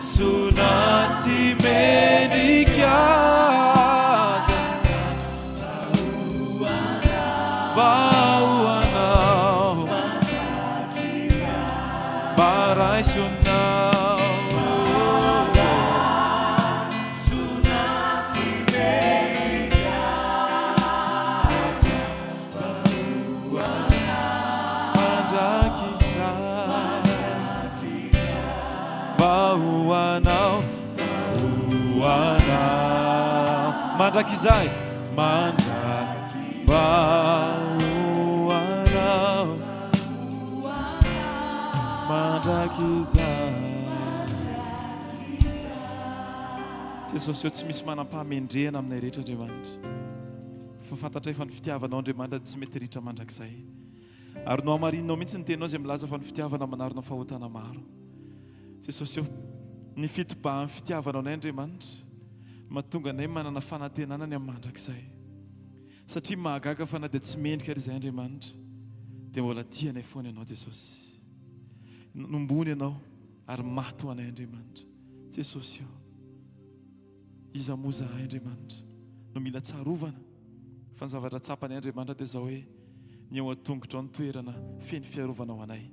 Sunaty medikaza Bauanao Barai sunao Sunaty medikaza Bauanao Mandrakizay Bauanao Mandrakizay Jesosy tsy misy manam-pahamendrena aminay rehetra Andriamanitra. Fa fantatray fa ny fitiavanao Andriamanitra tsy mety ritra mandrakizay. Ary no amarinao mihitsy ny teninao izay milaza fa ny fitiavana manarona fahotana maro. Jesosy ny fitobahan'ny fitiavanao anay Andriamanitra mahatonga anay manana fanantenana ny amin'ny mandrakizay. Satria mahagaga fa na dia tsy mendrika ary izay Andriamanitra dia mbola tianay foana ianao Jesosy. Nombony ianao ary maty ho anay Andriamanitra. Jesosy iza moa zahay Andriamanitra no mila tsarovana fa ny zavatra tsapany Andriamanitra dia izao hoe ny eo an-tongotra ao ny toerana feny fiarovanao anay,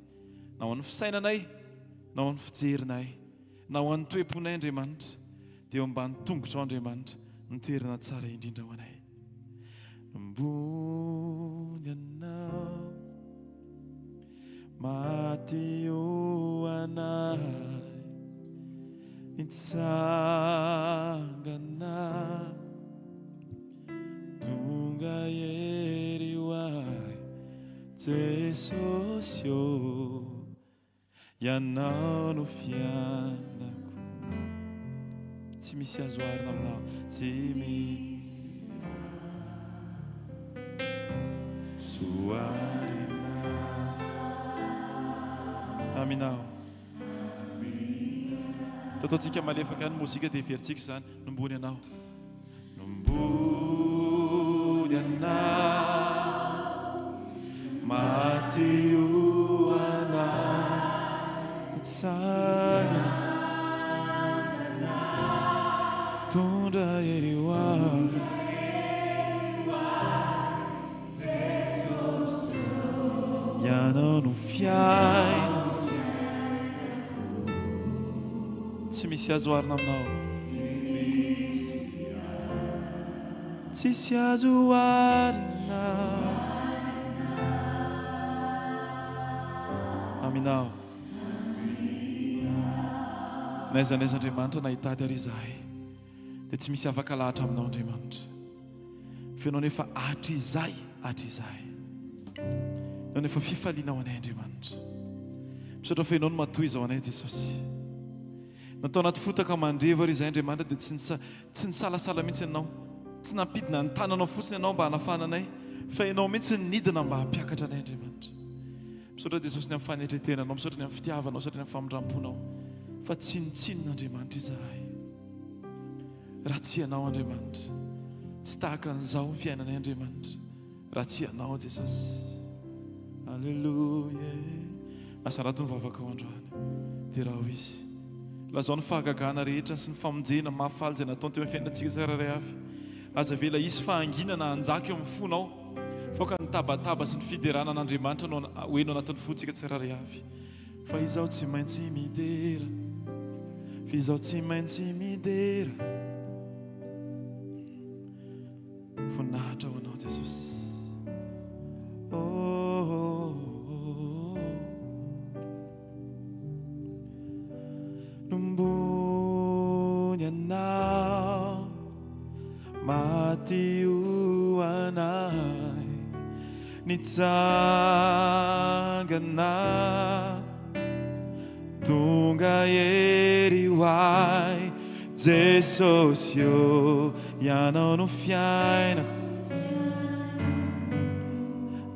na ho an'ny fisainanay, na ho an'ny fijerinay, na ho an'ny toe-ponay Andriamanitra, dia eo ambany tongotra ao Andriamanitra ny toerana tsara indrindra ho anay. Nombony anao maty ho anay nitsangana tonga ery hoay Jesosy ianao no fianako. Tsy misy azo arina aminao, tsy misy soarina. Aminao tataontsika malefaka ny mozika dia veritsika izany. Nombony anao, nombony anao maty ho anay tsara tondra ery hoay ianao no fiaina. Tsy misy azo arina aminao, tsisy azo arina aminao. Naiza Andriamanitra na hitady ary izahay dia tsy misy afaka lahatra aminao Andriamanitra. Fenao nefa atra izay, nao nefa fifalianao anay Andriamanitra. Misaotra fenao no matoy izao anay Jesosy. Natao anaty fotaka mandrevo ary izay Andriamanitra dia tsy nisalasala mihitsy ianao, tsy nampidina ny tananao fotsiny ianao mba hanafananay, fa ianao mihitsy nidina mba hampiakatra anay Andriamanitra. Misaotra Jesosy ny amin'ny fanetretenanao, misaotra ny amin'ny fitiavanao, misaotra ny amin'ny famindramponao, fa tsinitsinona Andriamanitra izahay. Raha tsy ianao Andriamanitra, tsy tahaka an'izao ny fiainanay Andriamanitra, raha tsy ianao Jesosy. Alleluia. Asa rato ny vavaka ao androany dia raha ho izy lazao ny fahagagana rehetra sy ny famonjena mahafaly izay nataony teo amin'ny fiainantsika tsirairay avy. Aza vela isy fahanginana hanjaka eo amin'ny fonao, foka ny tabataba sy ny fiderana an'Andriamanitra no hoenao anatin'ny fontsika tsirairay avy. Fa izaho tsy maintsy midera, fa izaho tsy maintsy midera, voninahitra ho anao Jesosy. Nombony anao maty ho anay nitsangana tonga ery hoay Jesosy ianao no fiainako.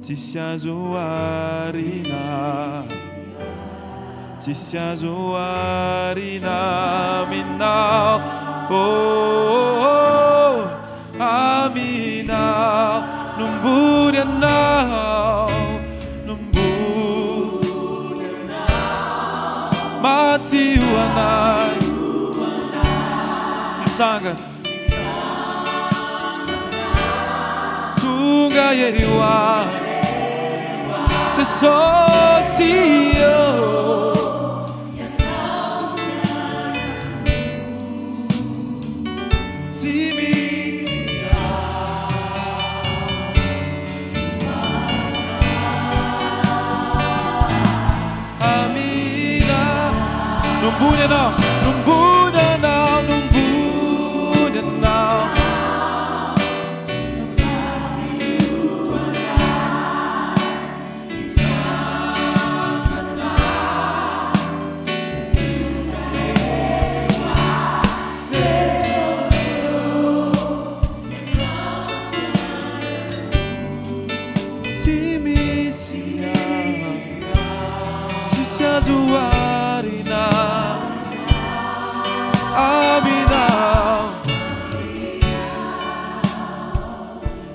Tsisy azo arina, tsisy azo arina aminao, aminao. Nombony anao, nombony anao maty ho anay mitsangana tonga ery hoany Jesosy tsy misy amina nombony anao nombony anao nombony anao Zuarina Amina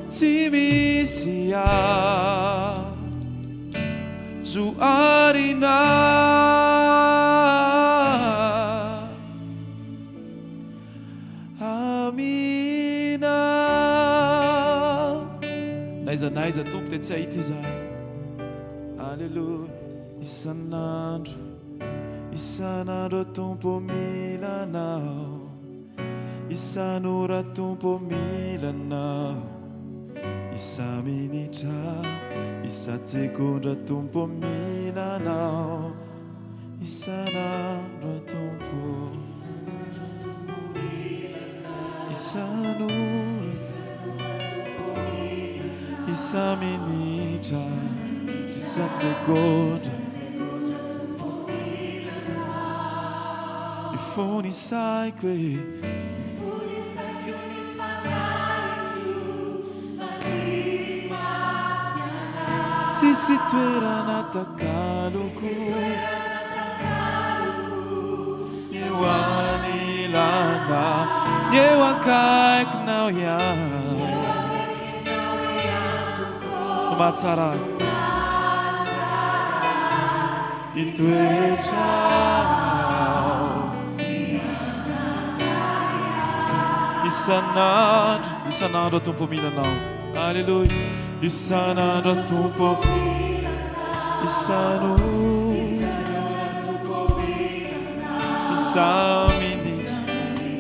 Timisia Zuarina Amina Naiza tompo te tsy ahita izahay Alleluia Isanandro tompo milanao Isan'ora tompo milanao Isa minitra Isa-segondra tompo milanao Isanandro tompo Isan'ora Isa minitra Isa-segondra Fony sai que si situera natakaluku Nyewani lana Nyewakai kunau ya Matsara Itu Isanandro tompo milanao Alleluia Isanandro tompo Isa minitra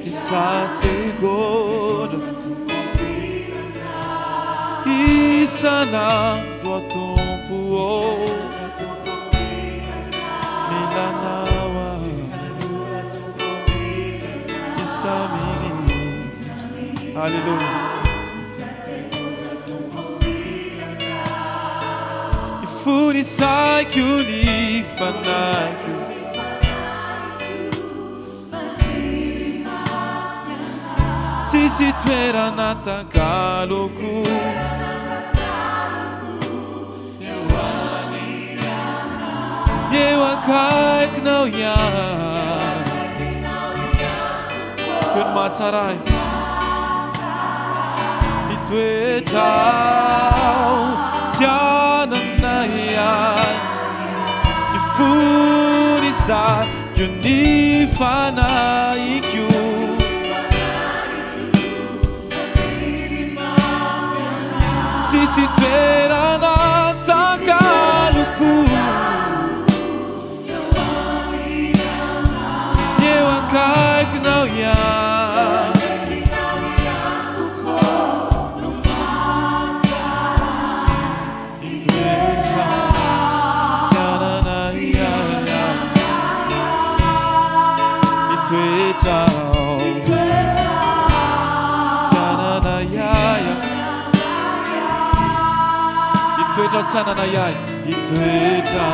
Isa-segondra Isanandro tompo milanao Isa minitra Alleluia Ifuni sai que unifanai Ti situera natakaluku Yewakai knau ya Kun matsarai Tuetau tiananayai Ifunisa Yunifanaiku Tisituera natakaluku Yewakai knau ya Itoetra tsananayay Itoetra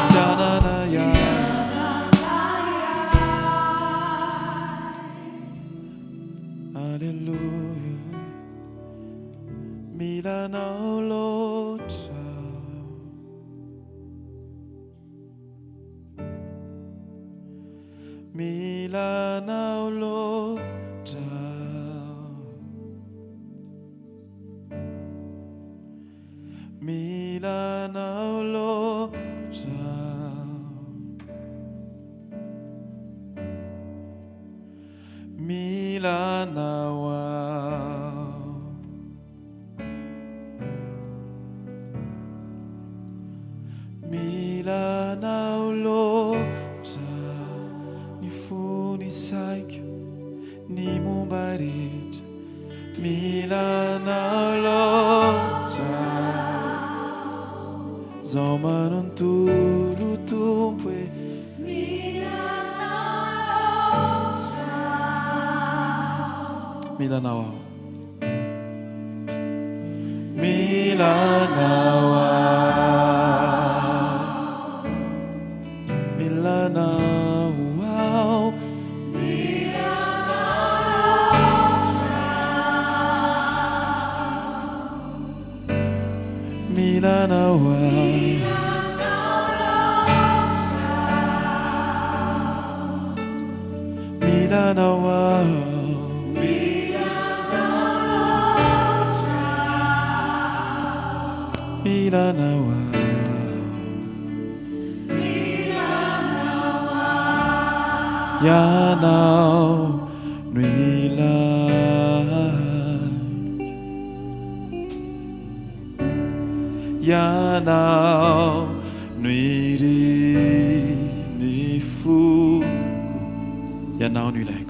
tsananayay Alleluia Milanao loatra Milanao loatra Milanao loatra Milanao milanao milanao loatra ny fony saiko ny momba rehetra milanao loatra zao manontolo tompo e milanao milanao milanao milanao milanao Milanao Yanao nuilag Yanao nuiri nifu Yanao nuilag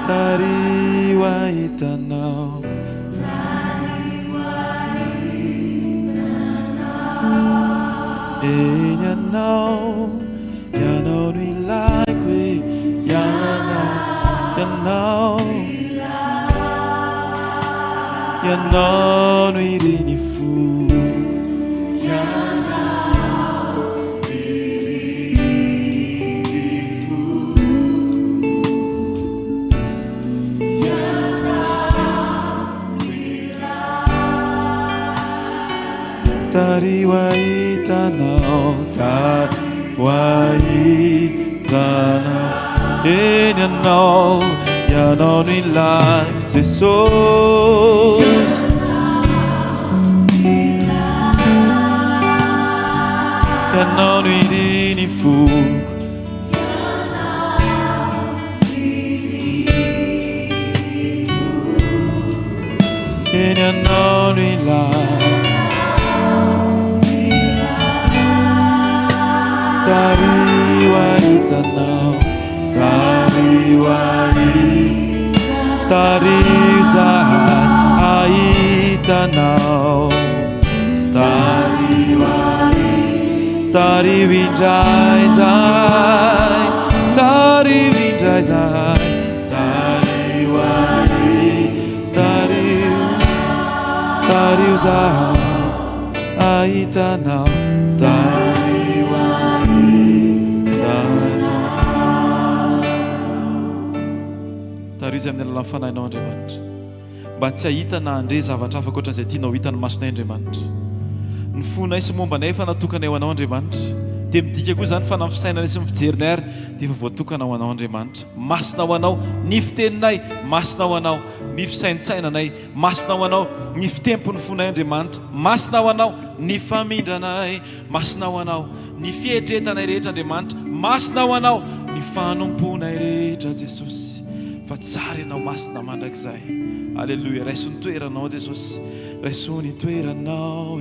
Tariwa itanao Yanao Yanao nuilag Yanao Yanao nuiri nifu Tariwa itanao Yanao Yanao nuilag Jesosy Yanao nuiri nifugo Yanao nuilag Tariwa itanao Tariwa itanao Tarivindrai zai Tarivindrai zai Tariu zai aitanao Tarizy amin'ny alalan'ny fanahinao Andriamanitra mba tsy ahitana andre zavatra hafa ankoatran'izay tianao hitany masonay Andriamanitra ny fonay sy mombanay efa natokana ho anao Andriamanitra dia midika koa izany fa na ny fisainanay sy ny fijerinay ary dia efa voatokana ho anao Andriamanitra masina ho anao ny fiteninay masina ho anao ny fisaintsainanay masina ho anao ny fitempon'ny fonay Andriamanitra masina ho anao ny famindranay masina ho anao ny fiedretanay rehetra Andriamanitra masina ho anao ny fanomponay rehetra Jesosy fa tsara ianao masina mandrakizay alleluia raiso ny toeranao Jesosy raiso ny toeranao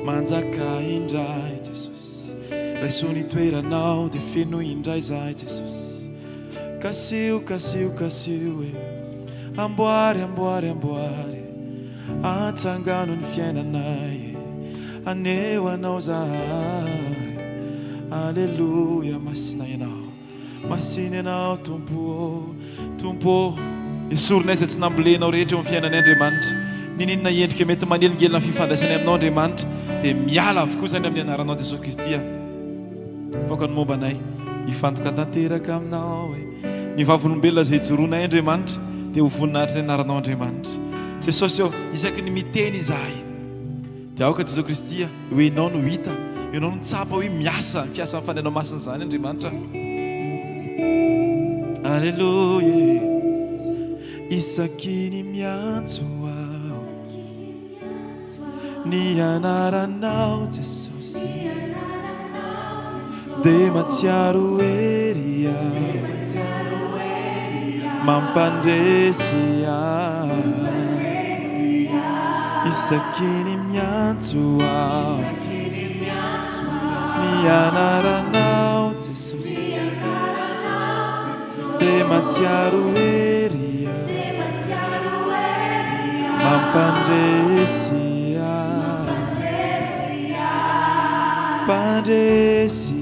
manjaka indray Jesosy raiso ny toeranao dia feno indray zay Jesosy kasio amboary atsangano ny fiainanay aneo anao zahay alleluia masina ianao masina ianao tompo esorinay izay tsy nambolenao rehetra eo amin'ny fiainanay Andriamanitra ninina endrika mety manelingelina fifandraisanay aminao Andriamanitra dia miala avokoa zany amin'ny anaranao Jesosy Kristy foka ny mombanay hifantoka tanteraka aminao ny vavolombelona izay joroanay Andriamanitra dia ho voninahitra ny anaranao Andriamanitra Jesosy isaky ny miteny izahay dia aoka Jesosy Kristy hoe ianao no hita ianao no tsapa hoe miasa ny fiasa amin'ny fanainao masina izany Andriamanitra alleluia isaky ny miantso aho ny anaranao Jesosy dia matsiaro ery mampandresy isaky ny miantso aho ny anaranao Jesosy dia matsiaro ery mampandresy pandresy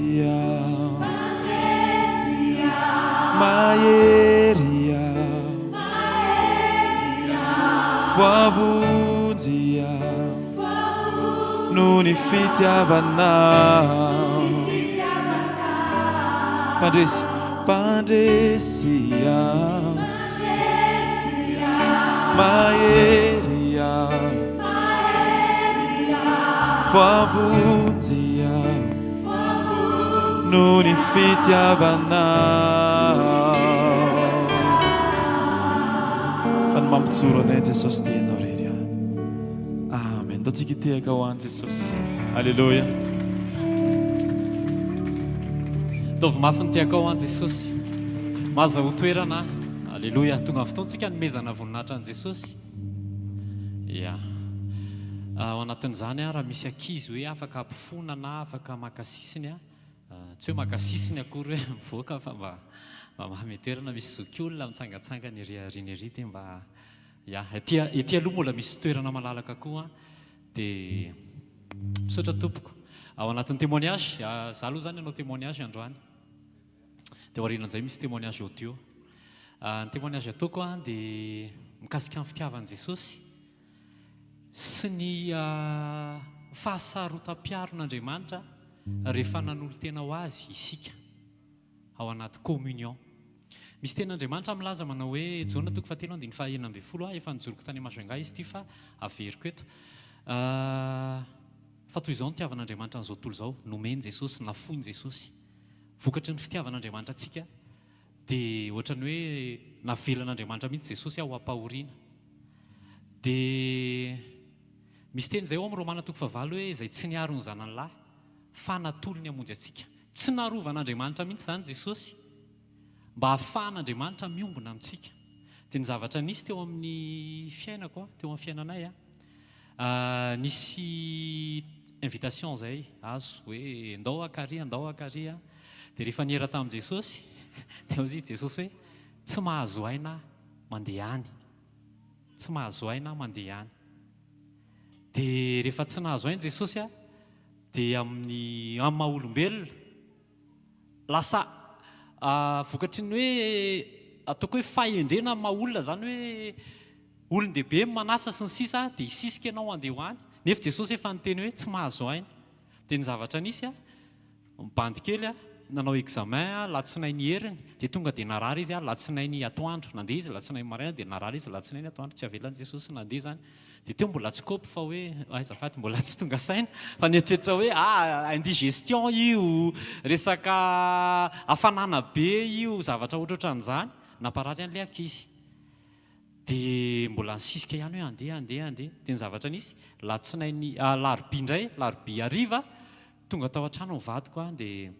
mahery voavonjy no ny fitiavanao pandresy mahery voavonjy no ny fitiavanao fa ny mampitsoro anay Jesosy dia ianao rery amen. Ndao tsika tehaka ho any Jesosy. Alleluia. Taovy mafy ny tehaka ho any Jesosy, maza ho toerana. Alleluia. Tonga amin'ny fotoantsika nomezana voninahitra an Jesosy. Ia. Ao anatin'izany raha misy ankizy hoe afaka ampifona na afaka maka sisiny tsy hoe maka sisiny akory hoe mivoaka fa mba mamy toerana misy zoky olona mitsangatsangana ery dia mba ety aloha mbola misy toerana malalaka koa dia misaotra tompoko. Ao anatin'ny témoignage, za aloha zany anao témoignage androany dia aorianan'izay misy témoignage audio. Ny témoignage ataoko dia mikasika ny fitiavan'i Jesosy sy ny fahasarotam-piaron'Andriamanitra rehefa nanolo tena ho azy isika ao anaty communion. Misy ten'Andriamanitra milaza manao hoe Jona 7:9 efa nijoroko tany Masanga izy ty fa averiko eto. Fa toy izao ny fitiavan'Andriamanitra n'izao tontolo izao, nomeny Jesosy, nafoiny Jesosy. Vokatry ny fitiavan'Andriamanitra antsika dia ohatrany hoe navelan'Andriamanitra mihitsy Jesosy ao ampahoriana. Dia misy teny izay ao amin'ny Romana 9:9 hoe izay tsy niaro ny zanany lahy fa natolo ny hamonjy atsika. Tsy narovan'Andriamanitra mihitsy zany Jesosy mba hahafahan'Andriamanitra miombona amintsika. Dia ny zavatra nisy teo amin'ny fiainako, teo amin'ny fiainanay nisy invitation zay azo hoe andao akaria dia rehefa nihera tamin'i Jesosy dia ozy Jesosy hoe tsy mahazo aina mandeha any, tsy mahazo aina mandeha any. Dia rehefa tsy nahazo aina Jesosy dia amin'ny maha olombelona lasa vokatry ny hoe ataoko hoe fahendrena maha olona zany hoe olon-dehibe manasa sy ny sisa dia hisisika ianao andeha ho any nefa Jesosy efa niteny hoe tsy mahazo aina. Dia ny zavatra nisy mibandy kely nanao examen latsinainy heriny dia tonga dia narary izy latsinainy atoandro nandeha izy latsinainy maraina dia narary izy latsinainy atoandro tsy avelan'i Jesosy nandeha zany. Dia teo mbola tsy kopy fa hoe azafady mbola tsy tonga saina fa nieritreritra hoe indigestion io resaka hafanana be io zavatra ohatrohatran'izany namparary an'ilay ankizy. Dia mbola nisisika ihany hoe andeha dia ny zavatra nisy latsinainy larobia indray larobia hariva tonga tao an-trano mivadiko dia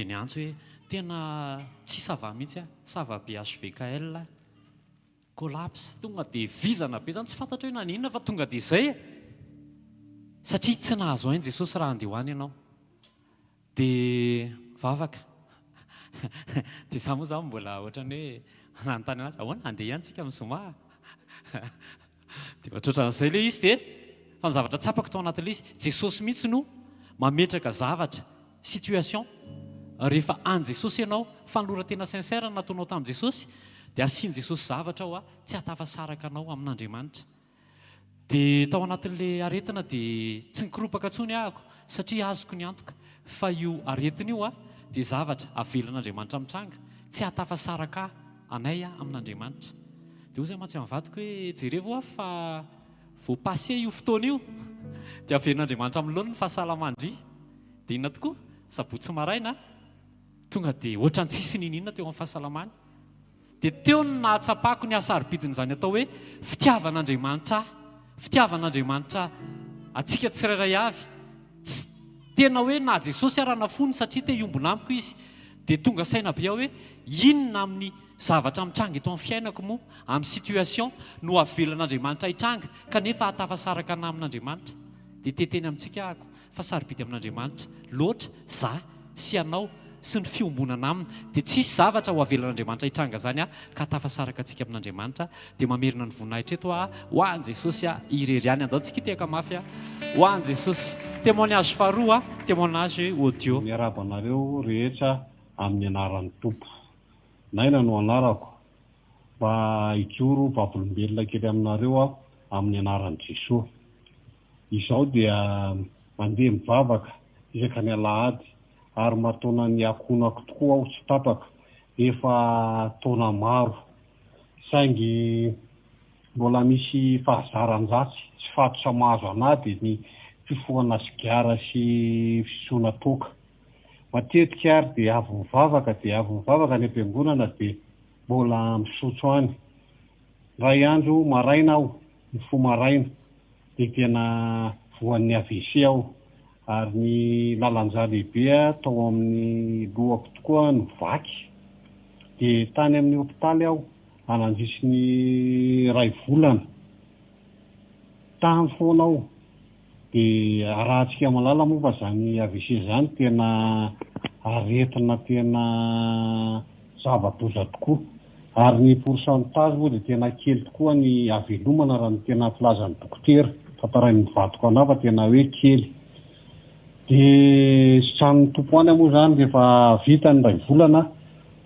niantso hoe tena tsy sava mihitsy savabe hvkl collapse. Tonga dia vizana be zany tsy fantatra hoe naninona fa tonga dia izay satria tsy nahazo aina Jesosy raha andeha ho any ianao. Dia vavaka dia za moa zany mbola ohatrany hoe nanontany anazy ahoana andeha ihany tsika misoma dia ohatrohatran'izay ilay izy dia fa ny zavatra tsapako tao anatin'ilay izy Jesosy mihitsy no mametraka zavatra situation rehefa any Jesosy ianao fanoloran-tena sincère nataonao tamin'i Jesosy dia asiany Jesosy zavatra ao tsy hatafasaraka anao amin'Andriamanitra. Dia tao anatin'ilay aretina dia tsy nikiropaka intsony ahako satria azoko ny antoka fa io aretina io dia zavatra avelan'Andriamanitra mitranga tsy hatafasaraka anay amin'Andriamanitra. Dia ozy matsy mivadiko hoe jereo fa vao passé io fotoana io dia avelan'Andriamanitra miloana ny fahasalamandry. Dia inona tokoa sabotsy maraina tonga dia ohatrany tsisy ninina teo amin'ny fahasalamany. Dia teo ny nahatsapako ny asarobidin'izany atao hoe fitiavan'Andriamanitra atsika tsirairay avy tena hoe na Jesosy arana fony satria te iombona amiko izy dia tonga saina be aho hoe inona amin'ny zavatra mitranga eto amin'ny fiainako moa amin'ny situation no avelan'Andriamanitra hitranga kanefa hatafasaraka ana amin'Andriamanitra dia teteny amintsika ahako fa sarobidy amin'Andriamanitra loatra za sy anao sy ny fiombonana aminy dia tsisy zavatra ho avelan'Andriamanitra hitranga zany ka hatafasaraka antsika amin'Andriamanitra dia mamerina ny voninahitra eto ho an'i Jesosy irery any andaontsika iteka mafy ho an'i Jesosy témoignage faharoa témoignage audio miarabanareo rehetra amin'ny anaran'ny tompo naina no anarako mba hijoro vavolombelona kely aminareo amin'ny anaran'i Jesosy izao dia mandeha mivavaka isaka ny alahady ary matona ny akonako tokoa aho tsy tapaka efa taona maro saingy mbola misy fahazaran-dratsy tsy fatotra mahazo anahy ny fifohana sigara sy fisoana toka matetika ary dia avy mivavaka ny am-piangonana dia mbola misotro any ray andro maraina aho mifo maraina dia tena voan'ny AVC aho ary ny lalanjà lehibe tao amin'ny lohako tokoa ny vaky dia tany amin'ny hopitaly aho anandrisy ny ray volana tany foana aho dia arahantsika malala moa fa zany AVC zany tena aretina tena zava-doza tokoa ary ny pourcentage moa dia tena kely tokoa ny avelomana raha ny tena filazan'ny dokotera fataray mivadiko anao fa tena hoe kely dia samy tompo any moa zany rehefa vita ny ray volana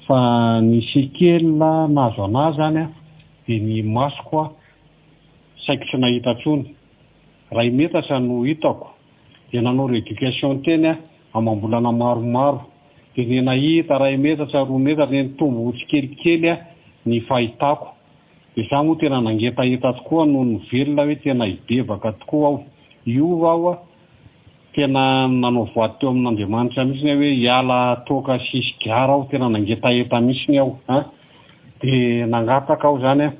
fa ny sekelina nazo anahy zany dia ny masoko saiko tsy nahita tsony ray metatra no hitako dia nanao rééducation teny amam-bolana maromaro dia ny nahita ray metatra roa metatra ny tombo tsikelikely ny fahitako dia za moa tena nangetaheta tokoa no ny velona hoe tena hibevaka tokoa aho io aho tena nanao voady teo amin'Andriamanitra mihitsy hoe hiala toka sy sigara aho tena nangetaheta mihitsy aho dia nangataka aho zany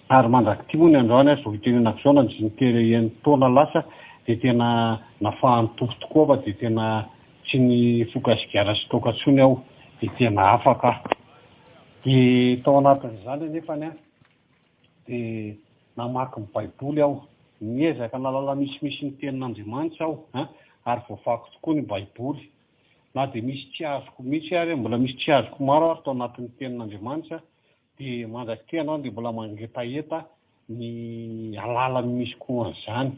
ary mandraky ty moa ny androany zao hitenenako zao ny taona lasa dia tena nafahany tompo tokoa fa dia tena tsy ny foka sigara sy toka tsony aho dia tena afaka dia tao anatin'izany nefany dia namaky ny baiboly aho miezaka nalala misimisy ny tenin'Andriamanitra aho ary voafako tokoa ny baiboly na dia misy tsy azoko mihitsy ary mbola misy tsy azoko maro ary tao anatin'ny tenin'Andriamanitra dia mandraky ty anao dia mbola mangetaheta ny alala misy koa an'izany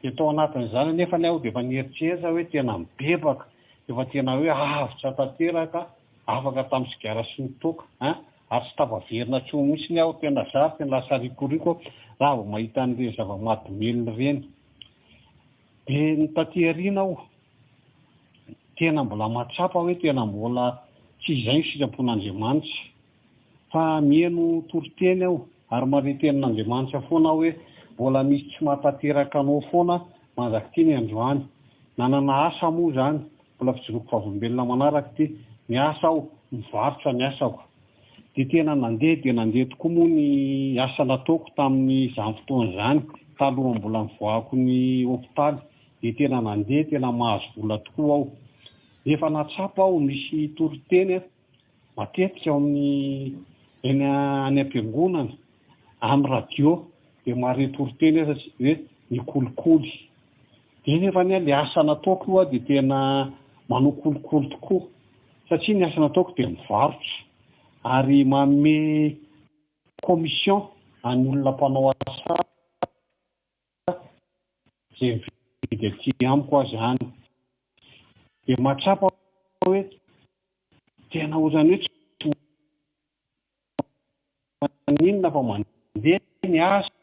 dia tao anatin'izany nefany aho dia efa nieritreritra hoe tena mibebaka efa tena hoe avitra tanteraka afaka tamin'ny sigara sy ny toka ary tsy tapaverina tsony mihitsy aho tena za tena lasa rikoriko raha vao mahita an'ireny zava-mahadomelina ireny dia ny taty ariana aho tena mbola mahatsapa hoe tena mbola tsy izay ny sitrapon'Andriamanitra fa mihaino toriteny aho ary mare tenin'Andriamanitra foana hoe mbola misy tsy mahatateraka anao foana mandraky ty ny androany nanana asa moa zany mbola fijoroako vavolombelona manaraka ty miasa aho mivarotra ny asako dia tena nandeha tokoa moa ny asa nataoko tamin'ny izany fotoana izany taloha mbola mivoahako ny hopitaly dia tena nandeha tena mahazo vola tokoa aho efa natsapa aho misy toriteny matetika ao amin'ny eny any am-piangonana amin'ny radio dia mare toriteny hoe ny kolikoly dia nefa ny ilay asa nataoko aloha dia tena manao kolikoly tokoa satria ny asa nataoko dia mivarotra ary manome commission any olona mpanao asa izay mividy aty amiko azy zany dia mahatsapa hoe tena ozany hoe tsy maninona fa mandeha ny asa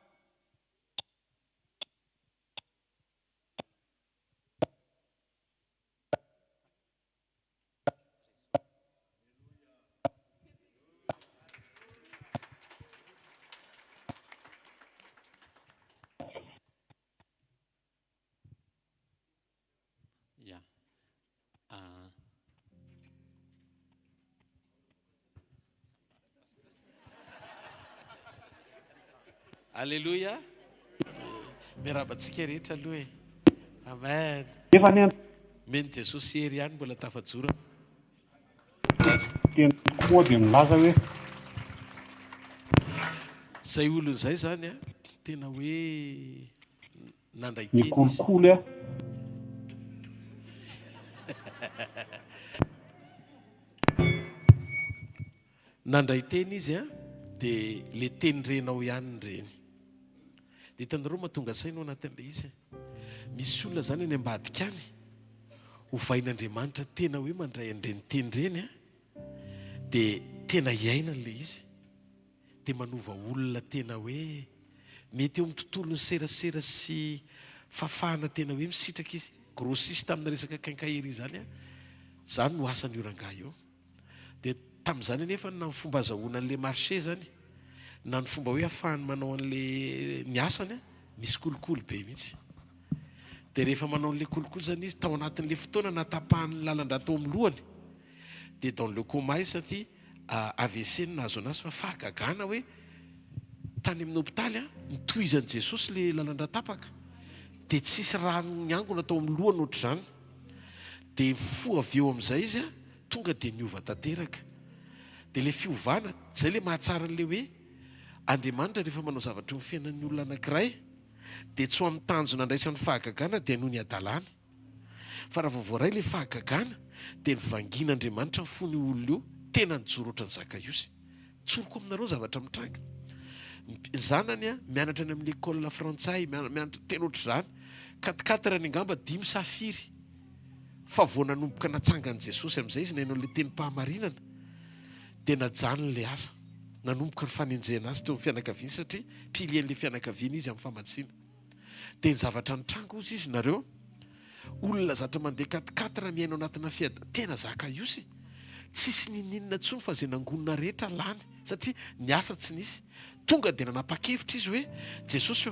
Alléluia. Mirabatsika rehetra aloha e. Amen. Efa ny meny Jesosy hery ihany mbola tafajora. Tena tokoa dia milaza hoe Zay olon'izay zany a tena hoe nandray teny izy. mikolikoly a Nandray teny izy a dia le tenydrenao ihany reny. Dia hitanareo mahatonga saina ao anatin'le izy. Misy olona zany any ambadika any hovain'Andriamanitra tena hoe mandray an'ireny tenyreny a dia tena hiaina le izy. Dia manova olona tena hoe mety eo amin'ny tontolon'ny serasera sy fafahana tena hoe misitraka izy. Grossiste amina resaka kankahery zany a, zany no asany oranga eo. Dia tamin'izany anefa na ny fomba azahoana an'le marché zany, na ny fomba hoe ahafahany manao an'le ny asany a, misy kolikoly be mihitsy. Dia rehefa manao an'le kolikoly zany izy tao anatin'le fotoana natapahany lalandra tao amin'ny lohany, dia dans le coma izy satria AVC nahazo anazy fa fahagagana hoe tany amin'ny hôpitaly a nitohizan'i Jesosy le lalandra tapaka dia tsisy rano niangona tao amin'ny lohany ohatr' izany. Dia fo avy eo amin'izay izy a tonga dia niova tanteraka. Dia le fiovana zay le mahatsara an'le hoe Andriamanitra rehefa manao zavatra eo amin'ny fiainan'ny olona anankiray dia tsy ho amin'ny tanjona andraisan'ny fahagagana dia noho ny adalany, fa raha voavoaray le fahagagana dia nivangian'Andriamanitra ny fony olona io tena nijoro ohatran'ny Zakaiosy. Tsoroko aminareo zavatra mitranga. Zanany a mianatra any amin'ny école frantsay, mianatra tena ohatr'izany, 4 ny angamba 5 safiry. Fa vao nanomboka natsangan'i Jesosy amin'izay izy nanao le teny pahamarinana dia najano le asa, nanomboka ny fanenjena azy teo amin'ny fianakaviany satria pilien'le fianakaviany izy amin'ny famatsiana. Dia ny zavatra nitranga ozy izy nareo, olona zatra mandeha 4 miaina anatina tena Zakaiosy, tsisy nininona tsony fa zay nangonina rehetra lany satria ny asa tsy nisy. Tonga dia nanapa-kevitra izy hoe Jesosy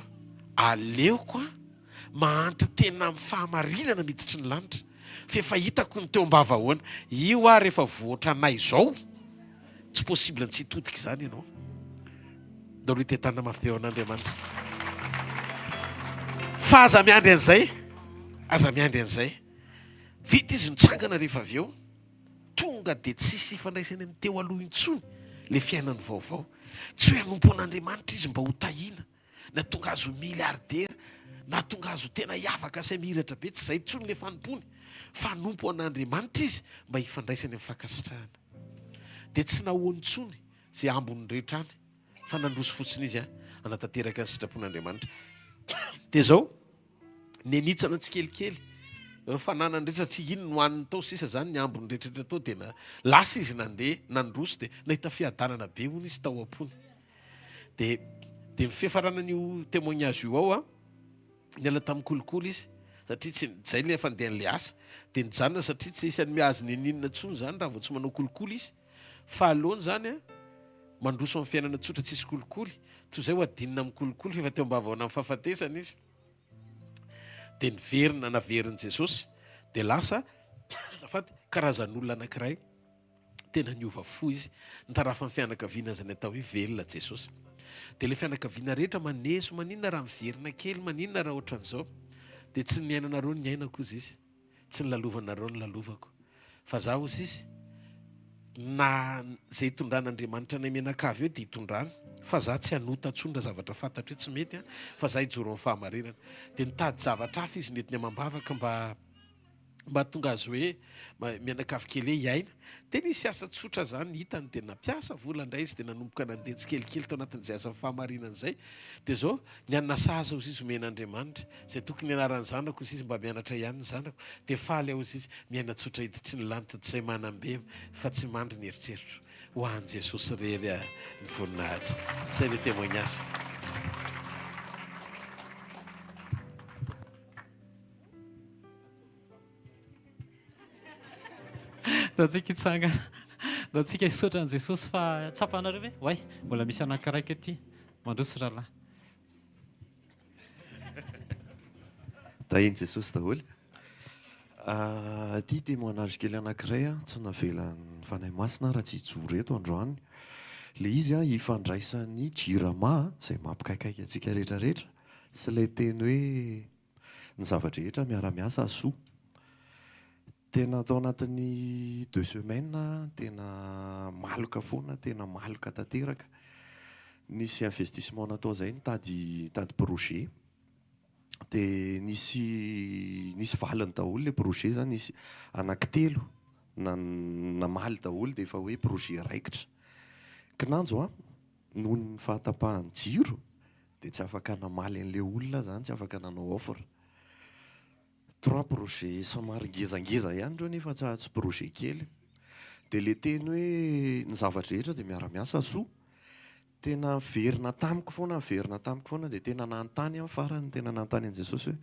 aleoko a mahantra tena amin'ny fahamarinana miditry ny lanitra, fa efa hitako ny teo am-bava ahoana. Io a rehefa voatra anay izao tsy possible tsy hitodika izany ianao. Da roy tetana mafy an'Andriamanitra. Fa aza miandry an'izay, aza miandry an'izay. Vita izy nitsangana rehefa avy eo, tonga dia tsisy ifandraisany amin'ny teo aloha intsony le fiainany vaovao. Tsy hoe hanompo an'Andriamanitra izy mba ho tahina, na tonga azo miliardera, na tonga azo tena hiavaka sy miratra be, tsy izay intsony le fanompony, fa hanompo an'Andriamanitra izy mba hifandraisany amin'ny fankasitrahana. Dia tsy nahoany intsony zay ambony rehetra any, fa nandroso fotsiny izy anatanteraka ny sitrapon'Andriamanitra. Dia zao nenitsana tsikelikely fananany rehetra tsy ino no haniny tao sisa zany ny ambony rehetrarehetra tao dia lasa izy nandeha nandroso dia nahita fiadanana be hono izy tao am-pony. Dia mifiafaranan'io témoignage io ao a niala tamin'ny kolikoly izy satria tsy zay le fandehan'le asa, dia nijanona satria tsy isany miazy neninona tsony zany raha vao tsy manao kolikoly izy. Fa aloany zany a mandroso amin'ny fiainana tsotra tsisy kolikoly, toy izay ho adinina amin'ny kolikoly fa efa teo am-bavahona amin'ny fahafatesana izy. Dia naverin'i Jesosy dia lasa zafady karazan'olona anankiray tena niova fo izy, nitarafa ny fianakaviana zany atao hoe velona Jesosy. Dia le fianakaviana rehetra maneso maninona raha miverina kely, maninona raha ohatran'izao, dia tsy ny ainanareo ny ainako izy izy, tsy ny lalovanareo ny lalovako, fa zaho ozy izy na zay hitondran'Andriamanitra ny menakavy eo dia hitondrany, fa za tsy hanota tsondra zavatra fantatro hoe tsy mety fa za hijoro amin'ny fahamarinana. Dia nitady zavatra hafa izy netiny amam-bavaka mba tonga azy hoe mianakavy kely hoe hiaina. Dia nisy asa tsotra zany hitany dia nampiasa vola indray izy dia nanomboka nandeha tsikelikely tao anatin'izay asa fahamarinana izay. Dia zao ny anona saza ozy izy omen'Andriamanitra zay tokony ianaran'ny zanako izy izy mba mianatra ihany ny zanako, dia faly aho izy izy miaina tsotra hiditry ny lanitra tsy izay manam-be fa tsy mandry ny eritreritro ho an'i Jesosy rery ny voninahitra. Zay le témoignage. Da tsika hitsangana, da tsika hisotra an'i Jesosy fa tsapanareo ve? Oay, mbola misy anankiray aty mandroso rahalahy. Tahiny Jesosy daholo. Ty témoignage kely anankiray tsy navelan'ny fanahy masina raha tsy hijoro eto androany. Le izy hifandraisan'ny jirama izay mampikaikaika antsika rehetrarehetra, sy ilay teny hoe ny zavatra rehetra miara-miasa soa. Tena tao anatin'ny 2 semaines tena maloka foana, tena maloka tanteraka. Nisy investissement natao zay nitady projet. Dia nisy valiny daholo le projet zany, nisy anankitelo namaly daholo dia efa hoe projet raikitra. Kinanjo noho ny fahatapahany jiro dia tsy afaka namaly an'ilay olona zany, tsy afaka nanao offre. 3 projet somary ngezangeza ihany reo nefa tsy projet kely. Dia le teny hoe ny zavatra rehetra dia miara-miasa soa. Tena verina tamiko foana dia tena nanontany amin'ny farany, tena nanontany an'i Jesosy hoe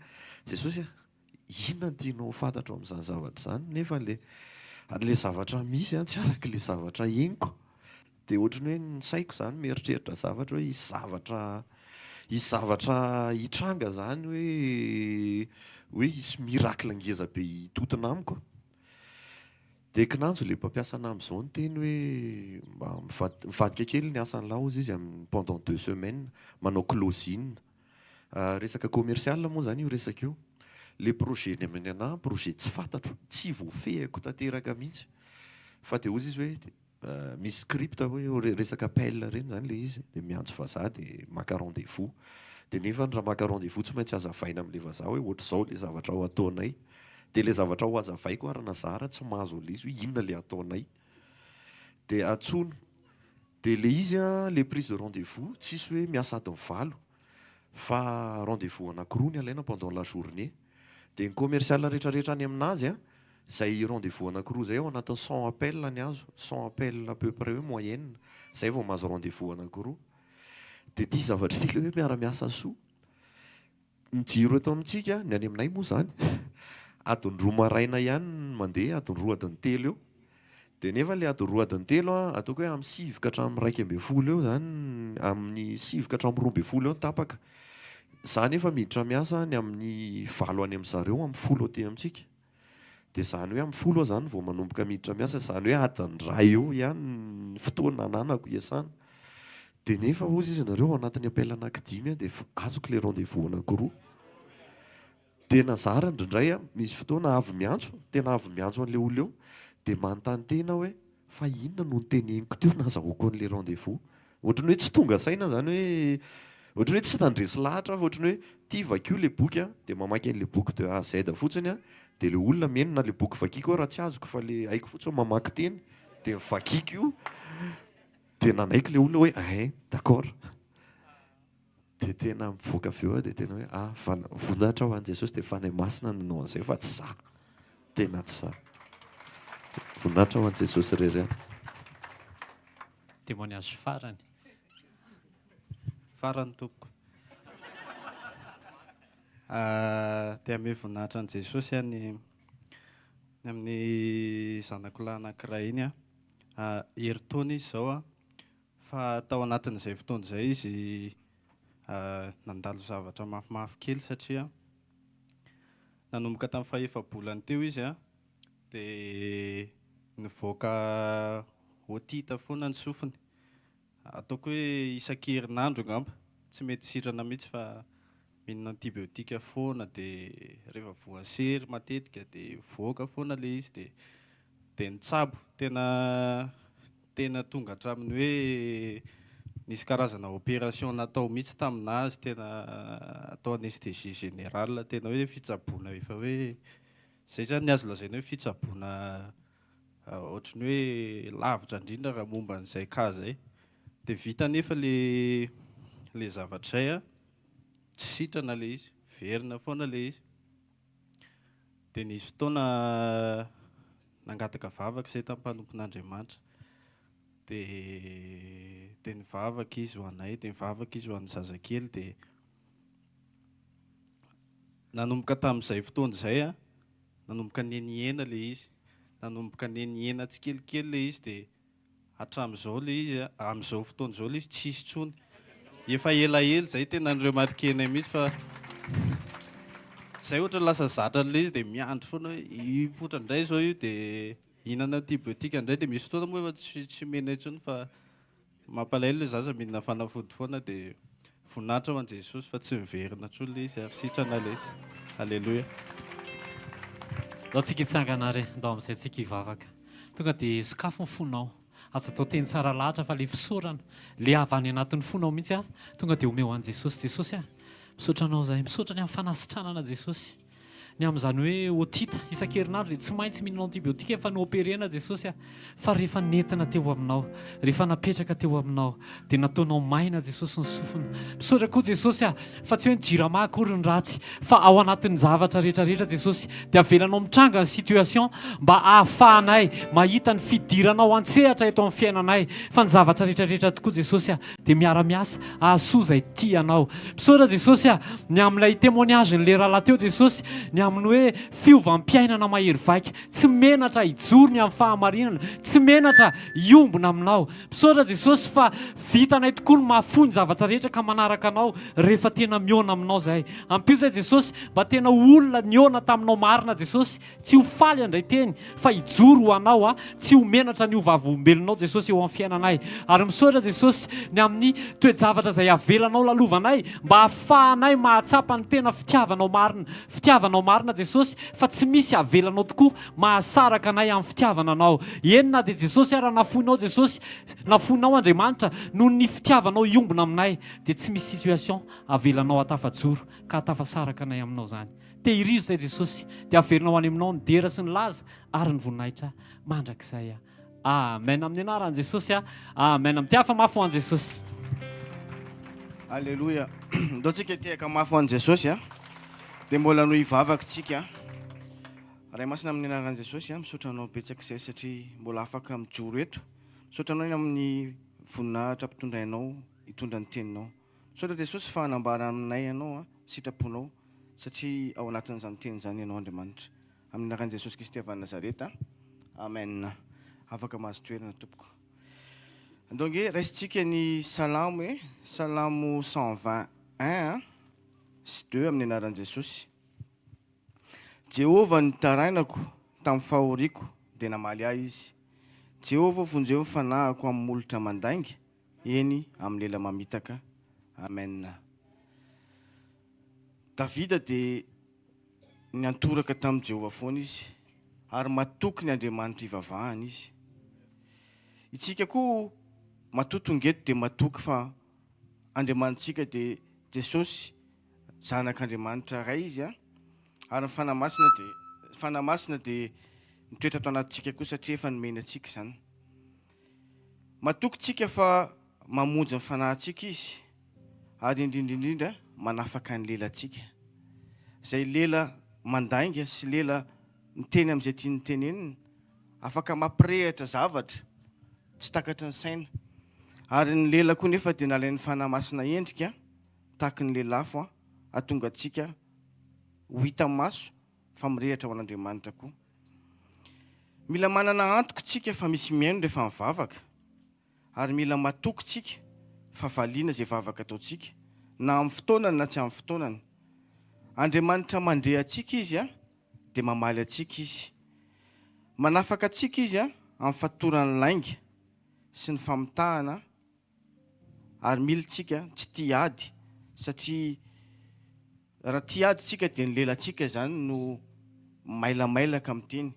Jesosy inona tianao fantatro amin'izany zavatra zany, nefa le zavatra misy tsy araka le zavatra henoko. Dia ohatrany hoe ny saiko zany mieritreritra zavatra hoe isy zavatra hitranga zany hoe isy miracle ngeza be hitotona amiko. Dia kinanjo le mpampiasa anay amin'izao ny teny hoe mba mivadika kely ny asany laozy izy pendant 2 semaines manao closing. Resaka commercial moa zany io resaka io. Le projet ny amin'ny anahy projet tsy fantatro, tsy voafehiko tanteraka mihitsy. Fa dia ozy izy hoe misy script hoe resaka pelle reny zany le izy, dia miantso vazaha dia maka rendez-vous. Dia nefa raha maka rendez-vous tsy maintsy azavaina amin'ilay vazaha hoe ohatr'izao le zavatra ho ataonay. Dia le zavatra ho azavaiko ary nazara tsy mahazo le izy hoe inona le ataonay. Dia atsono. Dia le izy le prise de rendez-vous tsisy hoe miasa adiny 20 fa rendez-vous anankiroa ny alaina pendant la journée. Dia ny commercial rehetrarehetra any aminazy zay rendez-vous anankiroa zay ao anatin'ny 100 appel ny azo, 100 appel à peu près hoe moyenne, zay vao mahazo rendez-vous anankiroa. Dia ity zavatra ity hoe miara-miasa soa. Ny jiro eto amintsika ny any aminay moa zany adiny 2 maraina ihany mandeha, adiny 2 adiny 3 eo. Dia nefa le adiny 2 adiny 3 ataoko hoe amin'ny 7 ka hatramin'ny 1 eo zany, amin'ny 7 ka hatramin'ny 12 eo tapaka. Za nefa miditra miasa ny amin'ny 9 any amin'zareo amin'ny 10 aty amintsika. Dia zany hoe amin'ny 10 zany vao manomboka miditra miasa, zany hoe adiny 2 eo ihany fotoana ananako iasana. Dia nefa ozy izy nareo anatin'ny appel anankidimy dia azoko le rendez-vous anankiroa. Dia nazara indraindray misy fotoana avy miantso, tena avy miantso an'ilay olona eo, dia manontany tena hoe fa inona no niteneniko teo nazahoako an'ilay rendez-vous. Ohatrany hoe tsy tonga saina zany hoe ohatrany hoe tsy tandresy lahatra fa ohatrany hoe tia vakio le boky dia mamaky an'ilay boky de A à Z fotsiny dia le olona menona le boky vakiako raha tsy azoko fa le haiko fotsiny mamaky teny dia vakiako io. Dia nanaiky le olona hoe d'accord. Dia tena mivoaka avy eo dia tena hoe voninahitra ho an'i Jesosy dia fanahy masina nanao an'izay fa tsy za. Tena tsy za. Voninahitra ho an'i Jesosy rerena. Témoignage farany. Farany tompoko. Dia ame voninahitra an'i Jesosy ny amin'ny zanako lahy anankiray iny heritaona izy izao fa tao anatin'izay fotoana izay izy nandalo zavatra mafimafy kely satria nanomboka tamin'ny fahefa-bolany teo izy dia nivoaka otita foana ny sofiny. Ataoko hoe isan-kerinandro angamba, tsy mety sirana mihitsy fa mihinana antibiotika foana dia rehefa voasery matetika dia voaka foana le izy dia nitsabo tena tonga hatramin'ny hoe nisy karazana opération natao mihitsy taminazy, tena atao anesthésie générale, tena hoe fitsaboana efa hoe zay zany ny azo lazaina hoe fitsaboana ohatrany hoe lavitra indrindra raha momba an'izay ka zay. Dia vita nefa le zavatra izay tsy sitrana le izy, verina foana le izy. Dia nisy fotoana nangataka vavaka izay tamin'ny mpanompon'Andriamanitra. Dia nivavaka izy ho anay, dia nivavaka izy ho an'ny zazakely. Dia nanomboka tamin'izay fotoana izay nanomboka nenihena le izy, nanomboka nenihena tsikelikely le izy. Dia hatramin'izao le izy amin'izao fotoana izao le izy tsisy intsony. Efa elaela izay tena nireo marikena mihitsy fa izay ohatra lasa zatra le izy dia miandry foana hoe hipotra indray izao io dia hihinana antibiotika indray. Dia misy fotoana moa efa tsy mena intsony fa mampalahelo le zaza mihinana fanafody foana. Dia voninahitra ho an'i Jesosy fa tsy miverina intsony le izy ary sitrana le izy. Alleluia. Dao tsika hitsangana re ndao amin'izay tsika hivavaka tonga dia sakafo ny fonao aza atao teny tsara lahatra fa le fisaorana le avy any anatin'ny fonao mihitsy a tonga dia omeo an'i Jesosy. Jesosy a misaotra anao zahay, misaotra ny amin'ny fanasitranana Jesosy, ny amin'izany hoe otita isan-kerinandro dia tsy maintsy mihinana antibiotika efa noopérena Jesosy a, fa rehefa nentina teo aminao, rehefa napetraka teo aminao dia nataonao maina Jesosy ny sofina. Misaotra koa Jesosy a fa tsy hoe ny jirama akory ny ratsy fa ao anatin'ny zavatra rehetrarehetra Jesosy dia avelanao mitranga ny situation mba ahafahanay mahita ny fidiranao an-tsehatra eto amin'ny fiainanay, fa ny zavatra rehetrarehetra tokoa Jesosy a dia miara-miasa ahasoa izay tianao. Misaotra Jesosy a ny amin'ilay témoignage n'le rahalahy teo Jesosy, ny amin'ny hoe fiovampiainana mahery vaika, tsy menatra hijoro ny amin'ny fahamarinana, tsy menatra hiombona aminao. Misaotra Jesosy fa vitanay tokoa ny mahafony zavatra rehetra ka manaraka anao rehefa tena miona aminao zahay. Ampio zay Jesosy mba tena olona niona taminao marina Jesosy, tsy ho faly andray teny fa hijoro ho anao a, tsy ho menatra ny ovavolombelonao Jesosy eo amin'ny fiainanay. Ary misaotra Jesosy ny amin'ny toe-javatra izay avelanao lalovanay mba ahafahanay mahatsapa ny tena fitiavanao marina Jesosy, fa tsy misy avelanao tokoa mahasaraka anay amin'ny fitiavana anao. Enina dia Jesosy raha nafonao Jesosy, nafonao Andriamanitra noho ny fitiavanao iombona aminay dia tsy misy situation avelanao atafajoro ka atafasaraka anay aminao zany. Tehirizo izay Jesosy dia averinao any aminao ny dera sy ny laza ary ny voninahitra mandrakizay. Amen amin'ny anaran'i Jesosy. Amen. Amin'ny hafa mafy ho an'i Jesosy. Alléluia. Ndao tsika tehaka mafy ho an'i Jesosy dia mbola no hivavaka tsika. Ray masina amin'ny anaran'i Jesosy misaotra anao betsaka izay satria mbola afaka mijoro eto. Misaotra anao amin'ny voninahitra ampitondrainao hitondra ny teninao. Misaotra Jesosy fa hanambara aminay ianao sitraponao satria ao anatin'izany teny izany ianao Andriamanitra. Amin'ny anaran'i Jesosy Kristy avy Nazareta. Amen. Afaka mahazo toerana tompoko. Donc raisitsika ny salamo salamo 121 sy 2 amin'ny anaran'i Jesosy. Jehovah ny tarainako tamin'ny fahoriako dia namaly ahy izy. Jehovah vonjeo ny fanahako amin'ny molotra mandainga, eny amin'ny lela mamitaka. Amen. Davida dia niantoraka tamin'i Jehovah foana izy ary matoky ny Andriamanitra ivavahany izy. Itsika koa matoto ngeto dia matoky fa Andriamanitsika dia Jesosy zanak'Andriamanitra ray izy ary fanamasina dia mitoetra ato anatintsika koa satria efa nomena antsika izany. Matoky tsika fa mamonjy ny fanahintsika izy ary indrindrindrindra manafaka ny lelantsika. Izay lela mandainga sy lela miteny amin'izay tiany tenenina, afaka mampirehitra zavatra tsy takatry ny saina. Ary ny lela koa nefa dia nalain'ny fanamasina endrika tahaky ny lelafo ahatonga antsika ho hita maso fa mirehitra ho an'Andriamanitra koa. Mila manana antoka tsika fa misy miaino rehefa mivavaka, ary mila matoky tsika fa valiana izay vavaka ataontsika na amin'ny fotoanany na tsy amin'ny fotoanany. Andriamanitra mandeha antsika izy dia mamaly antsika izy. Manafaka antsika izy amin'ny fatoran'ny lainga sy ny famitahana, ary mila tsika tsy tia ady satria raha tia ady tsika dia ny lelantsika zany no mailamailaka amin'ny teny.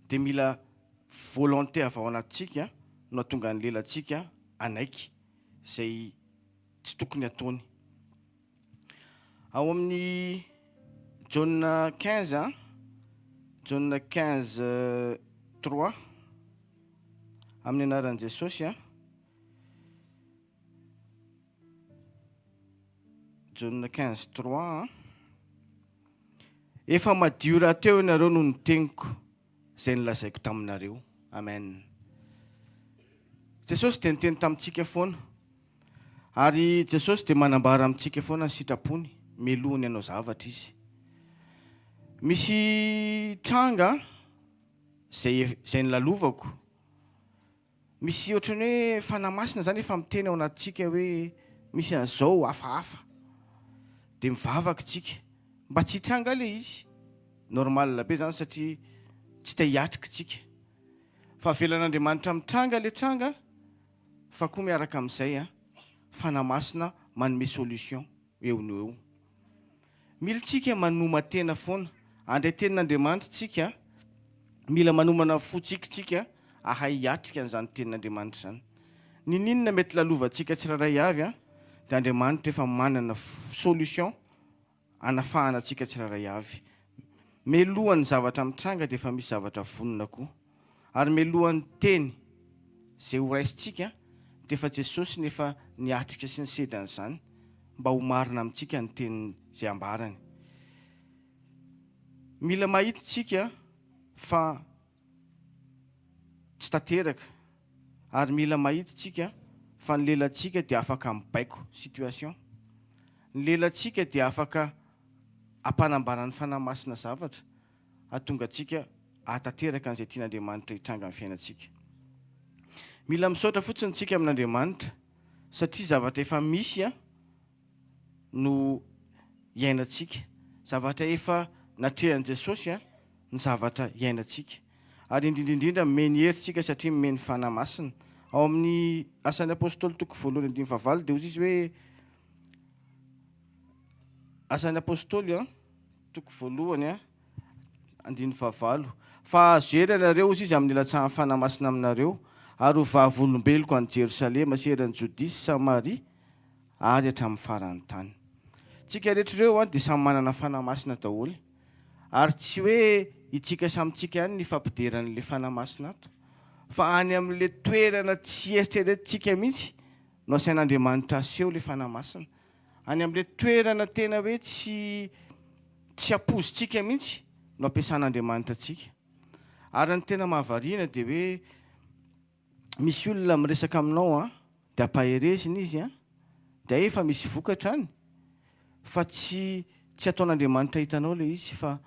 Dia mila volonté avy ao anatintsika no hatonga ny lelantsika anaiky izay tsy tokony ataony. Ao amin'ny Jauna 15 3 amin'ny anaran'i Jesosy Jauna 15 3 efa madio raha teo ianareo no niteniko izay nilazaiko taminareo. Amen. Jesosy dia niteny tamintsika foana, ary Jesosy dia manambara amintsika foana ny sitrapony melohany ianao zavatra izy. Misy tranga izay nilalovako, misy ohatrany hoe fanamasina zany efa miteny ao anatintsika hoe misy an'izao hafahafa, dia mivavaka tsika mba tsy tranga ilay izy. Normal be zany satria tsy te hiatrika tsika, fa avelan'Andriamanitra mitranga ilay tranga, fa koa miaraka amin'izay fanamasina manome solution eo no eo. Mila tsika manoma tena foana andray tenin'Andriamanitra tsika mila manomana fotsikitsika ahay hiatrika an'izany tenin'Andriamanitra zany. Ninona mety lalovantsika tsiraray avy dia Andriamanitra efa manana solution anafahana antsika tsiraray avy. Melohan'ny zavatra mitranga dia efa misy zavatra vonona koa. Ary melohan'ny teny izay ho raisitsika dia efa Jesosy nefa niatrika sy ny sedan'izany mba ho marina amintsika ny teny izay ambarany. Mila mahita tsika fa tsy tanteraka ary mila mahita tsika fa ny lelantsika dia afaka mibaiko situation. Ny lelantsika dia afaka ampanambarany fanahy masina zavatra ahatonga tsika ahatanteraka an'izay tian'Andriamanitra hitranga amin'ny fiainantsika. Mila misaotra fotsiny tsika amin'Andriamanitra satria zavatra efa misy no iainantsika. Zavatra efa natrehan'i Jesosy ny zavatra iainantsika. Ary indrindrindrindra meny herintsika satria meny fanahy masina. Ao amin'ny asan'ny apôstôly 2:9 dia hozy izy hoe asan'ny apôstôly 2:9 fa azo hery ianareo hozy izy amin'ny latsahan'ny fanahy masina aminareo ary ho vavolombeloko any Jerosalema sy eran'ny Jodia sy Samaria ary hatramin'ny faran'ny tany. Tsika rehetra ireo dia samy manana fanahy masina daholo ary tsy hoe itsika samitsika ihany ny fampideran'ilay fanahy masina ato fa any amin'ilay toerana tsy eritreretintsika mihitsy no asain'Andriamanitra aseho ilay fanahy masina. Any amin'ilay toerana tena hoe tsy apozintsika mihitsy no ampiasan'Andriamanitra atsika. Ary ny tena mahavariana dia hoe misy olona miresaka aminao dia ampaherezina izy dia efa misy vokatra any fa tsy ataon'Andriamanitra hitanao ilay izy fa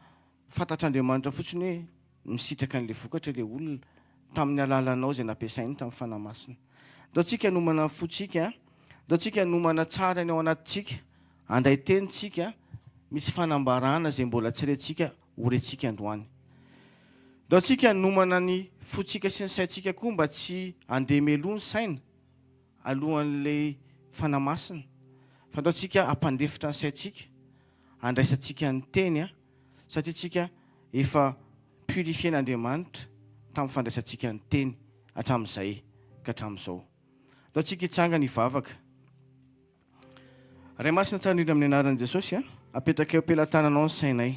fantatr'Andriamanitra fotsiny hoe misitraka an'ilay vokatra ilay olona tamin'ny alalanao izay nampiasainy tamin'ny fanahy masina. Dao tsika nomana fotsika, dao tsika nomana tsara ny ao anatintsika, andray tenitsika misy fanambarana izay mbola tsy rentsika ho rentsika androany. Dao tsika nomana ny fotsika sy ny saintsika koa mba tsy andeha meloa ny saina alohan'ilay fanahy masina. Fa dao tsika ampandefitra ny saintsika, andraisantsika ny teny satria tsika efa purifien'Andriamanitra tamin'ny fandraisantsika ny teny hatramin'izay ka hatramin'izao. Dao tsika hitsanga ny vavaka. Ray masina tsara indrindra amin'ny anaran'i Jesosy apetraka eo ampelantananao ny sainay.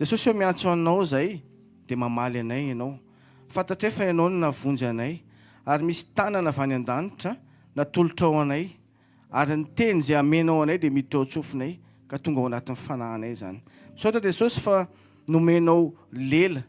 Jesosy eo miantso anao zay dia mamaly anay ianao. Fantatra fa ianao no navonjy anay ary misy tanana avy any an-danitra natolotra ao anay ary ny teny izay amenao anay dia miditra ao antsofinay ka tonga ao anatin'ny fanahinay zany. Misaotra Jesosy fa nomenao lela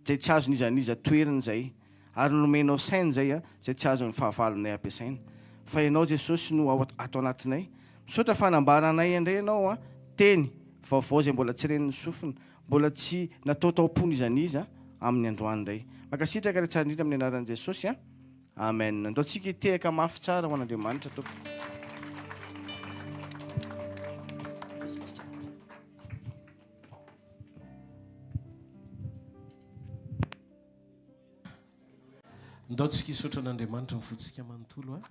izay tsy azo nizaniza toerana izay ary nomenao saina izay izay tsy azo ny fahavalonay ampiasaina. Fa ianao Jesosy no ato anatinay. Misaotra fanambaranay indray ianao teny vaovao izay mbola tsy ren'ny sofina, mbola tsy natao taom-pony izaniza amin'ny androany indray. Mankasitraka rehetra indrindra amin'ny anaran'i Jesosy amen. Ndao tsika hitehaka mafy tsara ho an'Andriamanitra tompoko. Ndao tsika hisaotra an'Andriamanitra mifotsika manontolo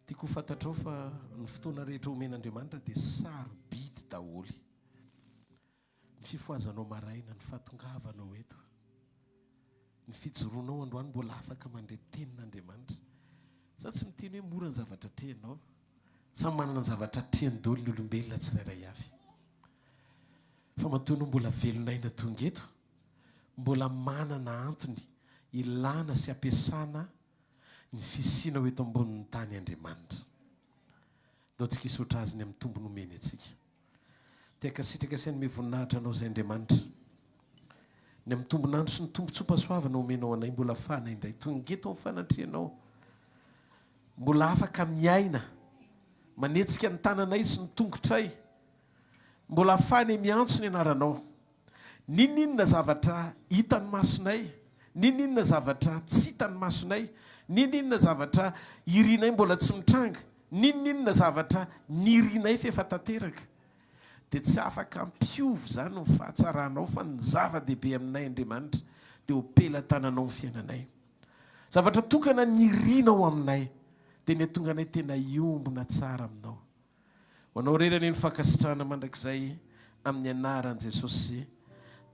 tiako fantatrao fa ny fotoana rehetra omen'Andriamanitra dia sarobidy daholo. Ny fifoazanao maraina, ny fahatongavanao eto, ny fijoroanao androany mbola afaka mandray tenin'Andriamanitra. Za tsy miteny hoe mora ny zavatra trehinao, samy manana ny zavatra trehiny daholo ny olombelona tsirairay avy. Fa matoanao mbola velonaina tonga eto, mbola manana antony ilana sy ampiasana ny fisinao eto ambonin'ny tany Andriamanitra. Dao tsika hisaotra azy ny amin'ny tombony omeny atsika. Tiaka sitraka sainy mivoninahitra anao izay Andriamanitra. Ny amin'ny tombonandro sy ny tombontsoapasoavana omenao anay mbola ahafahana indray tonga eto amin'ny fanatrehanao. Mbola afaka miaina, manetsika ny tananay sy ny tongotray. Mbola ahafahana miantso ny anaranao. Ninona zavatra hitan'ny masonay, ninona zavatra tsy hitan'ny masonay, ninona zavatra irinay mbola tsy mitranga, ninona zavatra nirinay fa efa tanteraka. Dia tsy afaka ampiovy zany ny fahatsaranao fa ny zava-dehibe aminay Andriamanitra dia ho pelantananao ny fiainanay. Zavatra tokana nirinao aminay dia ny tonga anay tena iombona tsara aminao. Ho anao rerany ny fankasitrahana mandrakizay amin'ny anaran'i Jesosy.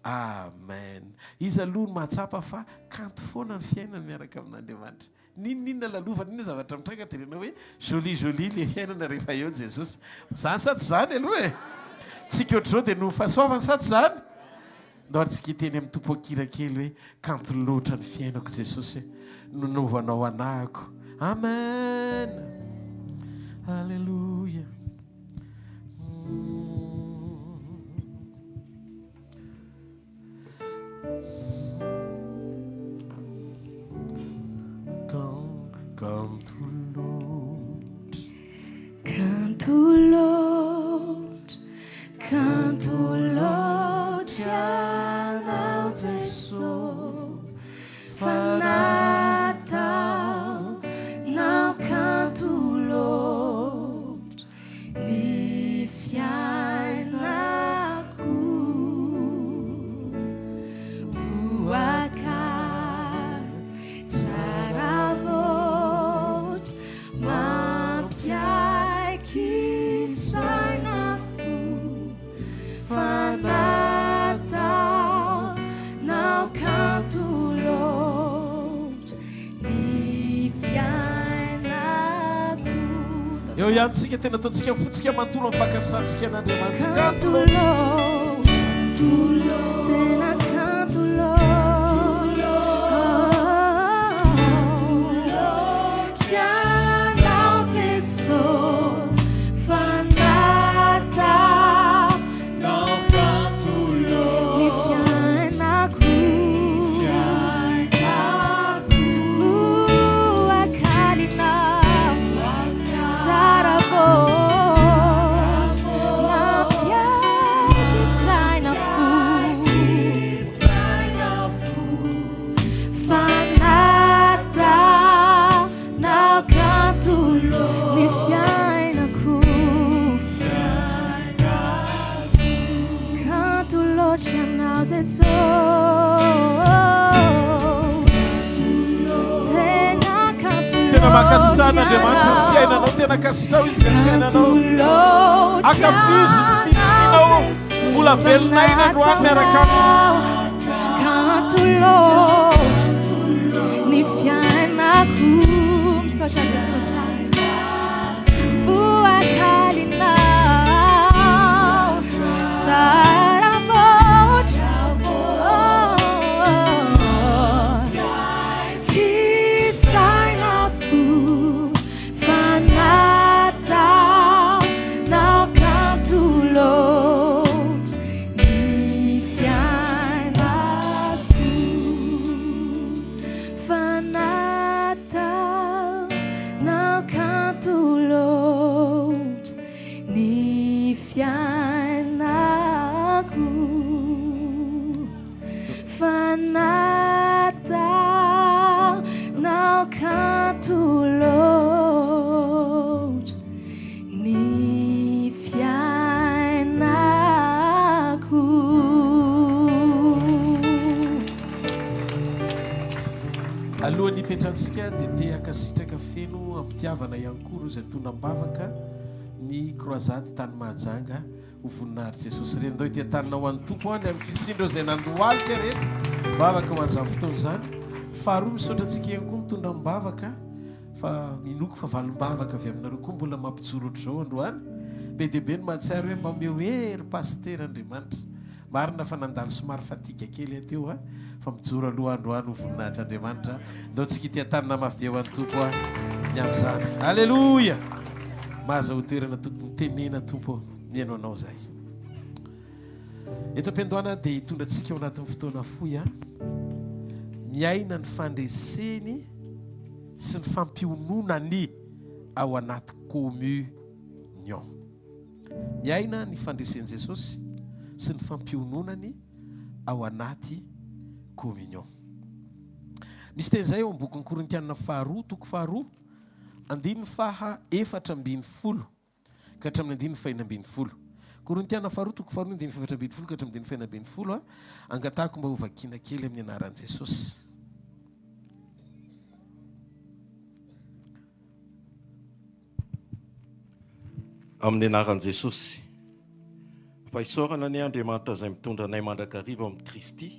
Amen. Izy aloha ny mahatsapa fa kanto foana ny fiainana miaraka amin'Andriamanitra. Ninona lalovana, inona zavatra mitranga dia rena hoe joli le fiainana rehefa eo Jesosy. Zany sa tsy zany aloha e? Tsika ohatr'izao dia no fahasoavana sa tsy zany? Ndao tsika teny amin'ny tompo akira kely hoe kanto loatra ny fiainako Jesosy, nonovanao anahako. Amen. Alléluia. Canto lote anao Jesosy, fanatao nao canto lote ny fiainako, voakary tsara voatra mampiaiky saina fo, fanatao nao canto loatra ny fiainako. Eo ihany tsika tena ataontsika fotsika manontolo amin'ny fakasantsika an'Andriamanitra. Canto loatra, tena canto loatra, anao Jesosy, fanatao nao canto loatra ny fiainako, voakalinao tsara voatra mampiaiky saina fo, fanatao nao canto ny fiainako, canto loatra anao Jesosy, tena canto Tena mahakasitrahan'Andriamanitra ny fiainanao, tena kasitrao izy ny fiainanao. Akafizy ny fisinao, mbola velonaina androany miaraka aminy. canto loatra ny fiainako, misaotra Jesosy, voakalinao tsara voatra kisaina fo, fanatao nao canto loatra ny fiainako, fanatao nao canto loatra ny fiainako, fanatao nao canto loatra ny fiainako. Alohan'ny hipetrahantsika dia te akasitraka feno ampitiavana ihany koa rozy antonam-bavaka ny croisade tany Mahajanga ho voninahitra Jesosy reny. Ndao ity tanina ho an'ny tompo any amin'ny fisindreo izay nandohalika rehetra mivavaka ho an'izany fotoana izany. Faharoa misaotra antsika ihany koa mitondra mibavaka fa minoko fa valim-bavaka avy aminareo koa mbola mampijoro ohatr'izao androany. Be dia be ny mahatsiaro hoe mba omeo hery paster Andriamanitra. Marina fa nandalo somary fatiga kely teo fa mijoro aloha androany ho voninahitra Andriamanitra. Ndao tsika ity tanina mafy eo an'ny tompo ny amin'izany. Alleluia. Mahaza ho toerana tokony tenena tompo miaino anao zay. Eto am-piandohana dia hitondra antsika ao anatin'ny fotoana fohy miaina ny fandreseny sy ny fampiononany ao anaty communion. Miaina ny fandresen'i Jesosy sy ny fampiononany ao anaty communion. Misy teny izay eo amin'ny bokin'ny Korintianina faharoa toko faharoa 2:4 ka hatramin'ny 2:5. Korintianina faharoa toko faharoa 2:4 ka hatramin'ny 2:5 angatahako mba ho vakiana kely amin'ny anaran'i Jesosy. Amin'ny anaran'i Jesosy, fa isaorana ny Andriamanitra izay mitondra anay mandrakariva amin'ny Kristy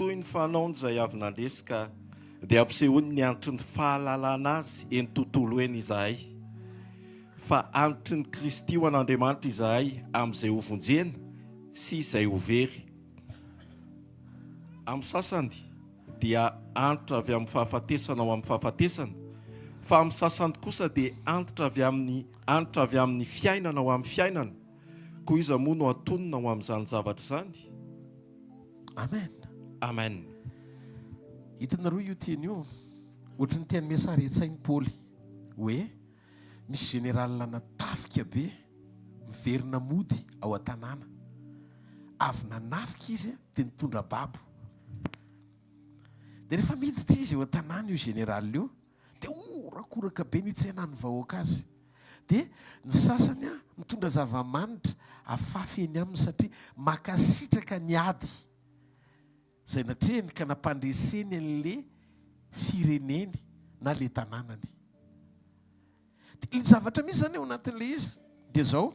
toy ny fanaony izay avy nandresika dia ampisehoany ny antony ny fahalalana azy eny tontolo eny izahay fa antony ny Kristy ho an'Andriamanitra izahay amin'izay hovonjena sy izay hovery. Amin'ny sasany dia antitra avy amin'ny fahafatesana ao amin'ny fahafatesana, fa amin'ny sasany kosa dia antitra avy amin'ny fiainana ao amin'ny fiainana, koa iza moa no atonona ao amin'izany zavatra izany. Amen. Amen. Hitanareo io tiany io ohatrany tiany mesary etsainy Paoly hoe misy général natafika be miverina mody ao an-tanàna, avy nanafika izy dia nitondra babo. Dia rehefa miditra izy eo an-tanàna io général io dia orakoraka be nitsenany vahoaka azy. Dia ny sasany mitondra zava-manitra afafy eny aminy satria makasitraka ny ady izay natrehany ka nampandreseny an'le fireneny na le tanànany. Dia ny zavatra misy zany ao anatin'le izy dia zao,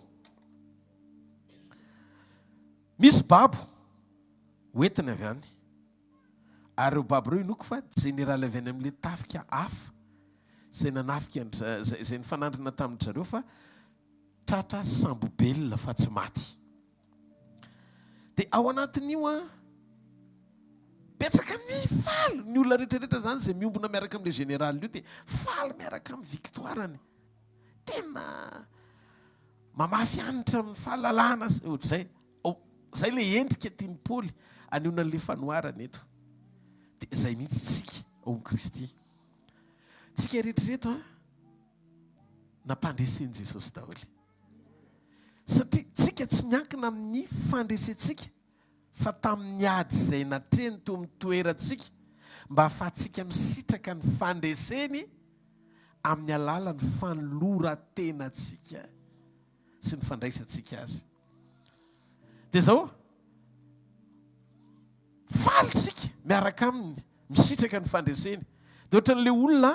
misy babo hoentina avy any, ary ireo babo ireo inoko fa généraly avy any amin'le tafika hafa izay nanafika izay nifanandrina tamin'ny zareo fa tratra sambobelona fa tsy maty. Dia ao anatin'io betsaka mifaly ny olona rehetrarehetra zany izay miombona miaraka amin'le général io dia faly miaraka amin'ny victoirany, tena mamafy anitra amin'ny fahalalana ohatr'izay. Zay le endrika tiany Paoly anehoana an'le fanoharana eto. Dia izay mihitsy tsika ao amin'ny Kristy. Tsika rehetrareto nampandresen'i Jesosy daholo. Satria tsika tsy miankina amin'ny fandresentsika fa tamin'ny ady izay natrehany teo amin'ny toerantsika mba ahafahantsika misitraka ny fandreseny amin'ny alalan'ny fanoloran-tenantsika sy ny fandraisantsika azy. Dia zao falitsika miaraka aminy misitraka ny fandreseny. Dia ohatran'le olona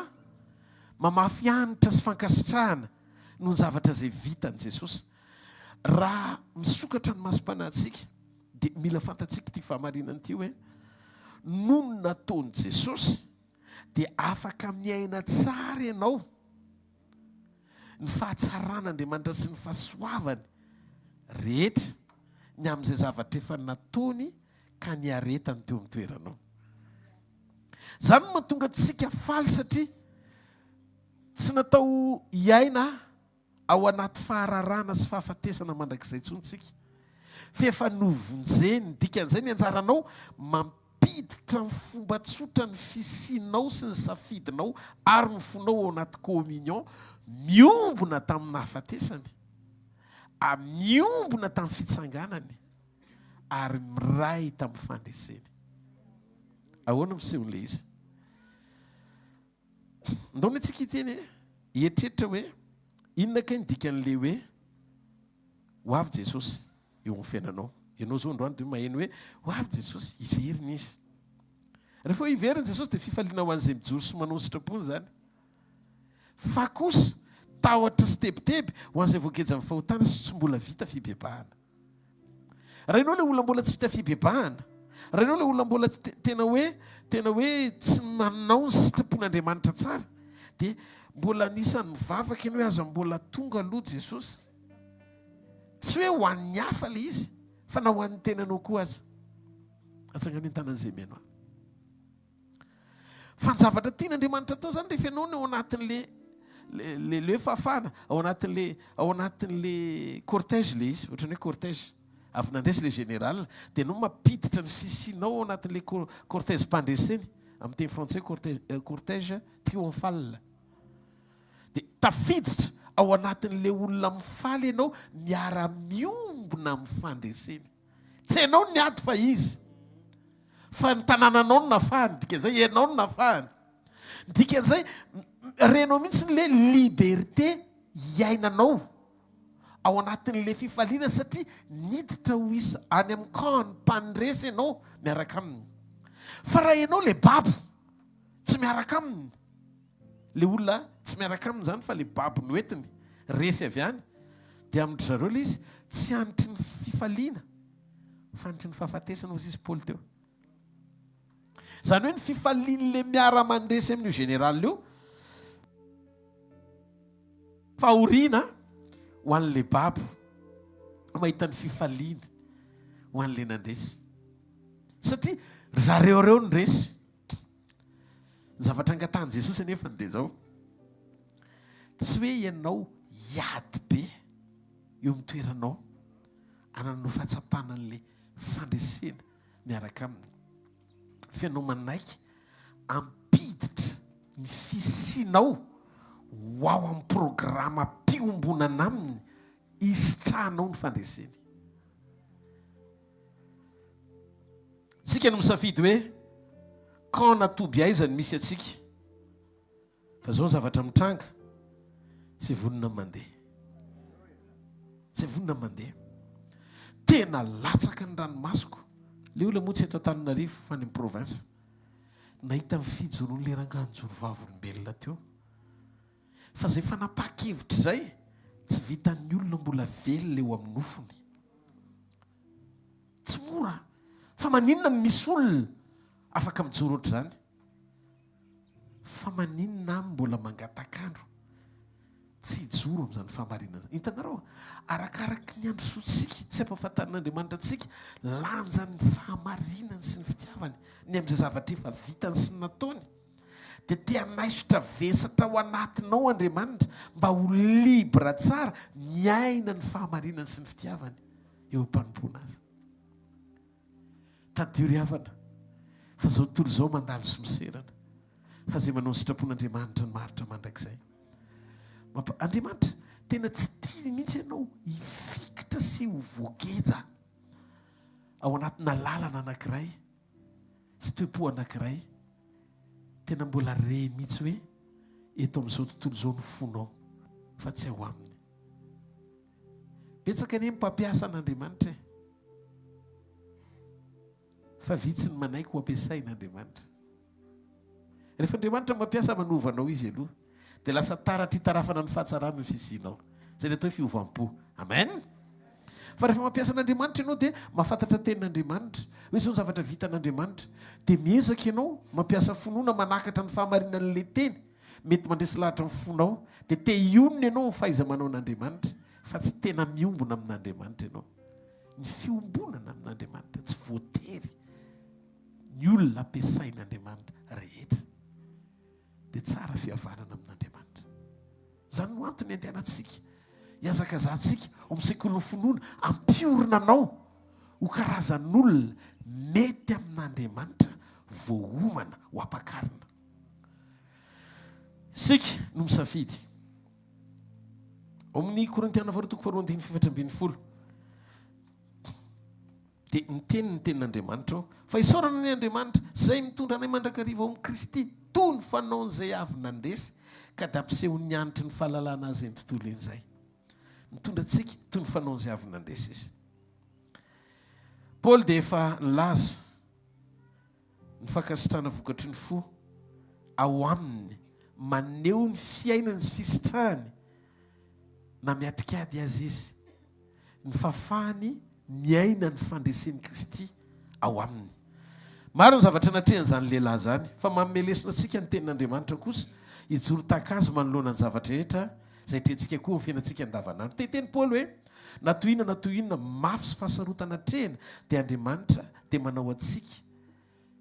mamafy anitra sy fankasitrahana noho ny zavatra izay vitan'i Jesosy. Raha misokatra ny masom-panahintsika dia mila fantatsika ity fahamarinana ity hoe noho ny nataon'i Jesosy dia afaka miaina tsara ianao ny fahatsaran'Andriamanitra sy ny fahasoavany rehetra ny amin'izay zavatra efa nataony ka niaretany teo amin'ny toeranao. Zany no mahatonga antsika faly satria tsy natao hiaina ao anaty fahararana sy fahafatesana mandrakizay intsontsika. Fa efa novonjeny, dikan'izay ny anjaranao mampiditra ny fomba tsotra ny fisianao sy ny safidinao ary mifonao ao anaty communion, miombona tamin'ny hafatesany, miombona tamin'ny fitsanganany ary miray tamin'ny fandreseny. Ahoana misehoan'le izy? Ndao ny antsika iteny hietreritra hoe inona kay ny dikan'le hoe ho avy Jesosy eo amin'ny fiainanao. Ianao zao androany dia maheno hoe ho avy Jesosy, hiveriny izy. Rehefa hiveriny Jesosy dia fifaliana ho an'izay mijoro sy manao sitrapony zany. Fa kosa tahotra sy tebiteby ho an'izay voakejy amin'ny fahotana sy tsy mbola vita fibebahana. Raha ianao le olona mbola tsy vita fibebahana, raha ianao le olona mbola tena hoe tsy manao ny sitrapon'Andriamanitra tsara, dia mbola anisan'ny mivavaka ianao hoe aza mbola tonga aloha Jesosy. Tsy hoe ho an'ny hafa le izy, fa na ho an'ny tenanao koa aza. Atsangany an-tanan'izay miaino aho. Fa ny zavatra tian'Andriamanitra atao zany rehefa ianao no ao anatin'le le fahafahana, ao anatin'le cortège le izy, ohatrany hoe cortège. Avy nandresy le général, dia ianao mampiditra ny fisianao ao anatin'le cortège mpandreseny, amin'ny teny frantsay cortège triomphal. Dia tafiditra ao anatin'le olona mifaly ianao miara-miombona amin'ny fandreseny. Tsy ianao ny ady fa izy, fa ny tanànanao no nafahany, dikan'izay ianao no nafahany. Dikan'izay renao mihitsy le liberté hiainanao ao anatin'le fifaliana satria niditra ho isa any amin'ny camp mpandresy ianao miaraka aminy. Fa raha ianao le babo tsy miaraka aminy, le olona tsy miaraka aminy zany fa le babo noentiny resy avy any, dia amin'ny zareo le izy tsy antry ny fifaliana fa antry ny fahafatesana ozy izy Paoly teo. Zany hoe ny fifalian'le miara-mandresy amin'io général io fahoriana ho an'le babo mahita ny fifaliana ho an'le nandresy satria zareoreo ny resy ny zavatra angatahany Jesosy anefa ny de zao tsy hoe ianao hiady be eo amin'ny toeranao ananao fahatsapana an'le fandresena miaraka aminy fa ianao manaiky ampiditra ny fisinao ho ao amin'ny programa mpiombonana aminy isitranao ny fandreseny. Sika no misafidy hoe quand natoby aizany misy atsika fa zao ny zavatra mitranga sy vonina mandeha, sy vonina mandeha tena latsaka ny ranomasoko. Le olona moa tsy eto Antananarivo fa ny province nahita mifijoron'le ranganjoro vavolombelona teo fa zay fanapakevitra zay tsy vitan'ny olona mbola velona eo amin'ny nofony. Tsy mora fa maninona misy olona afaka mijoro ohatr' zany fa maninona mbola mangatakandro tsy hijoro amin'izany fahamarinana zany. Hitanareo arakaraky ny andro sotsika sy ampahafantarin'Andriamanitra antsika lanjany fahamarinany sy ny fitiavany ny amin'izay zavatra efa vitany sy ny nataony dia te hanaisotra vesatra ao anatinao Andriamanitra mba ho libra tsara miaina ny fahamarinany sy ny fitiavany eo am-panompoana azy. Tadio ry havana fa zao tontolo zao mandalo sy miserana fa zay manao ny sitrapon'Andriamanitra ny maritra mandrakizay. Andriamanitra tena tsy tiany mihitsy ianao hifikitra sy ho voageja ao anatina lalana anankiray sy toe-po anankiray tena mbola re mihitsy hoe eto amin'izao tontolo zao ny fonao fa tsy ao aminy. Betsaka anie mpampiasa an'Andriamanitra fa vitsy ny manaiky ho ampiasain'Andriamanitra. Rehefa Andriamanitra mampiasa manovanao izy aloha dia lasa taratra hitarafana ny fahatsarana ny fisinao. Zay ny atao fiovam-po. Amen. Fa rehefa mampiasa an'Andriamanitra ianao dia mahafantatra tenin'Andriamanitra hoe zao ny zavatra vitan'Andriamanitra dia miezaka ianao mampiasa fonona manakatra ny fahamarinan'le teny mety mandresy lahatra ny fonao dia te hionona ianao ny fahaiza-manao an'Andriamanitra fa tsy tena miombona amin'Andriamanitra ianao. Ny fiombonana amin'Andriamanitra tsy voatery ny olona ampiasain'Andriamanitra rehetra dia tsara fihavanana amin'Andriamanitra. Zany no antony andehanantsika hiazakazantsika ao amin'ny sekoly finoana ampiorina anao ho karazan'olona mety amin'Andriamanitra voahomana ho ampakarina. Sika no misafidy ao amin'ny Korintiana 2:4-5 dia miteny ny tenin'Andriamanitra ao fa isaorana ny Andriamanitra zay mitondra anay mandrakariva ao amin'ny Kristy toy ny fanaon'izay avy nandresy ka da ampiseho ny anitry ny fahalalana azy ny tontolo en'izay. Mitondra antsika toy ny fanaon'izay avy nandresy izy. Paoly dia efa nilaza ny fankasitrahana vokatry ny fo ao aminy maneho ny fiainany sy fisitrahany na miatrikady azy izy ny fahafahany miaina ny fandresen'i Kristy ao aminy. Maro ny zavatra natrehany zany lehilahy zany fa mamelesona antsika ny tenin'Andriamanitra kosa hijoro takazo manoloana ny zavatra rehetra zay trentsika koa ny fiainantsika andavanandro. Teteny Paoly hoe natoinona mafy sy fahasarotana trehana dia Andriamanitra dia manao antsika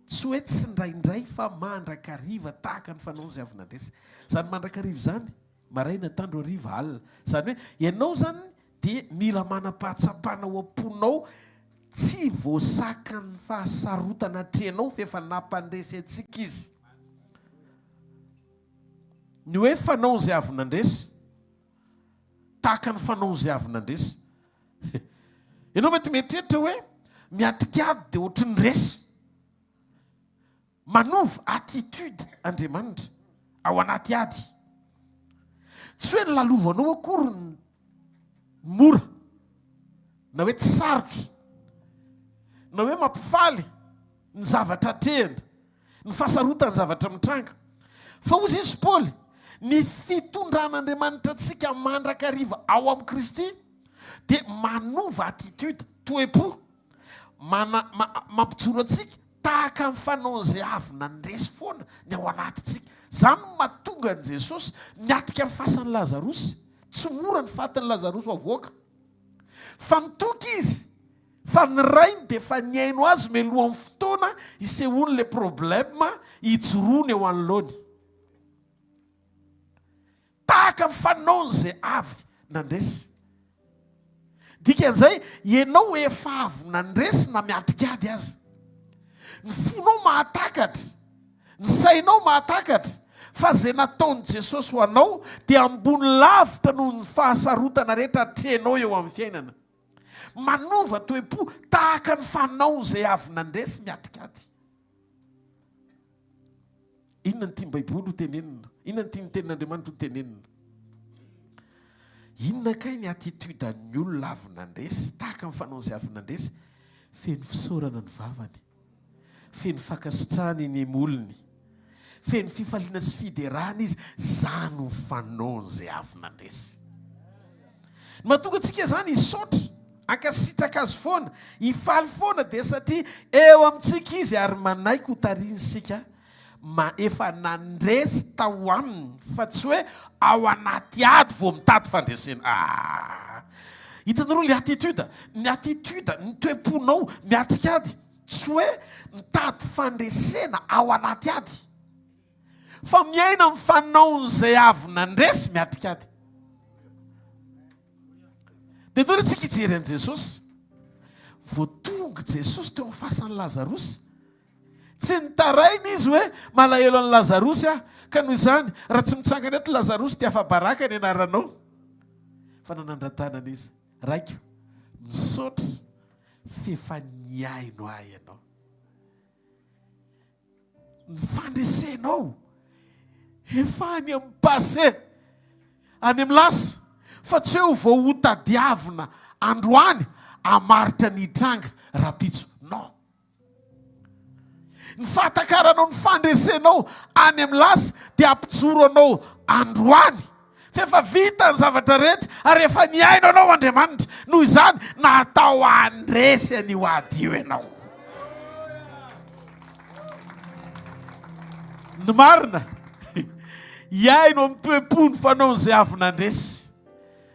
tsy hoe tsy ndraindray fa mandrakariva tahaka ny fanaon'izay avy nandresy. Zany mandrakariva zany maraina tandro hariva alina. Zany hoe ianao zany dia mila manam-pahatsapana ao am-ponao tsy voasaka ny fahasarotana trehanao fa efa nampandresy antsika izy. Ny hoe fanaon'izay avy nandresy tahaka ny fanaon'izay avy nandresy ianao mety mieritreritra hoe miatrikady dia ohatry ny resy manova attitude Andriamanitra ao anaty ady. Tsy hoe ny lalovanao akory ny mora na hoe tsy sarotra na hoe mampifaly ny zavatra trehana ny fahasarotany zavatra mitranga fa ozy izy Paoly ny fitondran'Andriamanitra antsika mandrakariva ao amin'ny Kristy dia manova attitude toe-po mampijoro antsika tahaka amin'ny fanaon'izay avy nandresy foana ny ao anatintsika. Zany no mahatonga an' Jesosy miatika amin'ny fasan'ny Lazarosy. Tsy mora ny fatin'ny Lazarosy avoaka fa nitoky izy, fa ny rainy dia fa niaino azy melohan'ny fotoana isehoany le problema hijoroany eo anoloany. Tahaka amin'ny fanaon'izay avy nandresy. Dikan'izay ianao efa avy nandresy na miatika ady azy. Ny fonao mahatakatra, ny sainao mahatakatra, fa izay nataon'i Jesosy ho anao dia ambony lavitra noho ny fahasarotana rehetra hatrenao eo amin'ny fiainana. Manova toe-po tahaka ny fanaon'izay avy nandresy miatika ady. Inona ny tiany Baiboly ho tenenina? Inona ny tiany tenin'Andriamanitra ho tenenina? Inona kay ny attitude ny olona avy nandresy tahaka ny fanaon'izay avy nandresy? Feno fisaorana ny vavany, feno fankasitrahany ny molony, feno fifaliana sy fiderahana izy. Zany ny fanaon'izay avy nandresy. Mahatonga antsika zany hisaotra, ankasitraka azy foana, hifaly foana dia satria eo amintsika izy ary manaiky ho tariantsika efa nandresy tao aminy, fa tsy hoe ao anaty ady vao mitady fandresena. Hitanareo le attitude, ny attitude, ny toe-ponao miatrika ady, tsy hoe mitady fandresena ao anaty ady, fa miaina amin'ny fanaon'izay avy nandresy miatrika ady. Dia tao tsika hijery an' Jesosy. Vao tonga Jesosy teo amin'ny fasan'ny Lazarosy, tsy nitarainy izy hoe malahelo an'i Lazarosy ka noho izany raha tsy mitsangana eto Lazarosy dia afa baraka ny anaranao. Fa nanandratanana izy, raiko misaotra fefa niaino ahy ianao. Ny fandresenao efa any amin'ny passé, any amin'ny lasa, fa tsy hoe vao ho tadiavina androany amaritra ny hitranga rapitso. Non. Ny fatakaranao ny fandresenao any amin'ny lasa dia ampijoro anao androany. Fefa vita ny zavatra rehetra ary efa niaino anao Andriamanitra. Noho izany natao andresy an'io ady io ianao. Ny marina iaino amin'ny toe-po ny fanaon'izay avy nandresy.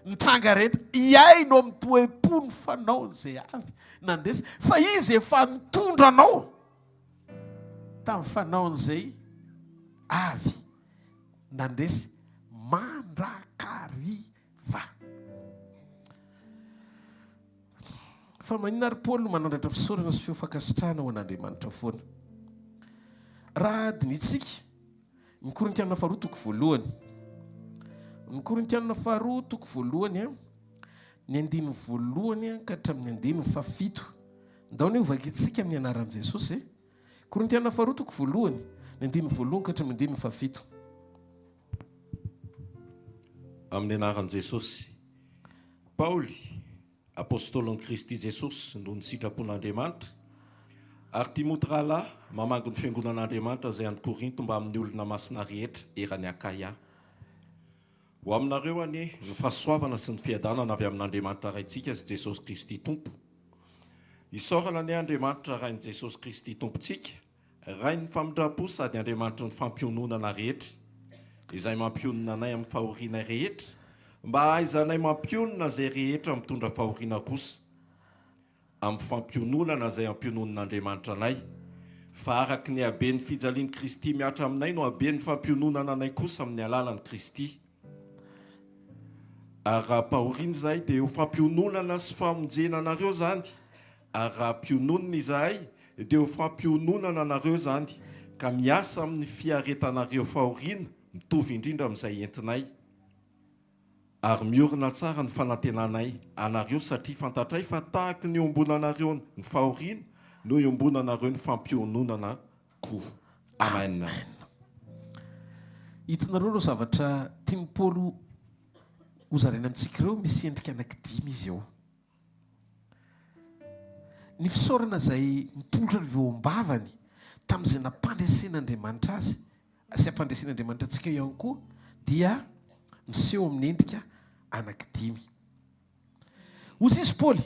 Ny tranga rehetra iaino amin'ny toe-po ny fanaon'izay avy nandresy, fa izy efa nitondra anao tamin'ny fanaon'izay avy nandresy mandrakariva. Fa maninona ary Paoly no manandratra fisaorana sy fiofakasitrahana ho an'Andriamanitra foana. Raha adiny itsika ny Korintianina faharoa toko voalohany, ny Korintianina faharoa toko voalohany ny andiny voalohany ka hatramin'ny andiny fafito. Ndao ny ovakitsika amin'ny anaran'i Jesosy. Korintianina faharoa toko voalohany ny andiny voalohany ka hatramin'ny andiny fafito. Amin'ny anaran'i Jesosy. Paoly, apôstôlon'i Kristy Jesosy noho ny sitrapon'Andriamanitra, ary Timoty rahalahy mamango ny fiangonan'Andriamanitra izay any Korinto mba amin'ny olona masina rehetra erany Akaia. Ho aminareo anie ny fahasoavana sy ny fiadanana avy amin'Andriamanitra raintsika sy Jesosy Kristy Tompo. Isaorana ny Andriamanitra rain'i Jesosy Kristy Tompontsika, rain'ny famindrapo sady Andriamanitra ny fampiononana rehetra, izay mampionona anay amin'ny fahoriana rehetra, mba ahaizanay mampionona izay rehetra mitondra fahoriana kosa, amin'ny fampiononana izay ampiononan'Andriamanitra anay, fa araka ny haben'ny fijalian'i Kristy miatra aminay no haben'ny fampiononana anay kosa amin'ny alalan'i Kristy. Ary raha pahoriana izay dia ho fampiononana sy famonjena anareo zany, ary raha mpiononana izahay dia ho fampiononana anareo zany, ka miasa amin'ny fiaretanareo fahoriana mitovy indrindra amin'izay entinay. Ary miorina tsara ny fanantenanay anareo satria fantatray fa tahaka ny iombonanareo ny fahoriana no iombonanareo ny fampiononana koa. Amen. Hitanareo ireo zavatra tiany Paoly hozaraina amintsika ireo, misy endrika anankidimy izy eo. Ny fisaorana izay mitondra ny voam-bavany tamin'izay nampandresen'Andriamanitra azy sy ampandresen'Andriamanitra antsika ihany koa dia miseho amin'ny endrika anankidimy. ozy izy Paoly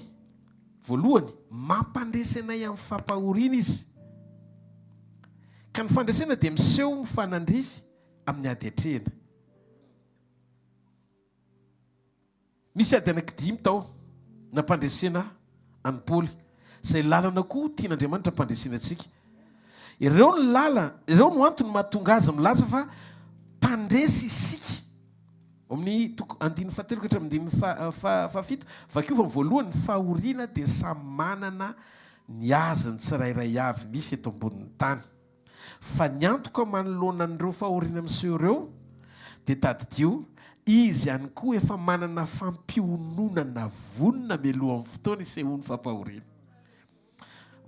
voalohany mampandresenay amin'ny fampahoriana izy ka ny fandresena dia miseho mifanandrify amin'ny ady atrehana. Misy ady anankidimy tao nampandresena any Paoly, izay lalana koa tian'Andriamanitra ampandresena antsika. Ireo no antony mahatonga azy milaza fa mpandresy isika. Amin'ny andiny fahatelo ka hatramin'ny fahafito, vakeo fa voalohany ny fahoriana dia samy manana ny azany tsirairay avy misy eto ambonin'ny tany. Fa ny antoka manoloana an'ireo fahoriana miseho ireo dia tadidio izy ihany koa efa manana fampiononana vonona mialoha amin'ny fotoana isehony fampahoriana.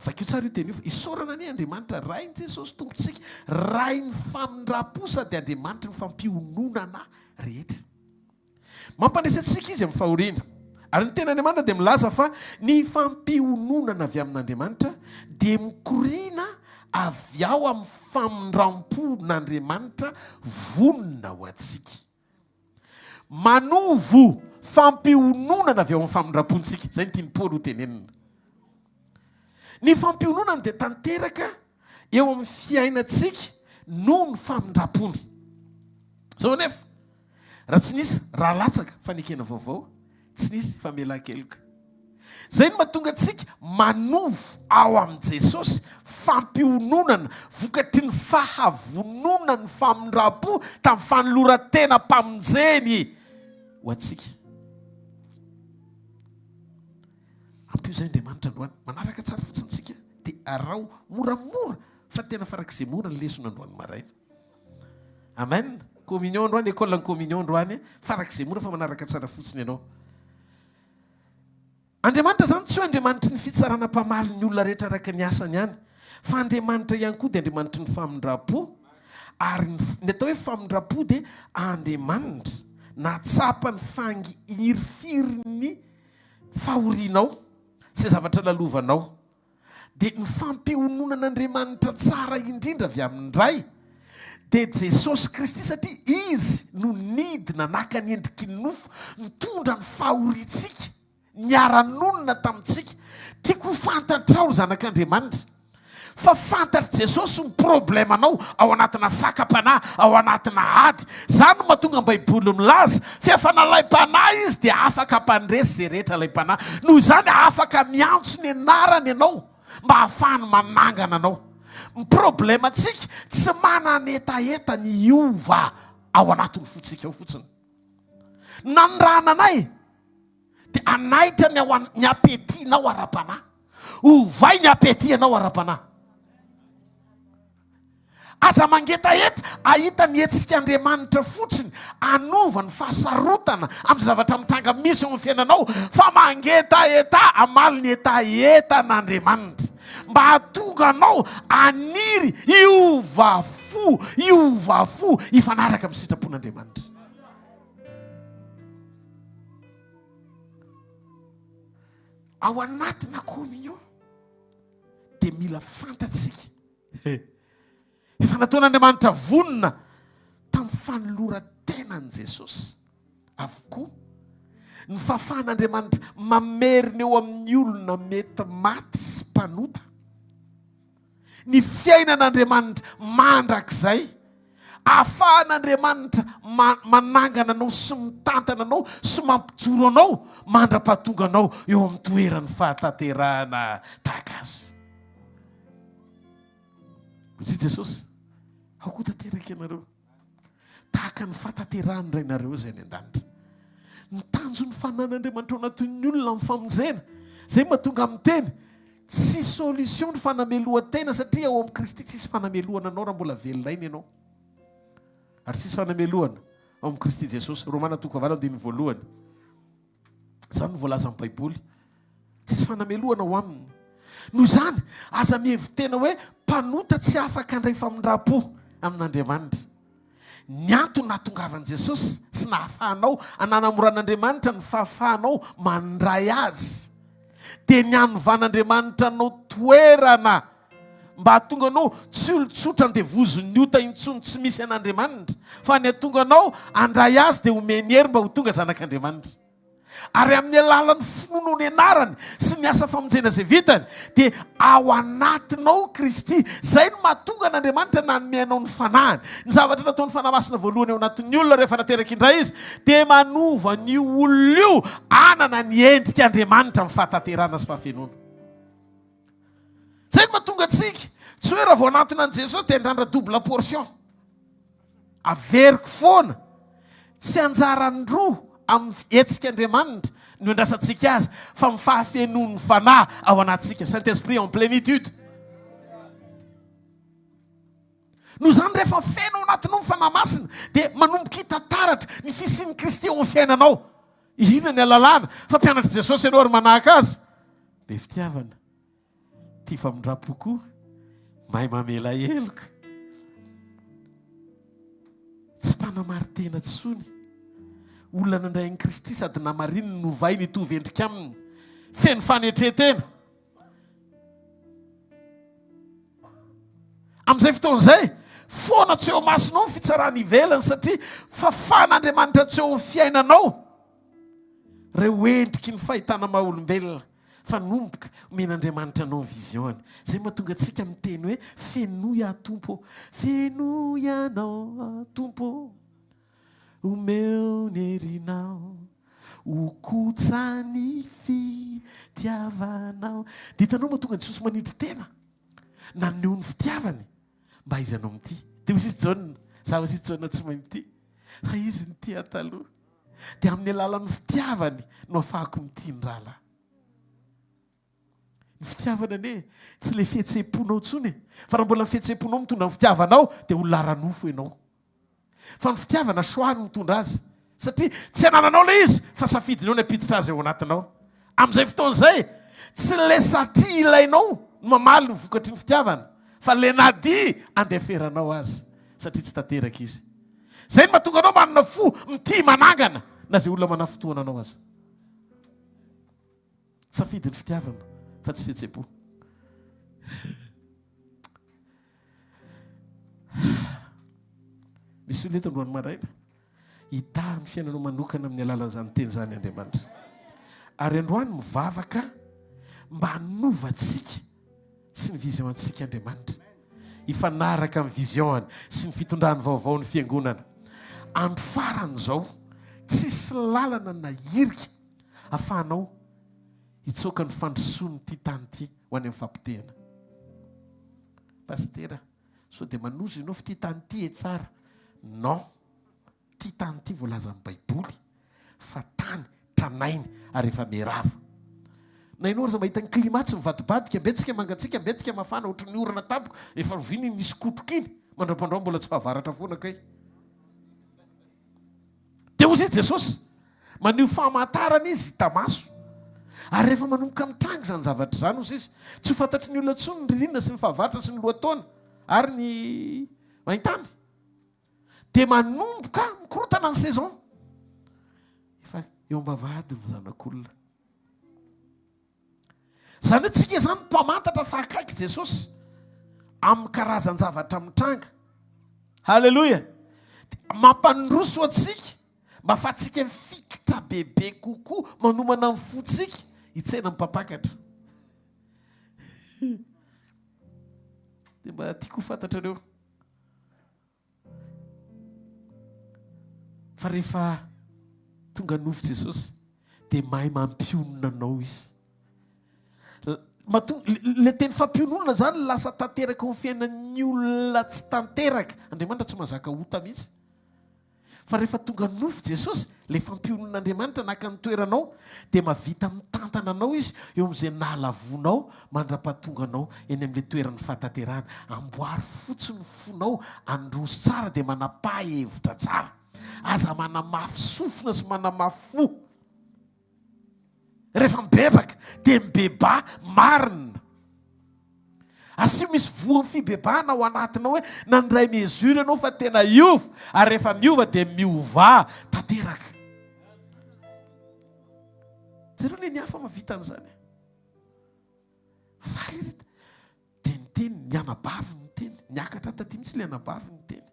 Vakeo tsara io teny io fa isaorana ny Andriamanitra rainy Jesosy tompontsika, rainy famindram-po sady Andriamanitra ny fampiononana rehetra. Mampandresy antsika izy amin'ny fahoriana. Ary ny tena Andriamanitra dia milaza fa ny fampiononana avy amin'Andriamanitra dia mikoriana avy ao amin'ny famindram-pon'Andriamanitra vonona ho antsika. Manovo fampiononana avy ao amin'ny famindram-pontsika. Izay ny tiany Paoly ho tenenina. Ny fampiononana dia tanteraka eo amin'ny fiainantsika noho ny famindram-pony. Zao nefa raha tsy nisy raha latsaka fanekena vaovao, tsy nisy famelan-keloka. Izay no mahatonga antsika manovo ao amin'i Jesosy fampiononana vokatry ny fahavonona ny famindram-po tamin'ny fanoloran-tena mpamonjeny ho antsika. Ampio izay Andriamanitra androany manaraka tsara fotsintsika dia arao moramora fa tena farak'izay mora ny lesona androany maraina. Amen. Communion androany, école ny communion androany, farak'izay mora fa manaraka tsara fotsiny ianao. Andriamanitra zany tsy hoe Andriamanitra ny fitsarana mpamaly ny olona rehetra araka ny asany ihany, fa Andriamanitra ihany koa dia Andriamanitra ny famindram-po. Ary ny atao hoe famindram-po dia Andriamanitra natsapa ny fangirifiriny fahorianao sy zavatra lalovanao. Dia ny fampiononan'Andriamanitra tsara indrindra avy amin'ny ray dia Jesosy Kristy, satria izy no nidina naka ny endriky ny nofo, nitondra ny fahoriantsika, niara-nonina tamintsika. Tiako ho fantatrao zanak'Andriamanitra fa fantatry Jesosy ny problemanao ao anatina fakapanahy, ao anatina ady. Zany no mahatonga Baiboly milaza fa efa nalaim-panahy izy dia afaka hampandresy izay rehetra laim-panahy. Noho izany afaka miantso ny anarany ianao mba hahafahany manangana anao. Ny problemantsika tsy mananetaeta ny iova ao anatiny fotsika ao fotsiny. Nanirana anay dia anaitra ny apetianao ara-panahy. Ovay ny apetianao ara-panahy. Aza mangetaeta ahita ny etsik'Andriamanitra fotsiny anova ny fahasarotana amin'ny zavatra mitranga misy ao amin'ny fiainanao, fa mangetaeta amaly ny etaetan'Andriamanitra mba hahatonga anao aniry iovafo ifanaraka amin'ny sitrapon'Andriamanitra. Ao anatina communion dia mila fantatsika efa nataon'Andriamanitra vonona tamin'ny fanoloran-tenan'i Jesosy avokoa ny fahafahan'Andriamanitra mamerina eo amin'ny olona mety maty sy mpanota. Ny fiainan'Andriamanitra mandrakizay ahafahan'Andriamanitra manangana anao sy mitantana anao sy mampijoro anao mandra-pahatonga anao eo amin'ny toeran'ny fahatanterahana tahaka azy. Zay Jesosy, ao koa tanteraka ianareo tahaka ny fahatanterahany rainareo izay any an-danitra. Ny tanjon'ny fanan'Andriamanitra ao anatin'ny olona amin'ny famonjena, izay mahatonga amin'ny teny tsy solution ny fanamelohan-tena, satria ao amin'ny Kristy tsisy fanamelohana anao raha mbola velonainy ianao. Ary tsisy fanamelohana ao amin'ny Kristy Jesosy. Romana 9:1. Izany no voalaza amin'ny Baiboly. Tsisy fanamelohana ao aminy. Noho izany aza mihevitena hoe mpanota tsy afaka handray famindram-po amin'Andriamanitra. Ny antony nahatongavan'i Jesosy sy nahafahanao ananamoran'Andriamanitra ny fahafahanao mandray azy dia ny hanovan'Andriamanitra anao toerana mba hahatonga anao tsy olotsotra andevozo ny ota intsony tsy misy an'Andriamanitra, fa ny hahatonga anao handray azy dia omeny hery mba ho tonga zanak'Andriamanitra. ary amin'ny alalan'ny finono ny anarany sy ny asa famonjena izay vitany dia ao anatinao Kristy. Zay no mahatonga n'Andriamanitra nanomeanao ny fanahiny. Ny zavatra nataony fanahy masina voalohany ao anatin'ny olona rehefa nateraka indray izy dia manova ny olona io anana ny endrika Andriamanitra amin'ny fahatanterana sy fahafenoana. Zay no mahatonga antsika tsy hoe raha vao anatona an' Jesosy dia andrandra double portion. Averiko foana tsy anjarandroa amin'ny etsik'Andriamanitra no andrasantsika azy fa amin'ny fahafenoan'ny fanahy ao anatsika. Saint-Esprit en plénitude. Noho izany rehefa feno ao anatinao ny fanahy masina dia manomboka hitantaratra ny fisian'i Kristy ao amin'ny fiainanao. Inona ny alalàna? Fampianatra Jesosy ianao ary manahaka azy. Be fitiavana, tia famindrapo koa, mahay mamela heloka, tsy mpanamaritena tsony, olona nandrain'i Kristy sady namariny novay nitovy endrika aminy, feno fanetretena. Amin'izay fotoan'izay foana tsy eo masonao ny fitsarana ivelany satria fafan'Andriamanitra tsy eo amin'ny fiainanao reo endriky ny fahitana maha-olombelona fa nomboka omen'Andriamanitra anao ny viziony. Zay mahatonga antsika miteny hoe fenoy aho Tompo, fenoy anao Tompo, omeo ny herinao, okotsa ny fitiavanao. Ditanao mahatonga ny Jesosy manindry tena naneho ny fitiavany mba izanao mity. Dia misy John, zaho misy John tsy mahay mity fa izy ny tia taloha. Dia amin'ny alalan'ny fitiavany no ahafahako mity ny rahalahy. Ny fitiavana ane tsy le fihetseponao tsony, fa raha mbola fihetseponao mitondra ny fitiavanao dia olona ara-nofo ianao. Fa ny fitiavana soany mitondra azy satria tsy anananao le izy fa safidinao ny ampiditra azy ao anatinao. Amin'izay fotoan'izay tsy le satria ilainao no mamaly ny vokatry ny fitiavana fa le nadi andeferanao azy satria tsy tanteraka izy. Zay no mahatonga anao manana fo mity manangana na zay olona manafotoana anao azy. Safidy ny fitiavana fa tsy fihetsepo. Misy olona eto androany maraina hita amin'ny fiainanao manokana amin'ny alalan'izany teny zany Andriamanitra. Ary androany mivavaka mba hanovantsika sy ny visionantsika Andriamanitra, hifanaraka amin'ny vision sy ny fitondrany vaovao ny fiangonana. Andro farany zao tsisy lalana na hirika ahafahanao hitsoaka ny fandrosoany ty tany ty ho any amin'ny fampitehana. Pastera, so dia manozo ianao fa ty tany ty e tsara. Non, ty tany ty voalaza amin'ny Baiboly fa tany tranainy ary efa miarava. Na ianao raha mahita ny climat tsy mivadibadika, ambetsika mangatsika, ambetsika mafana, ohatry ny orana tampoka, efa viny misy kotroka iny, mandrapandroa mbola tsy fahavaratra foana kay. Dia hozy Jesosy maneho famantarana izy hita maso. Ary rehefa manomboka mitranga izany zavatra izany hozy izy, tsy ho fantatry ny olona tsony ny ririnina sy ny fahavaratra sy ny lohataona ary ny maintany. Dia manomboka mikorotana ny saison. Efa eo am-bavahady ny zanak'olona. Zany hoe tsika izany mpamantatra fa akaiky Jesosy amin'ny karazan-javatra mitranga. Halleloja. Mampandroso atsika mba afatsika mifikitra bebe kokoa manomana ny fotsika hitsena mipampakatra. Dia mba tiako fantatrareo fa rehefa tonga nofo Jesosy dia mahay mampionona anao izy. Le teny fampionona zany lasa tanteraka ny fiainan'ny olona tsy tanteraka. Andriamanitra tsy mahazaka hota mihitsy. Fa rehefa tonga nofo Jesosy, le fampionon'Andriamanitra naka ny toeranao dia mavita mitantana anao izy eo amin'izay nahalavonao mandra-pahatonga anao eny amin'ilay toeran'ny fahatanterahana. Amboary fotsiny ny fonao, androso tsara dia manapa-hevitra tsara. Aza manamafy sofina sy manamafy fo. Rehefa mibebaka dia mibeba marina. Asio misy voa fibebana ao anatinao hoe nandray mesura ianao fa tena iova, ary rehefa miova dia miova tanteraka. Zareo le ny hafa mavita an'izany. Faly reta dia ny teny, ny anabavy ny teny, niakatra taty mihitsy le anabavy ny teny.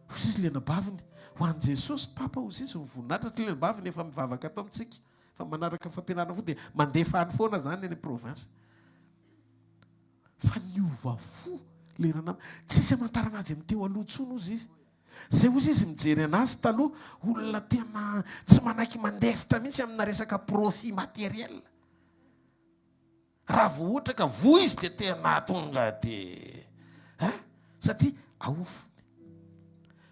Hozy izy le anabaviny, ho an' Jesosy papa ozy izy mivoninahitra ty lembaviny efa mivavaka atao amintsika fa manaraka fampianarana fo dia mandefa any foana zany eny province fa niova fo lerana tsisy amantarana azy am'teo aloha tsony ozy izy zay ozy izy mijery anazy taloha olona tena tsy manaiky mandefitra mihitsy amina resaka profit materiel raha vo ohatra ka vo izy dia tena tonga dia satria aofony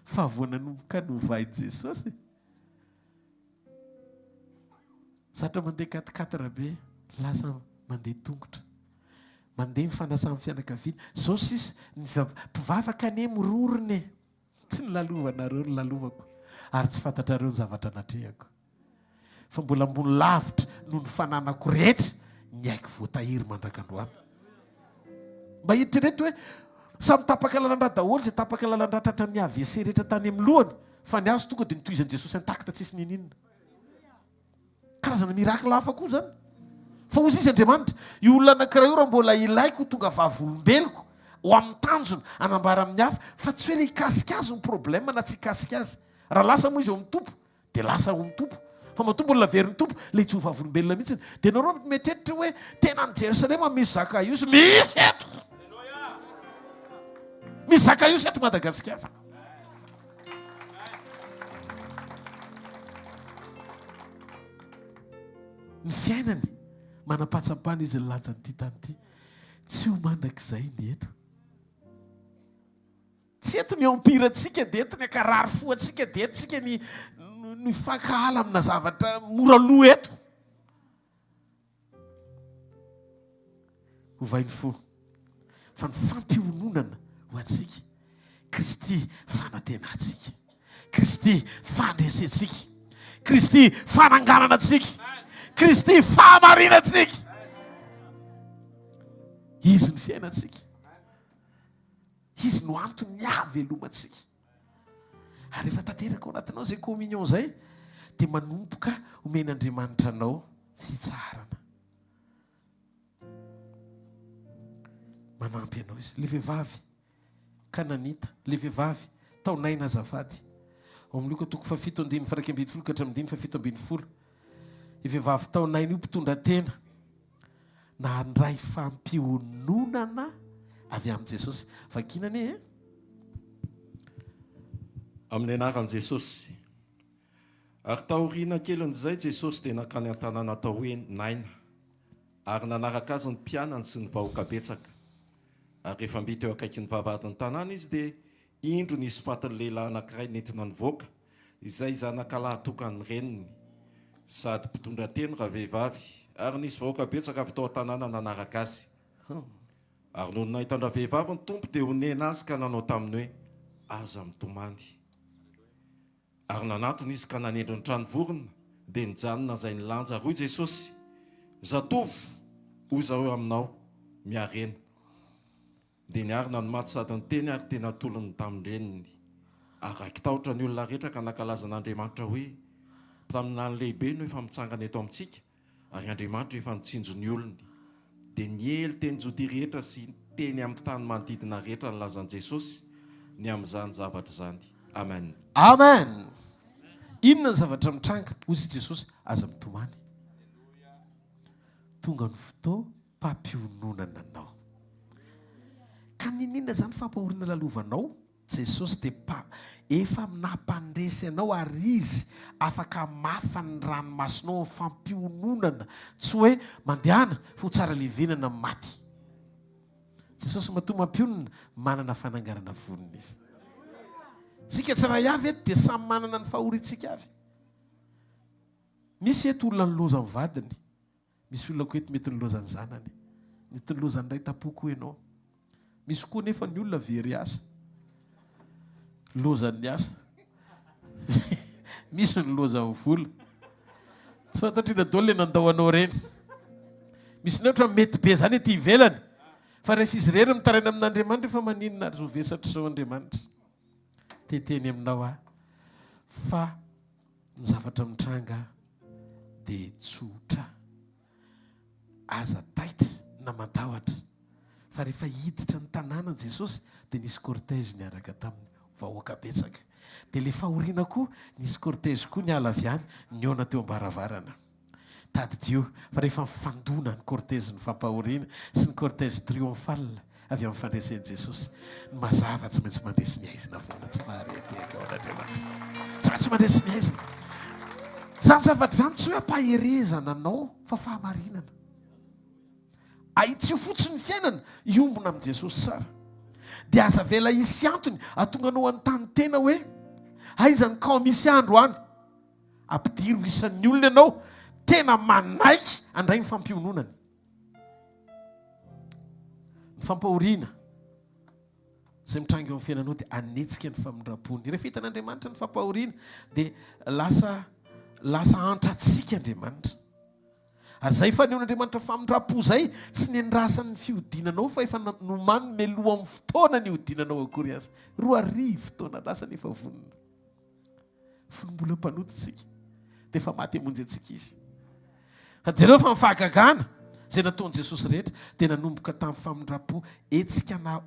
fa voananomboka novay Jesosy zatra mandeha katikatira be lasa mandeha tongotra mandeha mifanasa amin'ny fianakaviana zao sisy mpivavaka ane mirorony tsy ny lalovanareo ny lalovako ary tsy fantatrareo ny zavatra natrehako fa mbola ambony lavitra noho ny fananako rehetra ny aiky voatahiry mandrakandroany mba hiditra reto hoe samy tapaka lalandra daholo zay tapaka lalandra tratra ny AVC rehetra tany amin'ny lohany fa ny azo tonga dia nitohizan'i Jesosy intakta tsisy nininona karazana miracle hafa koa zany fa ozy izy Andriamanitra io olona anankiray io raha mbola ilaiko tonga vavolombeloko ho amin'ny tanjona anambara amin'ny hafa fa tsy hoe le ikasika azy ny problème na tsy ikasika azy raha lasa moa izy eo amin'ny tompo dia lasa ao amin'ny tompo fa matombo ny laverin'ny tompo le tsy ho vavolombelona mihitsiny dia nareo metreritra hoe tena ny Jerosalema misy zakaiosy misy eto misy zakaiosy eto Madagasikara ny fiainany manapatsapana izy ny lanjany ty tany ty tsy ho mandrak'izay ny eto tsy eto ny empire atsika dia eto ny akarary fo atsika dia eto tsika ny fankahala amina zavatra mora loha eto hovainy fo fa ny fampiononana ho atsika Kristy fanatenantsika Kristy fandresentsika Kristy fananganana atsika Kristy fahamarinatsika izy ny fiainantsika izy no antony ny havelomatsika ary rehefa tanteraka ao anatinao zay communion zay dia manomboka omen'Andriamanitra anao fitsarana manampy anao izy le vehivavy kananita le vehivavy taonaina azafady ao amin'io ka toko fa 7:1 ka hatramin'ny 7:10 i vehivavy taonaina io mpitondra tena na handray fampiononana avy amin'i Jesosy vakinany amin'ny anaran'i Jesosy ary taoriana kelin'izay Jesosy dia nakany an-tanàna atao hoe Naina ary nanaraka azy ny mpianany sy ny vahoaka betsaka ary rehefa mbita eo akaiky ny vavahadin'ny tanàna izy dia indro nisy fatin'ny lehilahy anankiray nentina nivoaka izay zanakalahy tokany reniny sady mpitondra teny raha vehivavy ary nisy vahoaka betsaka avy tao an-tanàna nanaraka azy ary noho nahitandra vehivavy ny tompo dia honena azy ka nanao taminy hoe aza mitomany ary nanatony izy ka nanendry ny tranovorona dia nijanona izay nilanja roy Jesosy zatovo hoy zareo aminao miarena dia niarina ny maty sady ny teny ary tena tolony tamin-dreniny ary raiky tahotra ny olona rehetra ka nankalazan'Andriamanitra hoe tamina ny lehibe no efa mitsangana eto amintsika ary Andriamanitra efa nitsinjo ny olony dia niely teny jody rehetra sy teny amin'ny tany manodidina rehetra ny lazan'i Jesosy ny amin'izany zavatra izany amen amen inona ny zavatra mitranga ozy Jesosy aza mitomany tonga ny fotoam-pampiononana anao ka ninina zany fampahorina lalovanao Jesosy dia efa napandresy anao ary izy afaka mafany ny ranomasonao ny fampiononana tsy hoe mandehana fo tsara levenana maty Jesosy matoa mampionona manana fananganana vonina izy sika tsara avy eto dia samy manana ny fahorintsika avy misy eto olona niloza ny vadiny misy olona ko eto mety niloza ny zanany mety niloza ny ray tapoko ianao misy koa nefa ny olona very asa lozan'ny asa misy ny loza ny vola tsy fantatrina daholo le nandao anao reny misy ny ohatra mety be zany ety ivelany fa rehefa izy rery mitaraina amin'Andriamanitra efa maninona ary zo vesatra sao Andriamanitra teteny aminao fa ny zavatra mitranga dia tsotra aza taitra na matahotra fa rehefa hiditra ny tanànan Jesosy dia nisy cortège niaraka taminy vahoaka betsaka dia le fahoriana koa nisy cortège koa ny ala avy any niona teo ambaravarana. Tadidio fa rehefa mifandona ny cortège ny fampahoriana sy ny cortège triomphal avy amin'ny fandresen'i Jesosy, ny mazava tsy maintsy mandresy ny aizina foana, tsy mahareteka ao an'Andriamanitra, tsy maintsy mandresy ny aizina. Zany zavatra zany tsy hoe ampaherezana anao fa fahamarinana. Ahitsy io fotsiny ny fiainana iombona amin'i Jesosy tsara. Dia aza vela isy antony atonga anao an-tany tena hoe aiza ny kao misy andro any ampidiro isan'ny olona ianao tena manaiky andray ny fampiononany. Ny fampahoriana izay mitrango eo amin'ny fiainanao dia anetsika ny famindram-pony. Rehefa hitan'Andriamanitra ny fampahoriana dia lasa antratsika Andriamanitra. Ary izay faneon'Andriamanitra famindram-po izay tsy nendrasan'ny fiodinanao fa efa nomany meloa amin'ny fotoana ny odinanao akory azy. 2 fotoana lasa nefa vonona. Fonombola mpanotitsika dia efa maty hamonjy antsika izy. Ka jereo fa mifahagagana izay nataon'i Jesosy rehetra dia nanomboka tamin'ny famindram-po etsika na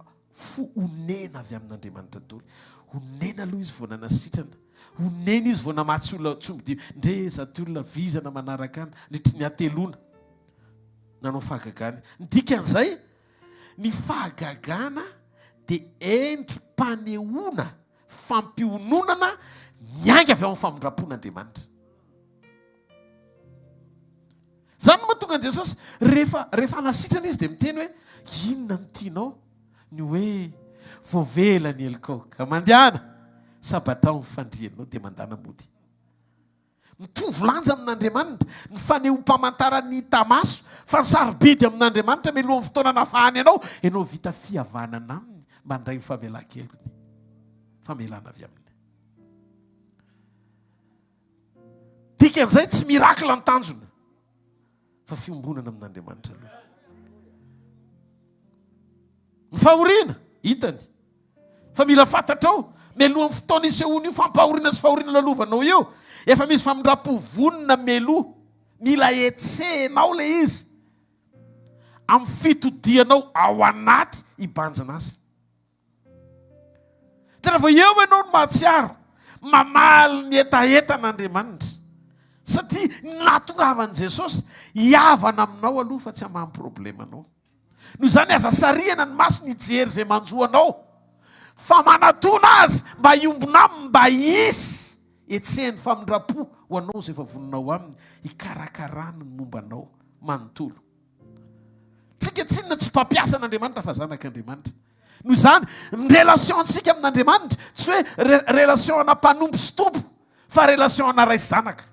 onena avy amin'Andriamanitra daholo. Onena aloha izy vao nanasitrana. Onena izy vao namatsy olona tsombidio. Ndreza ty olona vizana manaraka any nitry ny atelona nanao fahagagana. Ny dikan'izay ny fahagagana dia endrim-panehoana fampiononana mianga avy ao amin'ny famindram-pon'Andriamanitra. Zany mahatonga an Jesosy rehefa nasitrana izy dia miteny hoe inona no tianao? Ny hoe voavela ny elikaoka mandehana sabatao ny fandrianao dia mandana mody. Mitovy lanja amin'Andriamanitra ny faneho-pamantarany tamaso fa ny sarobidy amin'Andriamanitra melohan'ny fotoana nafahany ianao vita fihavanana aminy mba handray ny famelan-kelony, famelana avy aminy. Dikan'izay tsy mirakla ny tanjona fa fiombonana amin'Andriamanitra aloha. Ny fahoriana hitany fa mila fantatrao melohan'ny fotoana isehoana io fampahoriana sy fahoriana lalovanao io efa misy famindram-po vonona meloha, mila etsehnao le izy amin'ny fitodianao ao anaty hibanjina azy. Tena vao eo ianao no mahatsiaro mamaly ny etaetan'Andriamanitra satria nahatongavan'i Jesosy hiavana aminao aloha fa tsy hamahan'ny problemanao. Noho izany aza sariana ny maso ny jery izay manjoanao fa manatona azy mba hiombona aminy mba hisy etsehany famindram-po ho anao izay efa voninao aminy hikarakarana ny mombanao manontolo. Tsika tsinona tsy mpampiasa an'Andriamanitra fa zanak'Andriamanitra. Noho izany ny relationtsika amin'Andriamanitra tsy hoe relation ana mpanompo sy tompo fa relation ana ray sy zanaka.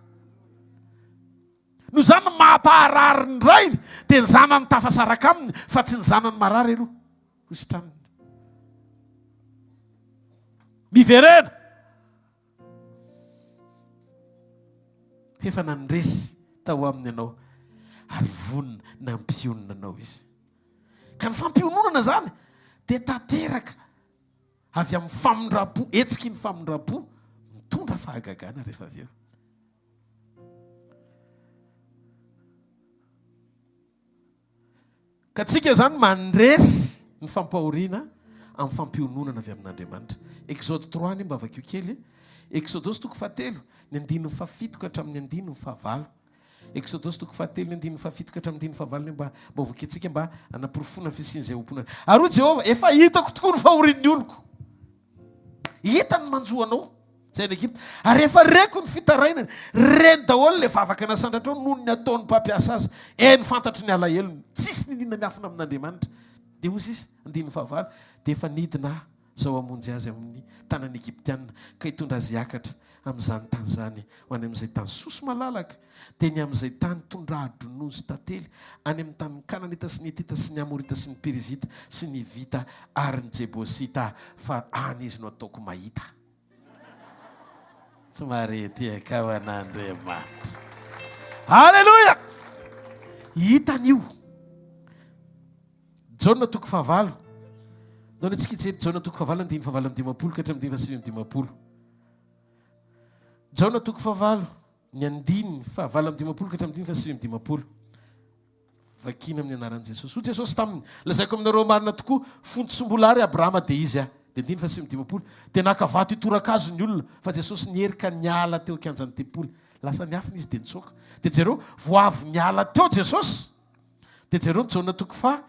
Noho izany mampaharary ny rainy dia ny zanany tafasaraka aminy fa tsy ny zanany marary aloha hositraniny. Miverena efa nandresy tao aminy ianao ary vonina nampionona anao izy. Ka ny fampiononana zany dia tanteraka avy amin'ny famindram-po, etsiky ny famindram-po mitondra fahagagana rehefa avy eo. Ka tsika zany mandresy ny fampahoriana amin'ny fampiononana avy amin'Andriamanitra. Exode 3 any mba avakio kely. Exodosy 7 ny 7 ka hatramin'ny 9. Exodosy 7 ny 7 ka hatramin'ny 9 mba ovaketsika mba anaporofona fisian'izay omponana. Ary Jehova efa hitako tokoa ny fahorian'ny oloko. Hitany manjoanao zay ny Egipta. Ary efa reko ny fitarainany. Reny daholo le vavaka nasandratrao noho ny ataon'ny mpampiasa azy. Ny fantatry ny alahelony. Tsisy ninona miafina amin'Andriamanitra. Dia hozy izy 9 dia efa nidina zao amonjy azy amin'ny tanany Egiptianina ka hitondra azy hiakatra amin'izany tany zany ho any amin'izay tany sosy malalaka dia ny amin'izay tany tondra-dronono sy tantely any amin'ny tany Kananita sy ny Hitita sy ny Amorita sy ny Perizita sy ny Vita ary ny Jebosita fa any izy no ataoko mahita. Tsy marety ao an'Andriamanitra. Halleluja! Hitan'io. Jaona 9. Nao antsika hijery Jaona 9 ka hatramin'ny 10. Jaona 9 ny 9 ka hatramin'ny 10. Vakina amin'ny anaran'i Jesosy. Ho Jesosy taminy lazaiko aminareo marina tokoa fontsombola ary Abrahama dia izy dia 9 dia nakavato itorakazo ny olona fa Jesosy nierika niala teo kianjan'ny tempoly lasa niafina izy dia nitsoaka dia jereo voavy niala teo Jesosy dia jereo nyjaona toko fa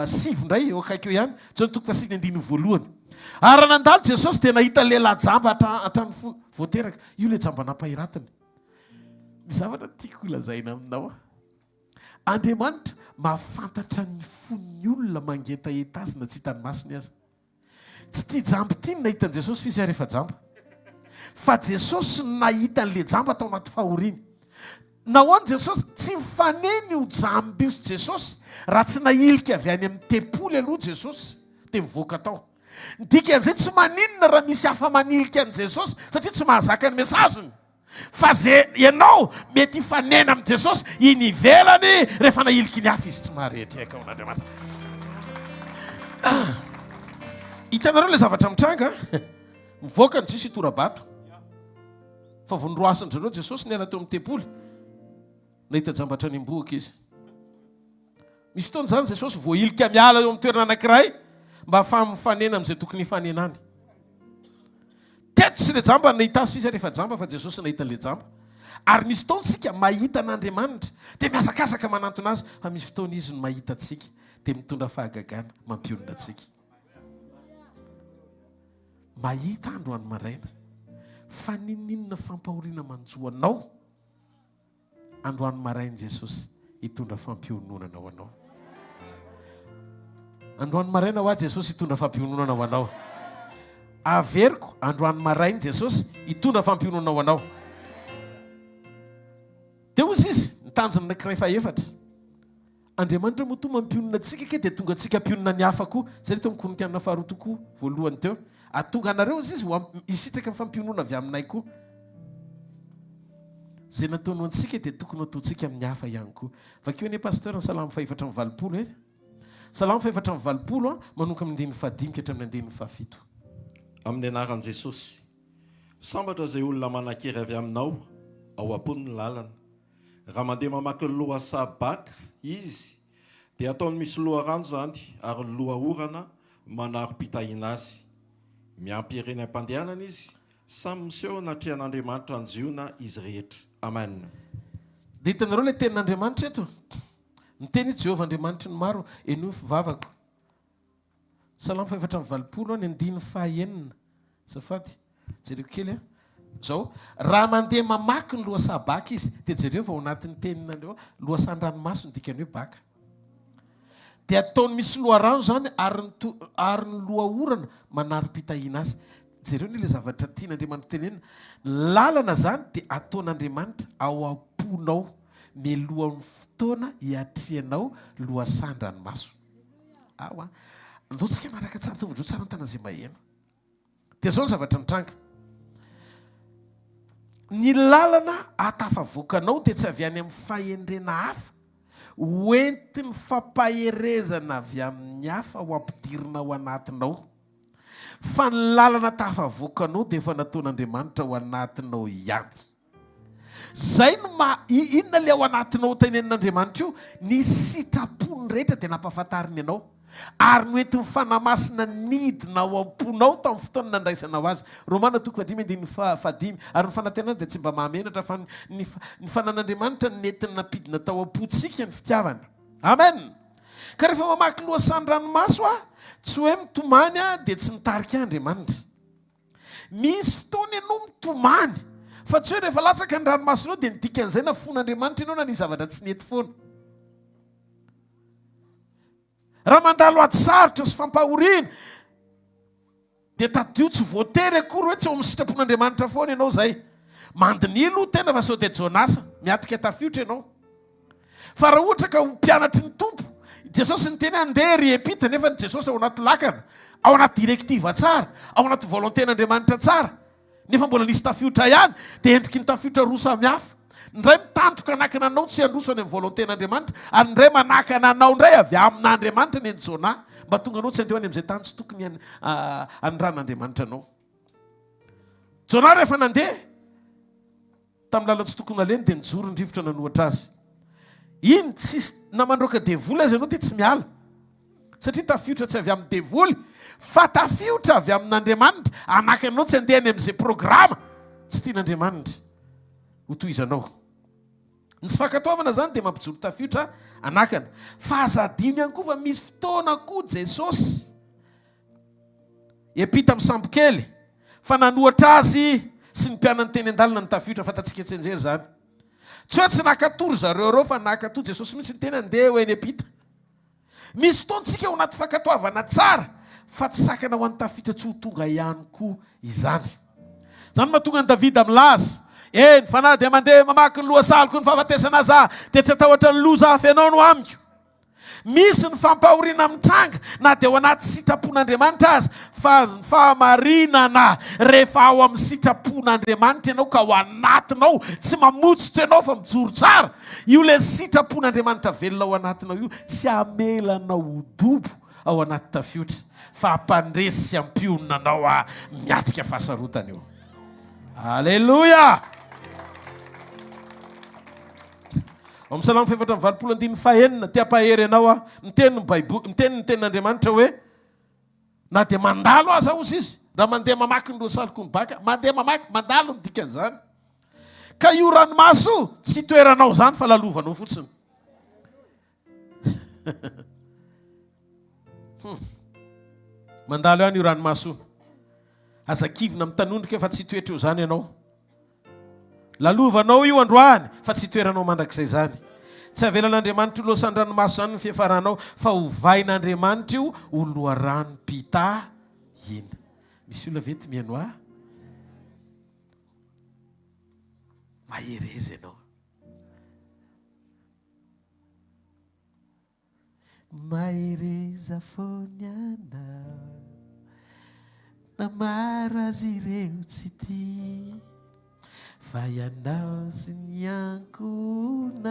sivy indray eo akaiky eo ihany jaona toko fa sivy andiny voalohany ary nandalo Jesosy dia nahita lehilahy jamba hatrany voateraka io le jamba nampahiratiny ny zavatra tiako lazaina aminao Andriamanitra mahafantatra ny fon'ny olona mangetaetazina tsy hitany masony azy tsy tia jamba ity ny nahitan'i Jesosy fisy rehefa jamba fa Jesosy nahita an'le jamba tao anaty fahoriany nahoany Jesosy tsy mifaneny io jamba io Jesosy raha tsy nahilika avy any amin'ny tempoly aloha Jesosy dia mivoaka tao dikan'izay tsy maninona raha misy hafa manilika an' Jesosy satria tsy mahazaka ny mesazony fa zay ianao mety hifanena amin'ny Jesosy iny ivelany rehefa nahiliky ny hafa izy tsy maharety aika amin'Andriamanitra hitanareo ilay zavatra mitranga mivoaka ny tsisy hitorabato fa vonroasan'zareo Jesosy niala teo amin'ny tempoly nahita jambatra any am-boaka izy misy fotoana zany Jesosy voailika miala eo amin'ny toerana anankiray mba afamifanena amin'izay tokony hifanenany teto sy le jamba nahita azy fisy rehefa jamba fa Jesosy nahita le jamba ary misy fotoana tsika mahita an'Andriamanitra dia miazakazaka manantona azy fa misy fotoana izy no mahita antsika dia mitondra fahagagana mampionona antsika mahita androany maraina fa nininona fampahoriana manjoanao androany maraina Jesosy hitondra fampiononana ho anao androany maraina ho azy Jesosy hitondra fampiononana ho anao averiko androany maraina Jesosy hitondra fampiononana ho anao dia ozy izy nitanjony anankiray faefatra Andriamanitra moa toa mampionona antsika ke dia tonga antsika hampionona ny hafa koa zay teo amin'ny Korintianina faharoa tokoa voalohany teo atonga anareo izy isitraka ny fampionona avy aminay koa zay nataonao antsika dia tokony ataontsika amin'ny hafa ihany koa vakeo anie pasteur ny salamo 420 salamo 420 manomboka amin'ny 15 hatramin'ny 17 amin'ny anaran'i Jesosy sambatra izay olona manan-kery avy aminao ao am-pony ny lalana raha mandeha mamaky ny loha sabaka izy dia ataony misy loha rano zany ary loha orana manaro-pitahiana azy miampy ireny am-pandehanana izy samy miseho natrehan'Andriamanitra anjiona izy rehetra amen dia hitanareo ilay tenin'Andriamanitra eto miteny Jehovah Andriamanitra ny maro eno fivavako salamo 420 ny andiny fahaenina safady jereo kely zao raha mandeha mamaky ny loha sabaka izy dia jereo va ao anatin'ny tenin'Andriamanitra loha san-dranomaso ny dikany hoe baka dia ataony misy loha rano zany ary ny loha orana manaro-pitahiana azy jereo ny ilay zavatra tian'Andriamanitra tenenina lalana zany dia ataon'Andriamanitra ao am-ponao mialohan'ny fotoana hiatrianao loha san-dranomaso awa ndotsika maraka tsara tovindreo tsara ny tana izay maheno dia zao ny zavatra mitranga ny lalana atafavoakanao dia tsy avy any amin'ny fahendrena hafa hoentiny fampaherezana avy amin'ny hafa ho ampidirina ao anatinao fa ny lalana tafavoakanao dia efa nataon'Andriamanitra ho anatinao ihany zay no inona le ao anatinao tenenin'Andriamanitra io ny sitrapony rehetra dia nampahafantariny ianao ary noentiny fanamasina nidina ao am-ponao tamin'ny fotoana nandraisanao azy Romana 5:5 ary ny fanantenana dia tsy mba mahamenatra fa ny fanan'Andriamanitra nentina nampidina tao am-pontsika ny fitiavana amen ka rehefa mamaky loha san-dranomaso tsy hoe mitomany dia tsy mitarika Andriamanitra misy fotoana ianao mitomany fa tsy hoe rehefa latsaka ny ranomasonao dia nidikan'izay na fon'Andriamanitra ianao na ny zavatra tsy nety foana raha mandalo atsarotra sy fampahoriana dia tadio tsy voatery akory hoe tsy eo amin'ny sitrapon'Andriamanitra foana ianao zay mandinilo tena fa sao dia Jonasa miatrika tafiotra ianao fa raha ohatra ka ho mpianatry ny tompo Jesosy niteny andeha ry epita nefa ny Jesosy ao anaty lakana ao anaty direktiva tsara ao anaty volontén'Andriamanitra tsara nefa mbola nisy tafiotra ihany dia endriky ny tafiotra roa samihafa ndray mitandroka anakana anao tsy handroso any amin'ny volontén'Andriamanitra ary ndray manakana anao ndray avy amin'Andriamanitra ny Jona mba tonga anao tsy andeho any amin'izay tany tsy tokony andran'Andriamanitra anao Jona rehefa nandeha tamin'ny lala tsy tokony aleny dia nijoro ny rivotra nanohatra azy iny tsisy namandroaka devola izy ianao dia tsy miala satria tafiotra tsy avy amin'ny devoly fa tafiotra avy amin'Andriamanitra. Anaka anao tsy andehany amin'izay programa tsy tian'Andriamanitra ho tohizanao. Ny tsy fankatoavana zany dia mampijoro tafiotra anakana. Fa azadino ihany koa fa misy fotoana koa Jesosy epita amin'ny sambokely fa nanohatra azy sy ny mpianany teny an-dalana ny tafiotra fatatsika tsy anjery zany. Tsy hoe tsy nakatory zareo reo fa nakatory Jesosy mihitsy ny tena andeha ho eny epita. Misy fotoantsika ao anaty fankatoavana tsara fa tsy sakana ho an'ny tafiotra tsy ho tonga ihany koa izany. Zany mahatonga ny Davida milaza eny fa na dia mandeha mamaky ny lohasaloko ny fahafatesana za dia tsy atahotra ny loza hafa ianao no amiko. Misy ny fampahoriana mitranga na dia ao anaty sitrapon'Andriamanitra azy fa ny fahamarinana rehefa ao amin'ny sitrapon'Andriamanitra ianao ka ao anatinao tsy mamotsitra ianao fa mijoro tsara. Io le sitrapon'Andriamanitra velona ao anatinao io tsy amelanao ho dobo ao anaty tafiotra fa ampandresy sy ampionona anao miatrika fahasarotana io. Alleluia! Amin'ny Salamo 4:25 tia pahery ianao miteny ny tenin'Andriamanitra hoe na dia mandalo aza ozy izy raha mandeha mamaky ny lohasaloko ny baka mandeha mamaky mandalo ny dikan'izany. Ka io ranomaso tsy toeranao zany fa lalovanao fotsiny. Mandalo ihany io ranomaso. Azakivina amin'ny tanondrika fa tsy toetra eo zany ianao. Lalovanao io androany fa tsy toeranao mandrakizay zany. Tsy avelan'Andriamanitra ho loasan'ny ranomaso zany ny fiafaranao fa ho vain'Andriamanitra io ho loharano pita ina. Misy olona vety mihaino mahereza ianao. Mahereza foany anao na maro azy ireo tsy tia fa ianao sy ny ankonanao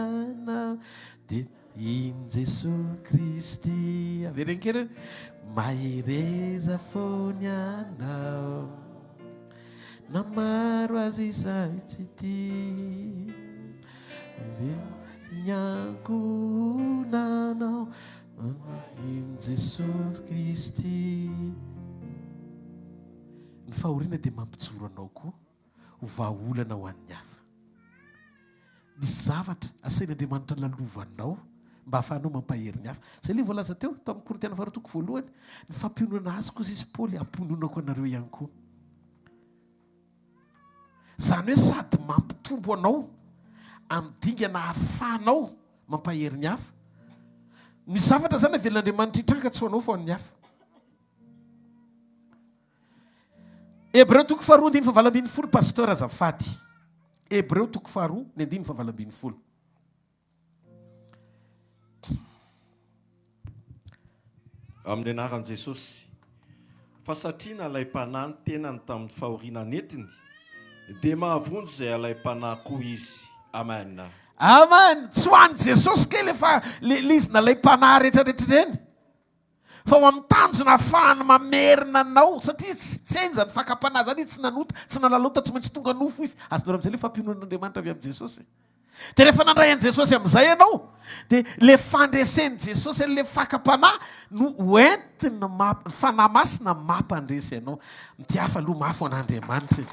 dia iny Jesosy Kristy. Averenkera mahereza foany anao na maro azy izay tsy tia ny ankonanao iny Jesosy Kristy. Ny fahoriana dia mampijoro anao koa ho vahaolana ho an'ny hafa. Misy zavatra asain'Andriamanitra lalovanao mba hahafahanao mampahery ny hafa. Izay ilay voalaza teo tamin'ny Korintiana 2:1 ny fampionana azy koa izy Paoly ampononako anareo ihany koa. Zany hoe sady mampitombo anao amin'ny dingana hahafahanao mampahery ny hafa. Misy zavatra zany avelan'Andriamanitra hitranga tsy ho anao fa ho an'ny hafa. Hebreo 4:2-20 pasteur azafady. Hebreo 4:2-20. Amin'ny anaran'i Jesosy. Fa satria nalaim-panahy ny tenany tamin'ny fahoriana netiny dia mahavonjy izay alaim-panahy koa izy. Amen. Amen. Tsy ho an'i Jesosy kely efa izy nalaim-panahy rehetrarehetra ireny. Fa ho amin'ny tanjona ahafahany mamerina anao satria tsy tsenja ny fakapanahy zany tsy nanota tsy nalalota tsy maintsy tonga nofo izy. Azonareo amin'izay le fampionan'Andriamanitra avy amin'ny Jesosy. Dia rehefa nandray an'i Jesosy amin'izay ianao dia le fandresen'i Jesosy le fakapanahy no hoentiny fanahy masina mampandresy ianao. Mitiafa aloha mafy ho an'Andriamanitra.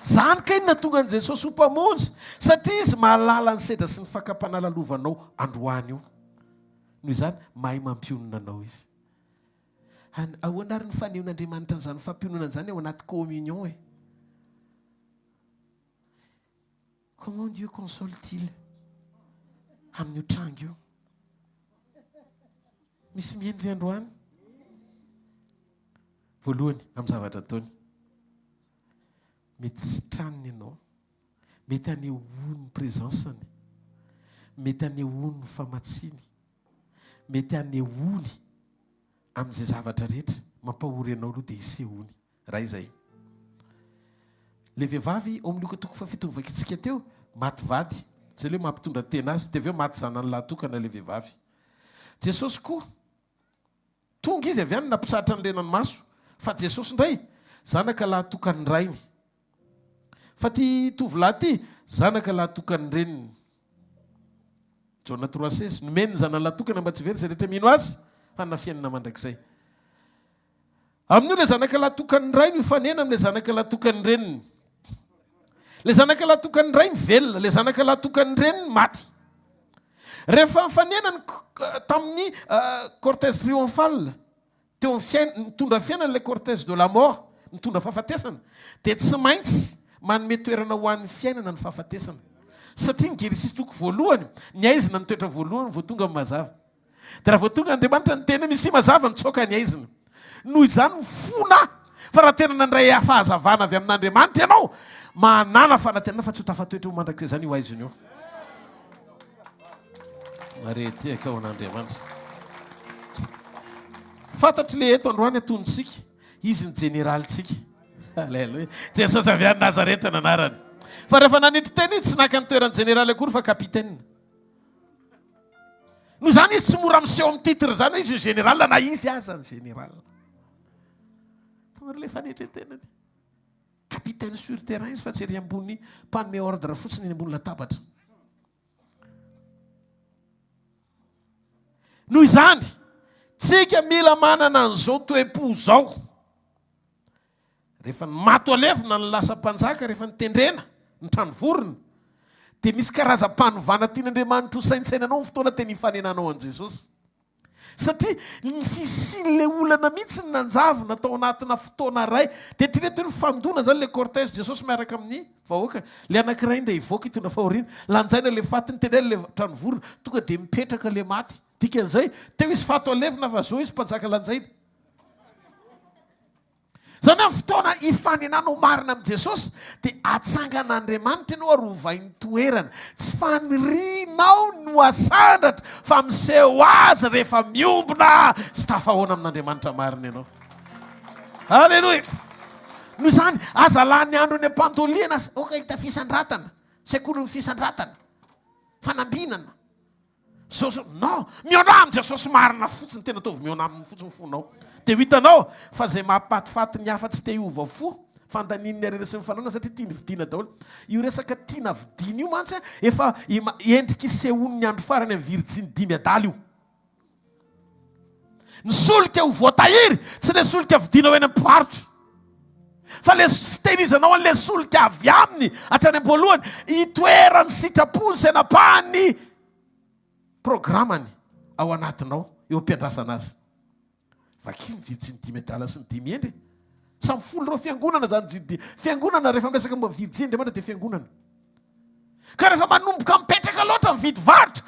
Zany ka inona tonga an'i Jesosy ho mpamonjy satria izy mahalala ny sedra sy ny fakapanahy lalovanao androany io. Noho izany mahay mampionona anao izy. Ahoana ary ny faneon'Andriamanitra an'izany fampionona zany ao anaty communion Comment Dieu console-t-il amin'io trango io? Misy mihaino ve androany? Voalohany amin'ny zavatra ataony. Mety sy tranony ianao. Mety anehoany ny présansany. Mety anehoany ny famatsiny. Mety anehoany amin'izay zavatra rehetra mampahory anao aloha dia isehony. Raha izay. Le vehivavy ao amin'ny Luka 7:7 teo maty vady. Izay hoe mampitondra tena azy dia avy eo maty zanany lahatokana le vehivavy. Jesosy koa tonga izy avy any nampisatra ny renany maso fa Jesosy indray zanaka lahatokany rainy. Fa ty tovolahy ty zanaka lahatokany reniny. Jona 3:16 nomeny ny zanany latokana mba tsy very zay rehetra mino azy fa na fiainana mandrakizay. Amin'io le zanaka latokany ray no ifanena amin'le zanaka latokany reniny. Le zanaka latokany ray mivelona, le zanaka latokany reniny maty. Rehefa mifanenany tamin'ny cortège triomphal teo mitondra fiainana le cortège de la mort, mitondra fahafatesana, dia tsy maintsy manome toerana ho an'ny fiainana ny fahafatesana. Satria ny gerisisy toko voalohany, ny aizina ny toetra voalohany vao tonga mazava. Dia raha vao tonga Andriamanitra ny tena misy mazava nitsoaka ny aizina. Noho izany fona fa raha tena nandray fahazavana avy amin'Andriamanitra ianao, manana fanantenana fa tsy ho tafatoetra ho mandrakizay zany io aizina io. Arety eka ao an'Andriamanitra. Fantatry le eto androany atontsika, izy ny generalitsika. Aleluia. Jesosy avy any Nazareta ny anarany. Fa rehefa nanitry teny izy tsy naka ny toerany generaly akory fa kapitaine. Noho izany izy tsy mora miseho amin'ny titre zany izy général na izy aza ny général. Fa le fanetretenany. Capitaine sur terrain izy fa tsy ery ambony mpanome ordre fotsiny eny ambony latabatra. Noho izany, tsika mila manana an'izao toe-po zao. Rehefa mato alevina ny lasa mpanjaka, rehefa nitendrena, ny tranovorona, dia misy karazam-panovana tian'Andriamanitra ho saintsainanao ny fotoana teny hifanenanao an' Jesosy. Satria ny fisin'le olana mihitsy ny nanjavy natao anatina fotoana ray. Dia tretry ny fandona zany le cortège Jesosy miaraka amin'ny vahoaka. Le anankiray ndia hivoaka hitondra fahoriana. Lanjaina le fatiny tendrena le tranovorona, tonga dia mipetraka le maty. Dikan'izay, teo izy fato alevina fa zao izy mpanjaka lanjaina. Zany amin'ny fotoana hifanenanao marina amin'i Jesosy dia atsangan'Andriamanitra ianao arovainy toerana. Tsy fanirinao no asandratra fa miseho azy rehefa miombona sy tafahoana amin'Andriamanitra marina ianao. Aleloia. Noho izany aza lany andro ny ampantoliana oka hita fisandratana, sekoly ny fisandratana, fanambinana. Non, miona amin'ny Jesosy marina fotsiny tena ataovy miona amin'ny fotsiny fonao. Dia ho hitanao fa izay mampatifaty ny hafa tsy te hiova fo, fandanin'ny arena sy ny fananana satria tiany vidiana daholo. Io resaka tiana vidiana io mantsy efa endriky sehon'ny andro farany amin'ny Virjiny 5 adaly io. Ny solika ho voatahiry, tsy le solika vidiana ho eny am-pivarotra. Fa le fitehirizanao an'le solika avy aminy hatrany am-poalohany, hitoerany sitrapony sy anapahany programany ao anatinao eo am-piandrasana azy. Vakiny Virjiny 5 adaly sy ny 5 endry. Samy folo reo fiangonana zany fiangonana rehefa miresaka momba Virjiny Andriamanitra dia fiangonana. Ka rehefa manomboka mipetraka loatra mividy varotra,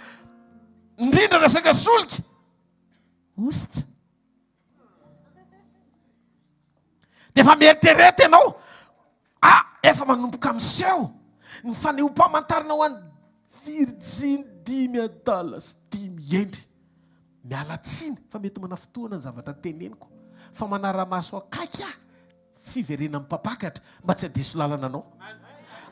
indrindra resaka solika, ositra. Dia efa mieritrerety ianao, efa manomboka miseho ny fanehoam-pamantarana ho an'ny Virjiny 5 adaly sy 5 endry. Miala tsiny fa mety mana fotoana ny zavatra teneniko fa manara-maso akaiky fiverena amin'ny mpapakatra mba tsy hadiso lalana anao.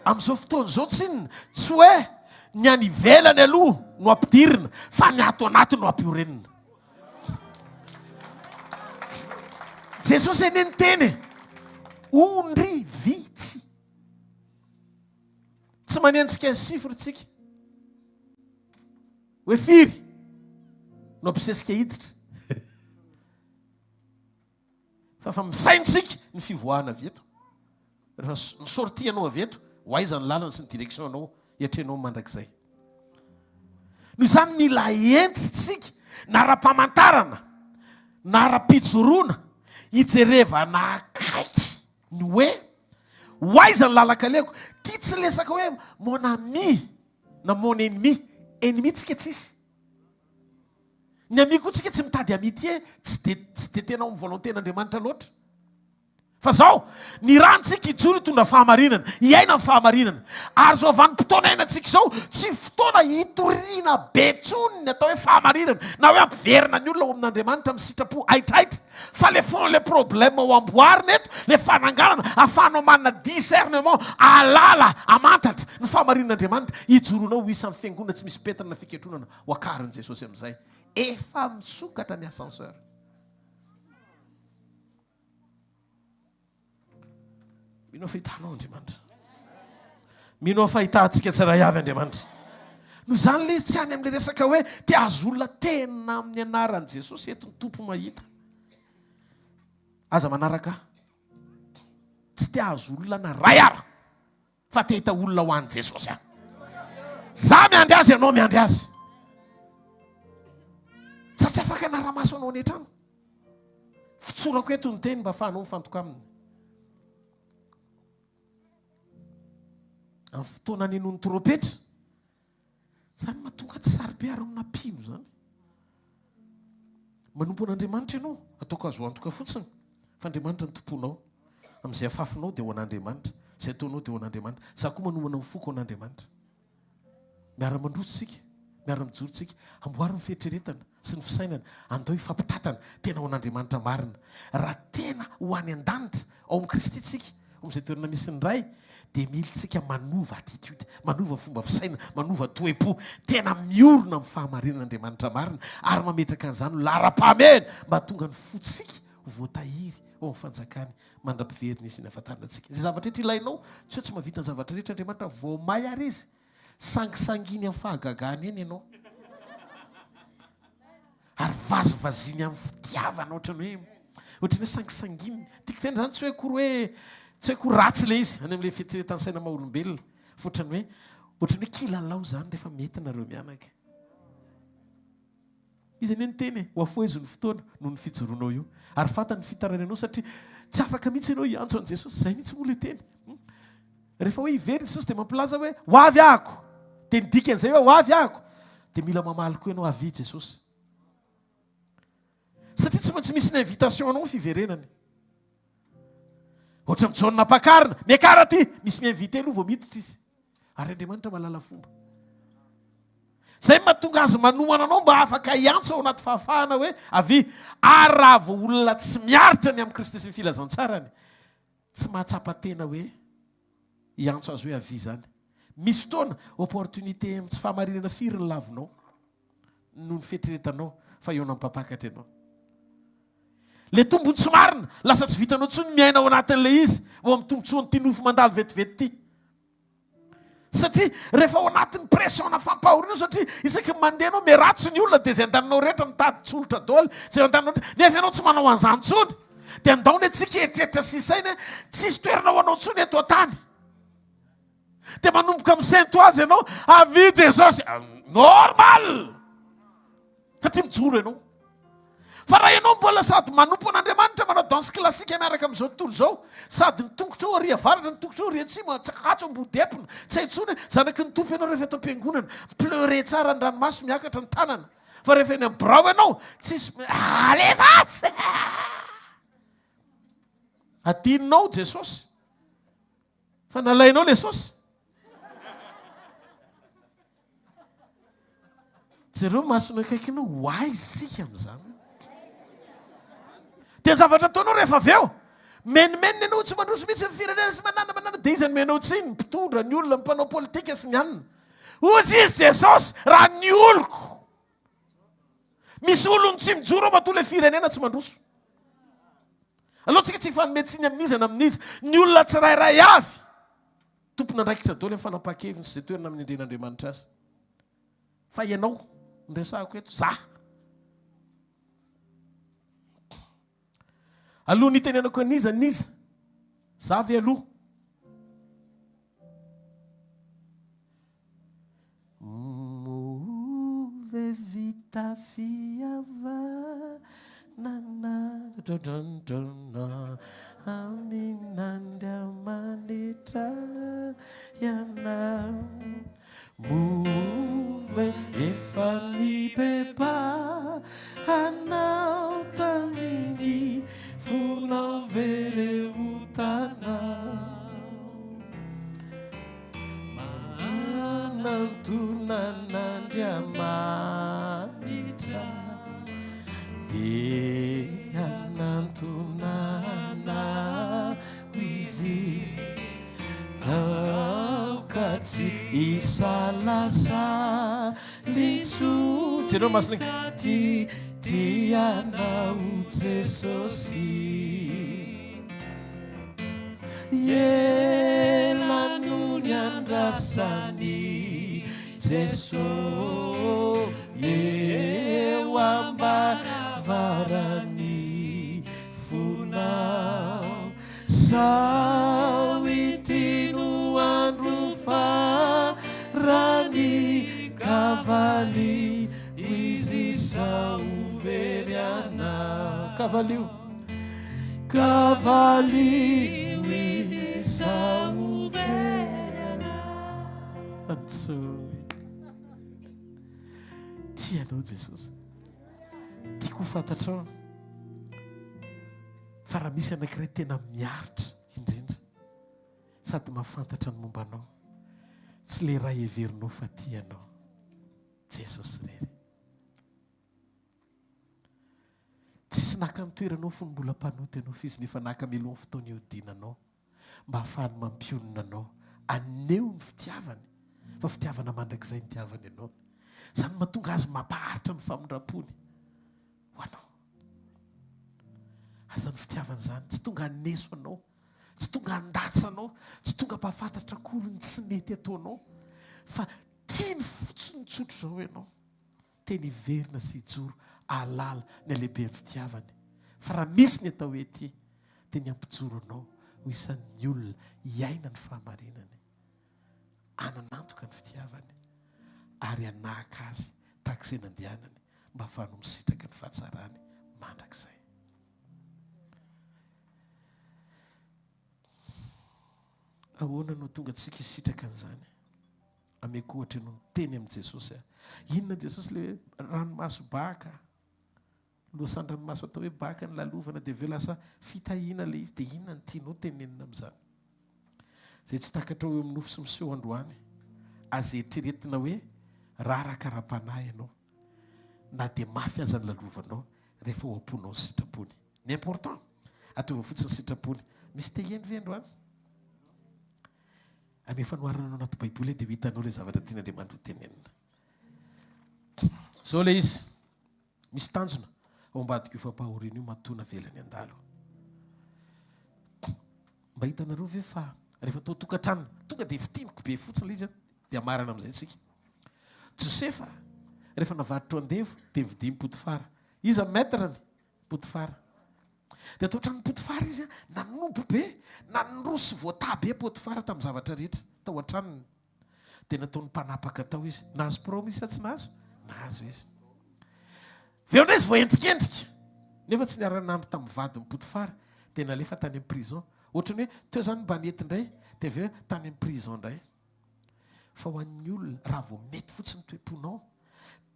Amin'izao fotoana izao tsinona, tsy hoe ny any ivelany aloha no ampidirina fa ny ato anaty no ampiorenina. Jesosy eneny teny ondry vitsy. Tsy manenjika ny sifra tsika hoe firy no ampisesika hiditra. Fa misaintsika ny fivoahana avy eto. Rehefa ny sortianao avy eto, ho aiza ny lalana sy ny direction anao hiatrenao mandrakizay. Noho izany mila entitsika na ara-pamantarana na ara-pijoroana hijerevana akaiky ny hoe ho aiza ny lalaka-leko. Ty tsy lesaka hoe mon ami na mon ennemi. Ennemi tsika tsisy. Ny ami koa tsika tsy mitady amitié, tsy de tena amin'ny volontén'Andriamanitra loatra. Fa zao, ny rantsika hijoro hitondra fahamarinana, hiaina amin'ny fahamarinana. Ary zao vanim-potoana iainantsika zao, tsy fotoana hitoriana betsony ny atao hoe fahamarinana, na hoe ampiverina ny olona ao amin'Andriamanitra amin'ny sitrapo aitraitra. Fa le fond le problème ao amboarina eto, le fananganana, ahafahanao manana discernement, alala, amantatra ny fahamarinan'Andriamanitra, hijoronao ho isan'ny fiangonana tsy misy petrana fiketronana ho akarin'i Jesosy amin'izay. Efa misokatra ny ascenseur. Mino fahitanao Andriamanitra. Mino fahitantsika tsiraiavy Andriamanitra. no zany le tsy any amin'le resaka hoe ty azo olona tena amin'ny anaran' Jesosy eto ny tompo mahita. Aza manaraka tsy te azo olona na ray ara fa te hita olona ho an'i Jesosy aho. Za miandry azy, ianao miandry azy. Sa tsy afaka naramaso anao any an-trano. Fitsorako eto ny teny mba afahanao mifantoka aminy. Amin'ny fotoana nenon'ny trompetra, zany mahatonga tsy sary-piara amina mpino zany. Manompo an'Andriamanitra ianao, ataoko azo antoka fotsiny fa Andriamanitra ny tomponao. Amin'izay afafinao dia ho an'Andriamanitra, izay ataonao dia ho an'Andriamanitra. Za koa manomana ny foko an'Andriamanitra. Miara-mandrosotsika, miara-mijorotsika, amboariny fieritreretana sy ny fisainana, andao ifampitatana tena ho an'Andriamanitra marina. Raha tena ho any an-danitra ao amin'ny Kristy tsika, amin'izay toerana misy ny ray, dia militsika manova attitude, manova fomba fisaina, manova toe-po, tena miorona amin'ny fahamarinan'Andriamanitra marina ary mametraka an'izany lara-pahamehana mba tonga ny fotsika ho voatahiry ao amin'ny fanjakany mandram-piverina izy ny ahafantarana antsika. Izay zavatra rehetra ilainao, tsy mahavita ny zavatra rehetra Andriamanitra vao may ary izy. Sangisanginy amin'ny fahagagana eny ianao. Ary vazovaziny amin'ny fitiavana ohatrany hoe sangisanginy. Tiako tena zany tsy hoe kory ratsy le izy any amin'ilay fieritreretany saina maha-olombelona. Ohatrany hoe kilalao zany rehefa mety nareo mianaka. Izy anie ny teny ho afoizony fotoana noho ny fijoroanao io. Ary fantany fitarana anao satria tsy afaka mihitsy ianao hiantso an' Jesosy. Zay mihitsy moa le teny. Rehefa hoe hiveriny Jesosy dia mampilaza hoe ho avy ahako. Dia ny dikan'izay hoe ho avy ahako. Dia mila mamaly koa ianao avy Jesosy. Satria tsy maintsy misy ny invitation anao fiverenany. Ohatra amin'ny jaonina mpakarina, miakara ty, misy miinvité aloha vao miditra izy. Ary Andriamanitra mahalala fomba. Zay mahatonga azy manomana anao mba afaka hiantso ao anaty fahafahana hoe avy. Ary raha vao olona tsy miaritra ny amin'ny Kristy sy ny filazantsarany, tsy mahatsapa tena hoe hiantso azy hoe avy zany. Misy fotoana opportunité amin'ny tsy fahamarinana firy ny lavinao noho ny fietreretanao fa eo nampapakatra ianao. Le tombony tsy marina, lasa tsy vitanao tsony miaina ao anatin'le izy, ao amin'ny tombontsoany ty nofo mandalo vetivety ty. Satria rehefa ao anatin'ny pression-na fampahoriana, satria isaky mandeha anao miratso ny olona dia izay andaninao rehetra mitady tsolotra daholo, izay andaninao rehetra, nefa ianao tsy manao an'izany tsony. Dia andao ny antsika eritreritra sy isaina, tsisy toerana ho anao tsony eto an-tany. Dia manomboka amin'ny sainto azy ianao, avy Jesosy, normal. Ka ty mijoro ianao. Fa raha ianao mbola sady manompo an'Andriamanitra manao danse klasika miaraka amin'izao tontolo izao, sady ny tongotra aria avaratra, ny tongotra aria atsimo, atso ambody-depona, tsy haintsony zanaky ny tompo ianao rehefa eto am-piangonana, pleure tsara ny ranomaso miakatra ny tanana. Fa rehefa eny amin'ny birao ianao, tsisy alevasy. Adininao Jesosy. Fa nalainao Jesosy. Zareo masona akaikinao, why isika amin'izany? Dia zavatra ataonao rehefa avy eo, menimenina ianao tsy mandroso mihitsy ny firenena sy manana dia izy ny menao tsiny, ny mpitondra, ny olona, ny mpanao politika sy ny anina. Ozy izy Jesosy raha ny oloko. Misy olony tsy mijoro mato ilay firenena tsy mandroso. Aloha tsika tsy hifanometsiny amin'izy ana amin'izy. Ny olona tsirairay avy. Tompona andraikitra daholo amin'ny fanapahan-keviny sy izay toerana amin'ny endren'Andriamanitra azy. Fa ianao, nresahako eto, za. Aloha nitenenako aniza, za avy aloha. Move vita fihavanana amin'Andriamanitra iana. Move efa nibeba anao taminy fonao vereotanao. Manantonan'Andriamanitra dia anantonana izy ka tsy isalasa linso. Jereo masina tianao Jesosy, elano ny andrasany Jesosy eo ambavarany fonao sao itino andro farany kavaly izy sao very anao kavalio izy sao very anao antsoy tianao Jesosy tiako fantatrao fa raha misy anankiray tena miaritra indrindra sady mahafantatra ny momba anao tsy le raha heverinao fa tianao Jesosy rery tsisy naka ny toeranao fony mbola mpanoty ianao fizy nefa naka milohan'ny fotoana iodinanao mba hahafahany mampionona anao aneo ny fitiavany fa fitiavana mandrakizay ny tiavany ianao zany mahatonga azy mampaharitra ny famondram-pony ho anao aza ny fitiavana zany tsy tonga haneso anao tsy tonga handatsa anao tsy tonga mpahafantatra akory ny tsy mety ataonao fa tia ny fotsiny tsotro zao ianao teny hiverina sy hijoro alala ny alehibe ny fitiavany fa raha misy ny atao hoe ty teny ampijoro anao ho isan'ny olona hiaina ny fahamarinany ananantoka ny fitiavany ary anahaka azy tahak'izay nandehanany mba ahafahano misitraka ny fahatsarany mandrakizay ahoana no tonga tsika hisitraka an'izany ameko ohatra no teny amin'i Jesosy inona Jesosy le ranomaso baka loasan-dranomaso atao hoe baka ny lalovana dia aveo lasa fitahiana le izy dia inona ny tianao tenenina amin'izany zay tsy takatra eo amin'ny nofo sy miseho androany azy eritreretina hoe raha rakara-panahy ianao na dia mafy aza ny lalovanao rehefa ho amponao ny sitrapony ny important atao fotsiny sitrapony misy teheny ve androany anefa noaranao anaty baiboly dia ho hitanao le zavatra tian'Andriamanitra ho tenenina zao le izy misy tanjona ao ambadika io fampahoriana io matona velany andalo mba hitanareo ve fa rehefa tao tokantrano tonga dia fitiniko be fotsiny le izy dia amarana amin'izay tsika Josefa rehefa navarotra andevo dia vidimy Potifara izy maîtrany Potifara dia atao trano Potifara izy nanompo be nanroso voata be Potifara tamin'ny zavatra rehetra tao an-tranony dia nataony mpanapaka tao izy nahazo promisy tsy nahazo nahazo izy veo ndray izy voentrikendrika nefa tsy niara-nandro tamin'ny vadiny Potifara dia nalefa tany amin'ny prison ohatrany hoe teo zany mba nety indray dia aveo tany amin'ny prison indray fa ho an'ny olona raha vao mety fotsiny toe-ponao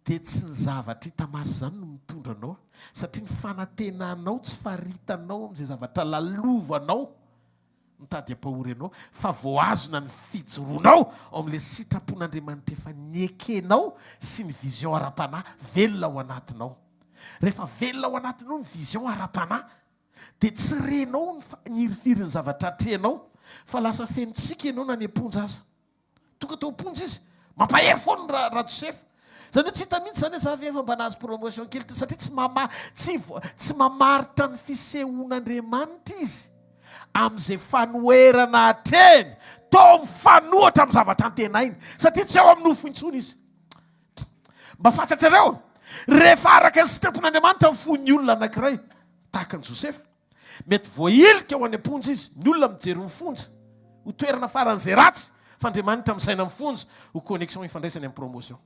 dia tsy ny zavatra hita maso zany no mitondra anao satria ny fanantenanao tsy faritanao amin'izay zavatra lalovanao mitady ampahory anao fa voazona ny fijoroanao ao amin'ilay sitrapon'Andriamanitra efa niekenao sy ny vision ara-panahy velona ao anatinao rehefa velona ao anatinao ny vision ara-panahy dia tsy renao ny hirifiry ny zavatra atrehanao fa lasa fenotsika ianao na ny amponja aza tonga tao amponja izy mampahery foana raha Josefa zany hoe tsy hita mihitsy zany hoe za efa mba nahazo promotion kely to satria tsy mamaritra ny fisehoan'Andriamanitra izy amin'izay fanoherana hatreny tao mifanohatra amin'ny zavatra antenainy satria tsy ao amin'ny nofo intsony izy mba fantatrareo rehefa araka ny sitrapon'Andriamanitra ny fon'ny olona anankiray tahaka ny Josefa mety voailika ao any amponja izy ny olona mijery mifonja ho toerana faran'izay ratsy fa Andriamanitra misaina mifonja ho connexion ifandraisany amin'ny promotion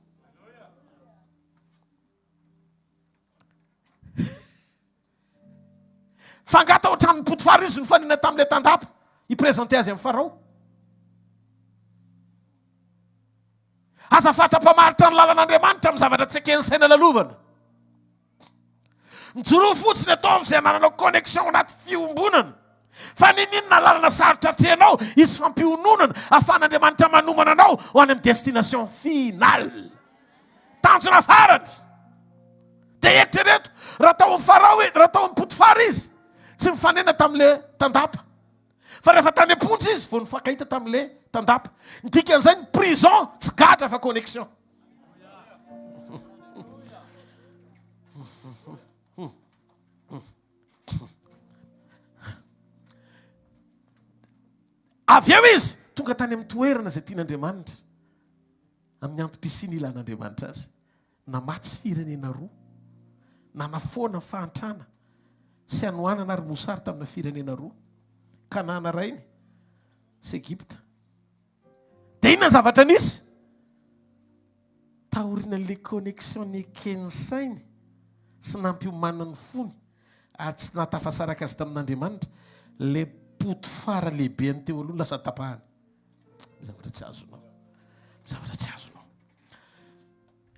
fangata ao tranony Potifara izy nofanina tamin'ilay tandapa hiprezente azy amin'ny farao aza fatra-pamaritra ny lalan'Andriamanitra amin'ny zavatra tsy ekeny saina lalovana mijoro fotsiny atao amin'izay nananao connexion anaty fiombonana fa ninina lalana sarotra atrehanao izy fampiononana ahafahan'Andriamanitra manomana anao ho any amin'ny destination final tanjona farany dia eritrereto raha tao amin'ny farao raha tao amin'ny Potifara izy tsy mifanena tamin'ilay tandapa fa rehefa tany amponja izy vao nifankahita tamin'ilay tandapa ny dikan'izay ny prison tsy gadra fa connexion avy eo izy tonga tany amin'ny toerana izay tian'Andriamanitra amin'ny antom-pisiny ilan'Andriamanitra azy na matsy firenena roa na nafoana fahantrana sy anoanana ary mosary tamina firenena roa Kanana rainy sy Egypta dia inona zavatra nisy tahorinan'le connexion ekeny sainy sy nampiomanany fony ary tsy natafasaraka azy tamin'Andriamanitra le poto fara lehibe ny teo aloha lasa tapahany zavatra tsy azonao zavatra tsy azonao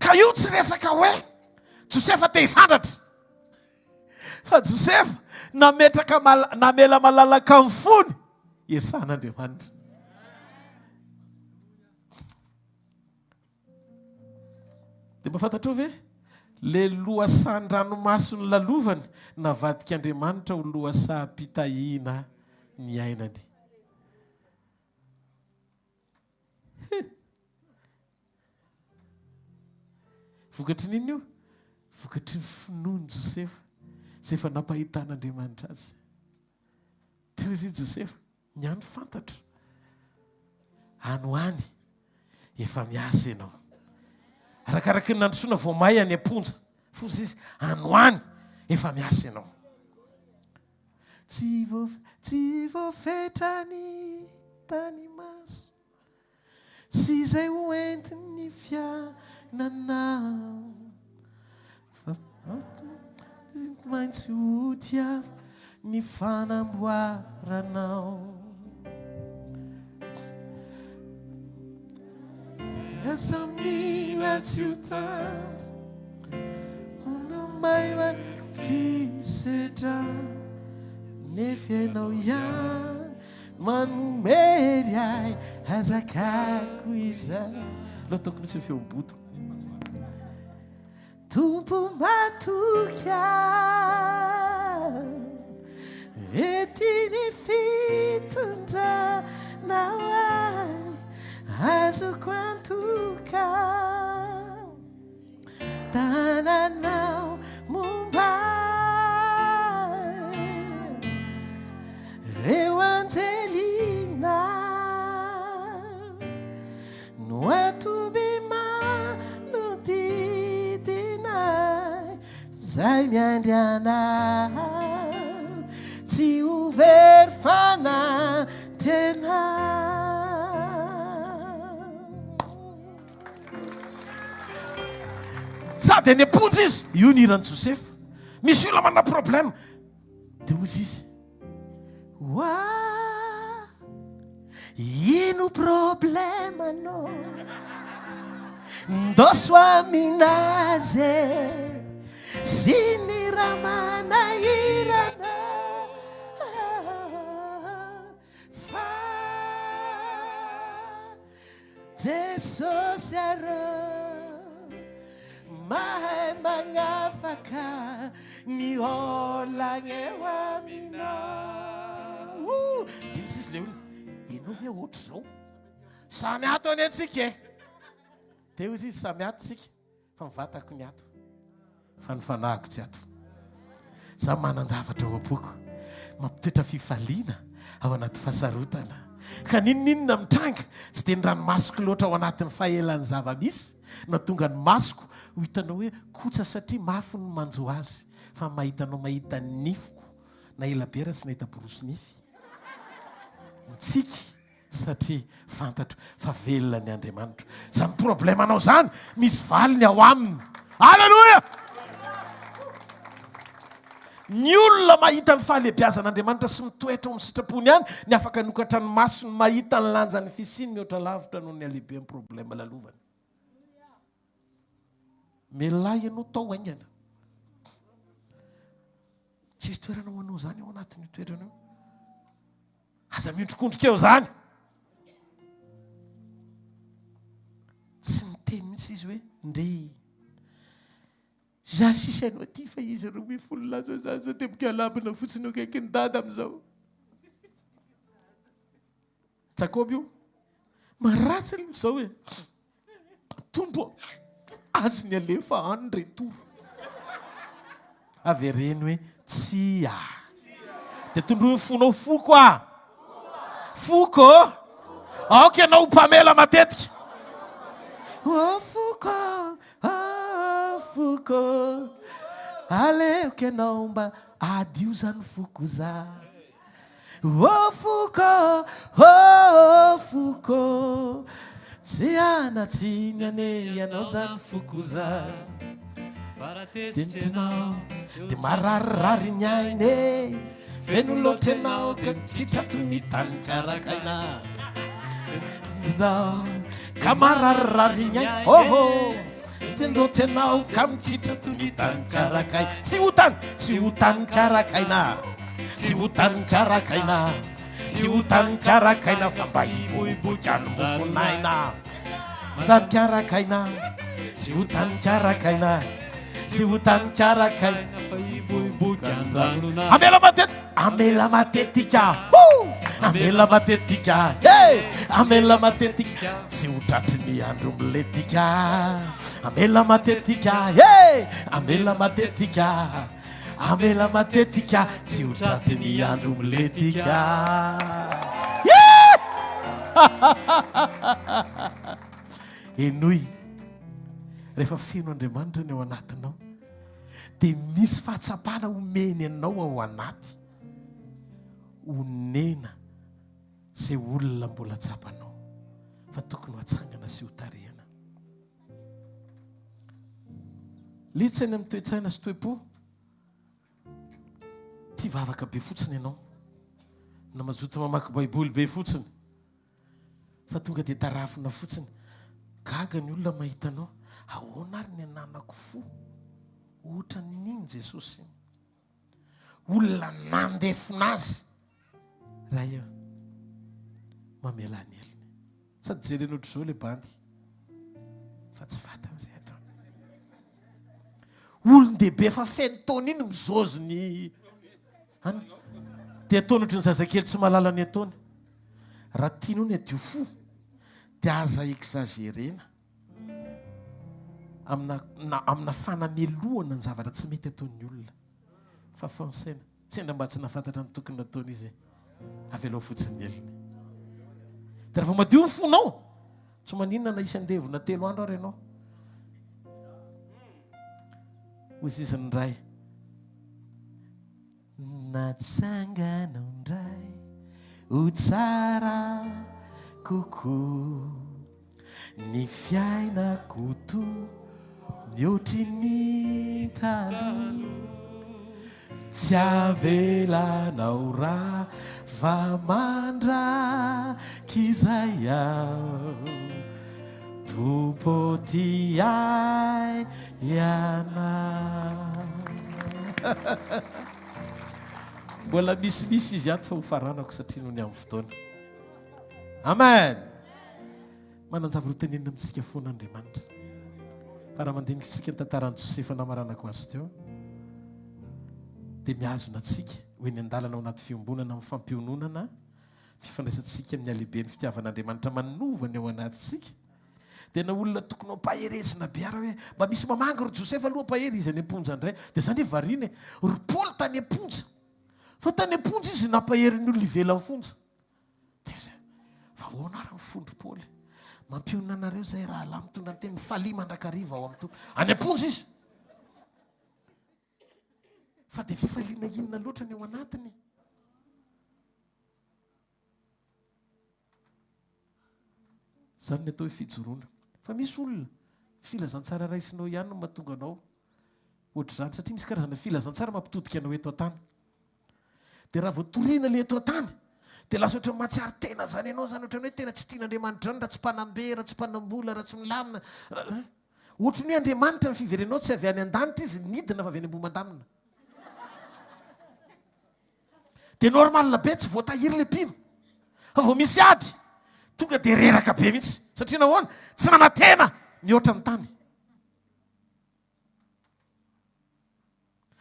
ka io tsy resaka hoe Josefa te hisandratra fa Josefa nametraka namela malalaka amin'ny fony esan'Andriamanitra dia mahafantatra ve le lohasan-dranomasony lalovany navadika Andriamanitra ho lohasaam-pitahiana Miainany vokatry n'inona io vokatry ny finoany Josefa zay efa nampahitan'Andriamanitra azy teo izy Josefa niany fantatro anoany efa miasa ianao arakaraka ny nandrosoana voamay any amponja fotsy izy anoany efa miasa ianao tsy voafetra ny tany maso sy izay hoentiny fiainanao fa maintsy ho tiavo ny fanamboaranao asa mila tsy ho tanto namaiva fisedra nefa ianao ihany manomery ahy azakako izany lo tokony tsy feo boto tompo matoky ahy ety ny fitondranao ahy azoko antoka tananao momba reo anjelina no atoby manodidina zay miandriana tsy ho very fanantena sady any amponja izy io ny iran'i Josefa misy olona manana problème dia ozy izy wa ino problemanao ndoso aminazy sy ny raha manahirana fa Jesosy arô mahay magnafaka ny olagna eo aminao dia misy izy le olona ianao ve ohatry zao samy ato any antsika e dia izy izy samy ato tsika fa mivatako ny ato fa ny fanahiko tsy ato za manan-javatra ao am-poko mampitoetra fifaliana ao anaty fahasarotana ka ninoninona mitranga tsy dia ny ranomasoko loatra ao anatin'ny fahelan'ny zava-misy na tonga ny masoko ho hitanao hoe kotsa satria mafy no manjo azy fa mahitanao mahita nifiko na elabera sy nahita borosy nify mitsiky satria fantatro fa velona ny Andriamanitra zany problème anao zany misy valiny ao aminy halleloja ny olona mahita ny fahalebiazan'Andriamanitra sy mitoetra amin'ny sitrapony ihany ny afaka nokatra ny masony mahita ny lanjan'ny fisiny mihoatra lavitra noho ny alehibe amin'ny problème lalovany melahy ianao tao aingana tsisy toerana ho anao zany ao anatin'ny toerana io aza miondrikondrika eo zany tsy miteny mihitsy izy hoe ndre za sisy anao aty fa izy ro mifolo lazo za zao tebika labina fotsiny eo kaiky ny dada amin'izao Jakoby io maratsy zao hoe tombo azy ny alefa any retour avy reny hoe tsy a dia tondroiny fonao foko a foko ok anao mpamela matetika foko aleoko ianao mba adio zany foko za foko tsy anatsiny ane ianao zany foko za tentrinao de mararirary ny aine feno loatra ianao ka tritra tonitany karakaina nao ka mararirary ny aine tendroty ianao ka mitritra tonitany karakay tsy ho tany karakaina tsy ho tany karakaina tsy ho tany karakaina fa mba hiboiboika no mofonaina tsy tany karakaina tsy ho tany karakaina tsy ho tany karakaina fa hiboiboika no amela matetika amela matetika amela matetika tsy ho tratry ny andro miletika amela matetika amela matetika amela matetika tsy ho tratry ny andro miletika enoy rehefa feno Andriamanitra ny ao anatinao dia misy fahatsapana omeny anao ao anaty onena izay olona mbola tsapanao fa tokony ho atsangana sy ho tarehana litsainy amin'ny toetsaina sy toe-po tia vavaka be fotsiny ianao na mazoto mamaky baiboly be fotsiny fa tonga dia tarafina fotsiny gaga ny olona mahitanao ahoana ary ny ananako fo ohatra n'iny Jesosy olona nandefona azy raha io mamela ny eliny sady jereny ohatr' izao le bandy fa tsy fatan'izay atao olon-dehibe fa feno taona iny mizozy ny dia ataony ohatry ny zazakely tsy mahalala ny ataony raha tianao ny adio fo dia aza exagerena amina fanameloana ny zavatra tsy mety ataon'ny olona fa fansaina sendra mba tsy nafantatra ny tokony nataony izy avy alao fotsiny eliny dia rehefa madio ny fonao tsy maninona na isan-devona 3 andro ary ianao hozy izy ny ray natsanganao ndray ho tsara koko ny fiainako to ny ohatry ny talo tsy avelanao raha va mandrak'izay aho tompo ty ay iana mbola misimisy izy ato fa ho faranako satria noho ny amin'ny fotoana amen mananjava ro tenenina amintsika foan'Andriamanitra fa raha mandinika isika ny tantaran'i Josefa namaranako azy teo dia miazona antsika hoe ny andalana ao anaty fiombonana amin'ny fampiononana fifandraisantsika amin'ny alehibe ny fitiavan'Andriamanitra manovany ao anatintsika dia na olona tokony ampaherezina be ara hoe mba misy mamanga ry Josefa aloha ampahery izy any amponja indray dia zany hoe variana ry Paoly tany amponja fa tany amponja izy nampahery ny olona ivelan'ny fonja dia zay fa hoana ary mifondro Paoly mampionona anareo zay raha lahy mitondra ny teny falia mandrakariva ao amin'ny tompo any amponja izy fa dia fifaliana inona loatra ny ao anatiny zany ny atao hoe fijoroana fa misy olona filazantsara raisinao ihany no mahatonga anao ohatra zany satria misy karazana filazantsara mampitodika anao eto an-tany dia raha voatoriana le eto an-tany dia lasa ohatra mahatsiary tena zany ianao zany ohatra ny hoe tena tsy tian'Andriamanitra zany raha tsy mpanambe raha tsy mpanambola raha tsy milamina ohatra ny hoe Andriamanitra ny fiverenao tsy avy any an-danitra izy nidina fa avy any ambomandamina dia normalina be tsy voatahiry le mpino fa vao misy ady tonga dia reraka be mihitsy satria nahoana tsy nanantena ny oatra ny tany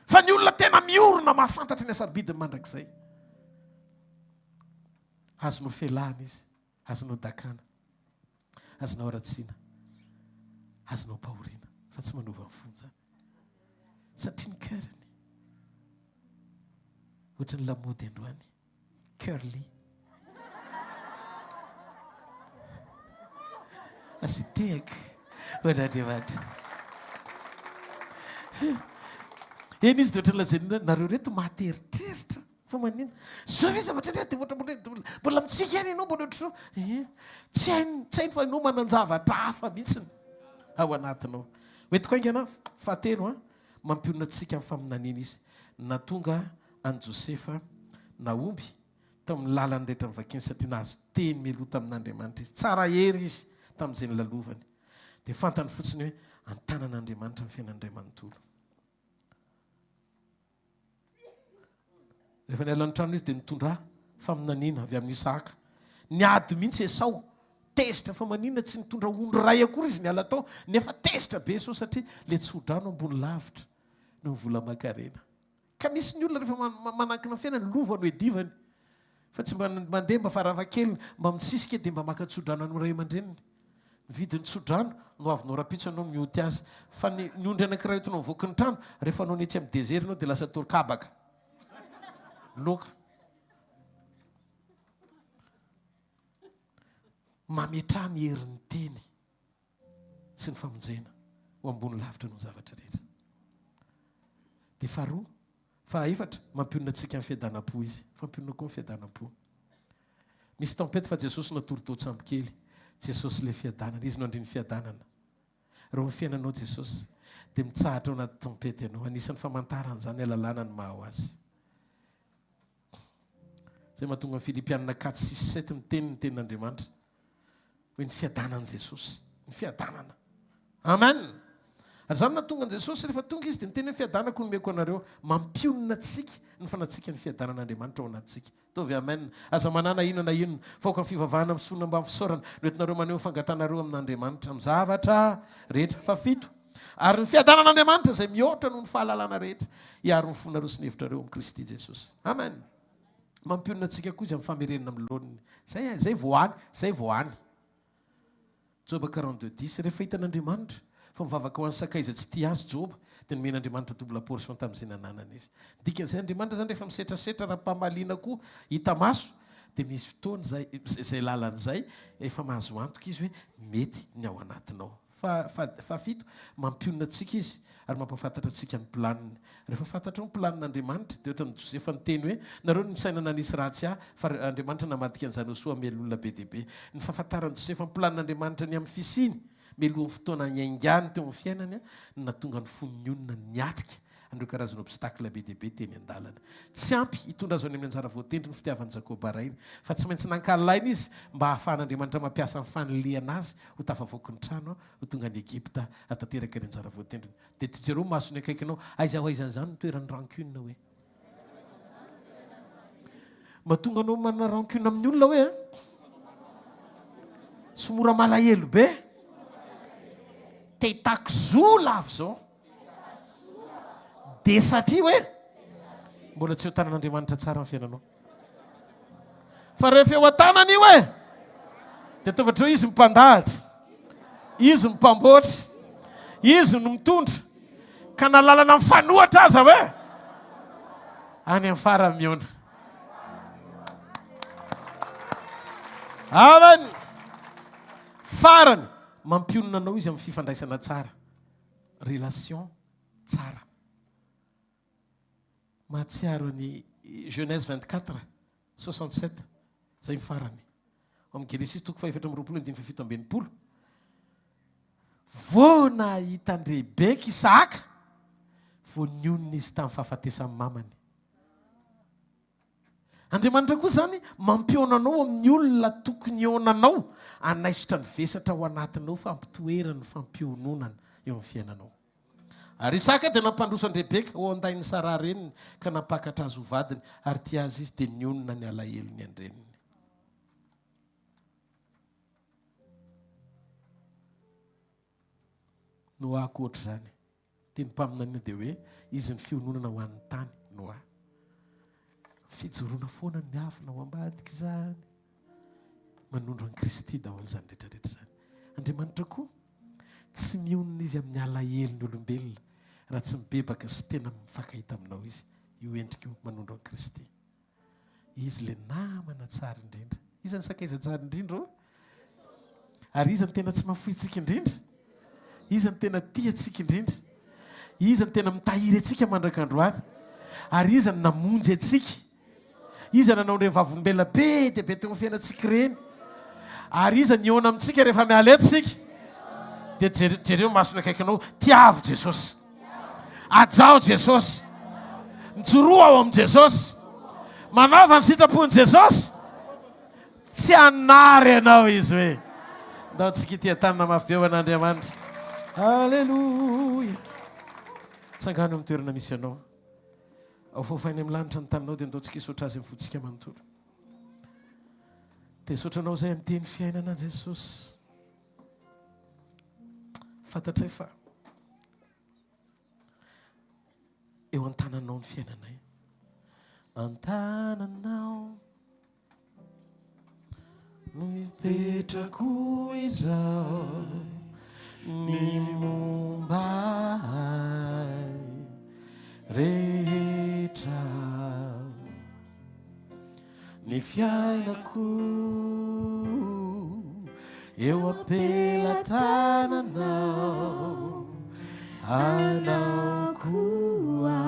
fa ny olona tena miorona mahafantatra ny asarbidiny mandrakizay azonao felahana izy azonao dakana azonao aratsiana azonao pahoriana fa tsy manova ny fony zany satria ny cœurny ohatra ny lamody androany curly asitehaka Hoan'Andriamanitra. Eny izy doatra lazaina nareo reto mahteritreritra fa manina zao ve zavatra re dia mbola mitsika any ianao mbola ohatrao tsy hainy fa ianao manan-javatra hafa mihitsiny ao anatinao. Hoentiko aingana fahatelo a mampionona antsika amin'ny faminaniana izy natonga an Josefa naomby tamin'ny lalany rehetra mivakiny satria nahazo teny mialoha tamin'Andriamanitra izy tsara hery izy tamin'izay nylalovany dia fantany fotsiny hoe antanan'Andriamanitra ny fiainany iray manontolo. Rehefa nialany trano izy dia nitondra faminaniana avy amin'ny Isaka. Niady mihitsy Esau tezitra fa manina tsy nitondra ondry ray akory izy niala tao nefa tezitra be so satria le tsodrano ambony lavitra no vola makarena. Ka misy ny olona rehefa manankina fiainany lovany hoe divany fa tsy mba mandeha mba faravakely mba mitsisika dia mba maka tsodrano amin'ny ray aman-dreniny. Vidiny tsodrano no avy norapitso anao mioty azy fa ny ondry anankiray otonao mivoaky ny trano rehefa anao nety amin'ny dezera anao dia lasa torokabaka loka. Mametrany herin'ny teny sy ny famonjena ho ambony lavitra no zavatra rehetra. Dia faharoa, fahaefatra mampionona antsika amin'ny fiadanam-po izy. Fampionona koa amin'ny fiadanam-po. Misy tempety fa Jesosy natory tsambo kely. Jesosy le fiadanana, izy no andriny fiadanana. Raha ny fiainanao Jesosy dia mitsahatra ao anaty tempety ianao. Anisan'ny famantarana zany alalàna ny maha ho azy. Zay mahatonga ny Filipianina 4:6-7 miteny ny tenin'Andriamanitra hoe ny fiadanana Jesosy, ny fiadanana. Amen. Ary zany nahatonga an Jesosy rehefa tonga izy dia niteny ny fiadanako nomeko anareo mampionona antsika ny fanatsika ny fiadanan'Andriamanitra ao anatsika. Tovy amen. Aza manana ino na ino faoka ny fivavahana misona mba fisaorana noentinareo maneho fangatanareo amin'Andriamanitra amin'ny zavatra rehetra. Fafito. Ary ny fiadanan'Andriamanitra izay mihoatra noho ny fahalalana rehetra hiaro ny fonareo sy ny hevitrareo amin'ny Kristy Jesosy. Amen. Mampionona antsika koa izy amin'ny famerenana amin'ny laoniny. Zay voany, zay voany. Job 42:10 rehefa hitan'Andriamanitra fa mivavaka ho an'ny sakay izay tsy tia azy Job dia nomen'Andriamanitra double portion tamin'izay nananana izy. Dikan'izay Andriamanitra zany rehefa misetrasetra raha-pahamaliana koa hita maso dia misy fotoana zay lalan'izay efa mahazo antoka izy hoe mety ny ao anatinao. Fafito mampionona antsika izy ary mampafantatra antsika ny planiny. Rehefa fantatra ny planin'Andriamanitra dia ohatra ny Josefa niteny hoe nareo ny sainana nisy ratsy ahy fa Andriamanitra namadika an'izany ho soa melolona be dia be. Ny fahafantaran'ny Josefa ny planin'Andriamanitra ny amin'ny fisiny melohan'ny fotoana nyaingany teo amin'ny fiainany nahatonga ny foniny olona niatrika andreo karazana obstacle be dia be teny an-dalana. Tsy ampy hitondra azo any amin'ny anjara voatendry ny fitiavan'i Jakoba rainy fa tsy maintsy nankalaina izy mba hahafahan'Andriamanitra mampiasa ny faniliana azy ho tafavoaky ny trano ho tonga ny Egipta hatateraka ny anjara voatendriny. Dia tijereo masony akaikinao aiza ho aizan'izany nitoeran'ny rancune hoe mahatonga anao manana rancune amin'ny olona hoe somora malahelo be te hitako zola avy zao dia satria hoe mbola tsy ho tanan'Andriamanitra tsara ny fiainanao. Fa rehefa eo an-tanany io hoe dia ataovatra hoe izy mipandahatra, izy mipamboatra, izy no mitondra ka nalalana amin'ny fanohatra aza hoe any amin'ny farany miona. Amen. Farany mampionona anao izy amin'ny fifandraisana tsara, relation tsara. Mahatsiaro ny Genèse 24:67 zay ny farany. Amin'ny Genesis 4:7-20 vao nahita ny Rebeka Isaka vao nionona izy tamin'ny fahafatesan'ny mamany. Andriamanitra koa zany mampiaonanao amin'ny olona tokony ionanao anaisotra ny vesatra ao anatinao fampitoerany fampiononana eo amin'ny fiainanao. Ary Isaka dia nampandroso an Rebeka ho andainy Sara reniny ka napakatra azy ho vadiny ary tia azy izy dia nionona ny alahelo ny andreniny. Noa koa ohatra zany teny mpaminaniana dia hoe izy ny fiononana ho an'ny tany Noa. Fijoroana foana ny miafina ho ambadika izany manondro an'i Kristy daholy zany rehetrarehetra zany. Andriamanitra koa tsy mionona izy amin'ny alahelo ny olombelona raha tsy mibebaka sy tena mifankahita aminao izy io endrika io manondro an'i Kristy. Izy le namana tsara indrindra. Iza ny sakaiza tsara indrindra? Ary iza ny tena tsy mahafoy tsika indrindra? Iza ny tena tia antsika indrindra. Iza ny tena mitahiry antsika mandrakandroany. Ary iza ny namonjy antsika. Iza nanao ireny vavombela be dia be teo amin'ny fiainantsika ireny. Ary iza ny eona amintsika rehefa miala eto dia jereo masona akaikinao, tiavo Jesosy. Ajao Jesosy. Mijoroa ao amin'ny Jesosy. Manaova ny sitrapon'i Jesosy. Tsy hanary ianao izy hoe. Ndao tsika ity tanana mafy be ho an'Andriamanitra. Alleluia. Tsangano amin'ny toerana misy ianao. Ao fofainy amin'ny lanitra ny taninao dia ndao tsika hisaotra azy amin'ny fotsika manontolo. Dia isotranao izay amin'ny teny fiainana Jesosy. Fantatray fa eo an-tananao ny fiainanay. An-tananao no mipetrako izao, ny mombay rehetra, ny fiainako eo ampelantananao, anao koa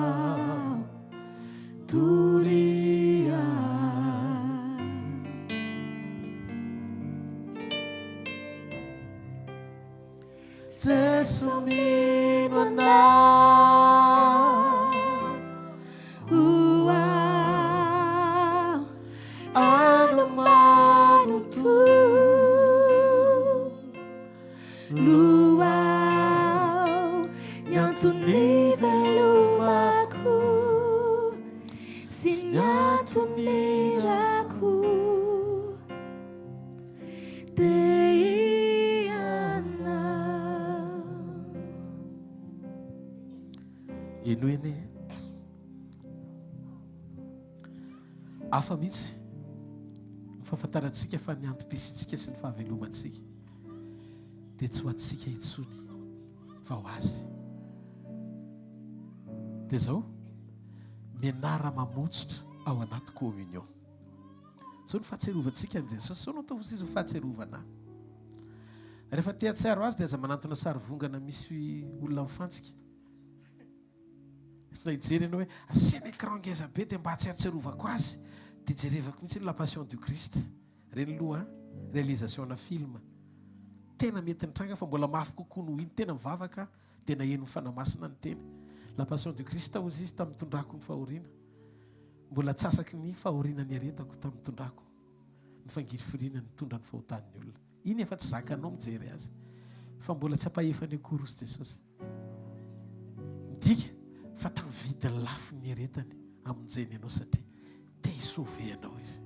toria. Jesu mino anao, ano manoto, luau nyantony velomako, sy nyantony rako, eno eny afa mihitsy fahafantarantsika fa ny antom-pisitsika sy ny fahavelomantsika dia tsy ho antsika itsony fa ho azy. Dia zao mianara mamotsitra ao anaty communion. Zao ny fahatserovantsika ny Jesosy. Zao no atao izy fahatserovana. Rehefa te hatsiaro azy dia aza manantona sary vongana misy olona mifantsika. Na hijery ianao hoe asiana écran ngeza be dia mba hatsiarotserovako azy, dia jerevako mihitsy la passion du Christ. Reny loha réalisation na film. Tena mety nitranga fa mbola mafy kokoa noho iny tena mivavaka dia naheno fanamasina ny teny. La passion du Christ ozy izy tamin'ny tondrako ny fahoriana. Mbola tsasaky ny fahoriana ny aretako tamin'ny tondrako. Ny fangirifiriana ny tondra ny fahotan'ny olona. Iny efa tsy zakanao mijery azy. Fa mbola tsy ampahefany akory sy Jesosy. Midika fa tamin'ny vidiny lafo ny aretany amin'izany ianao satria te hisauve ianao izy.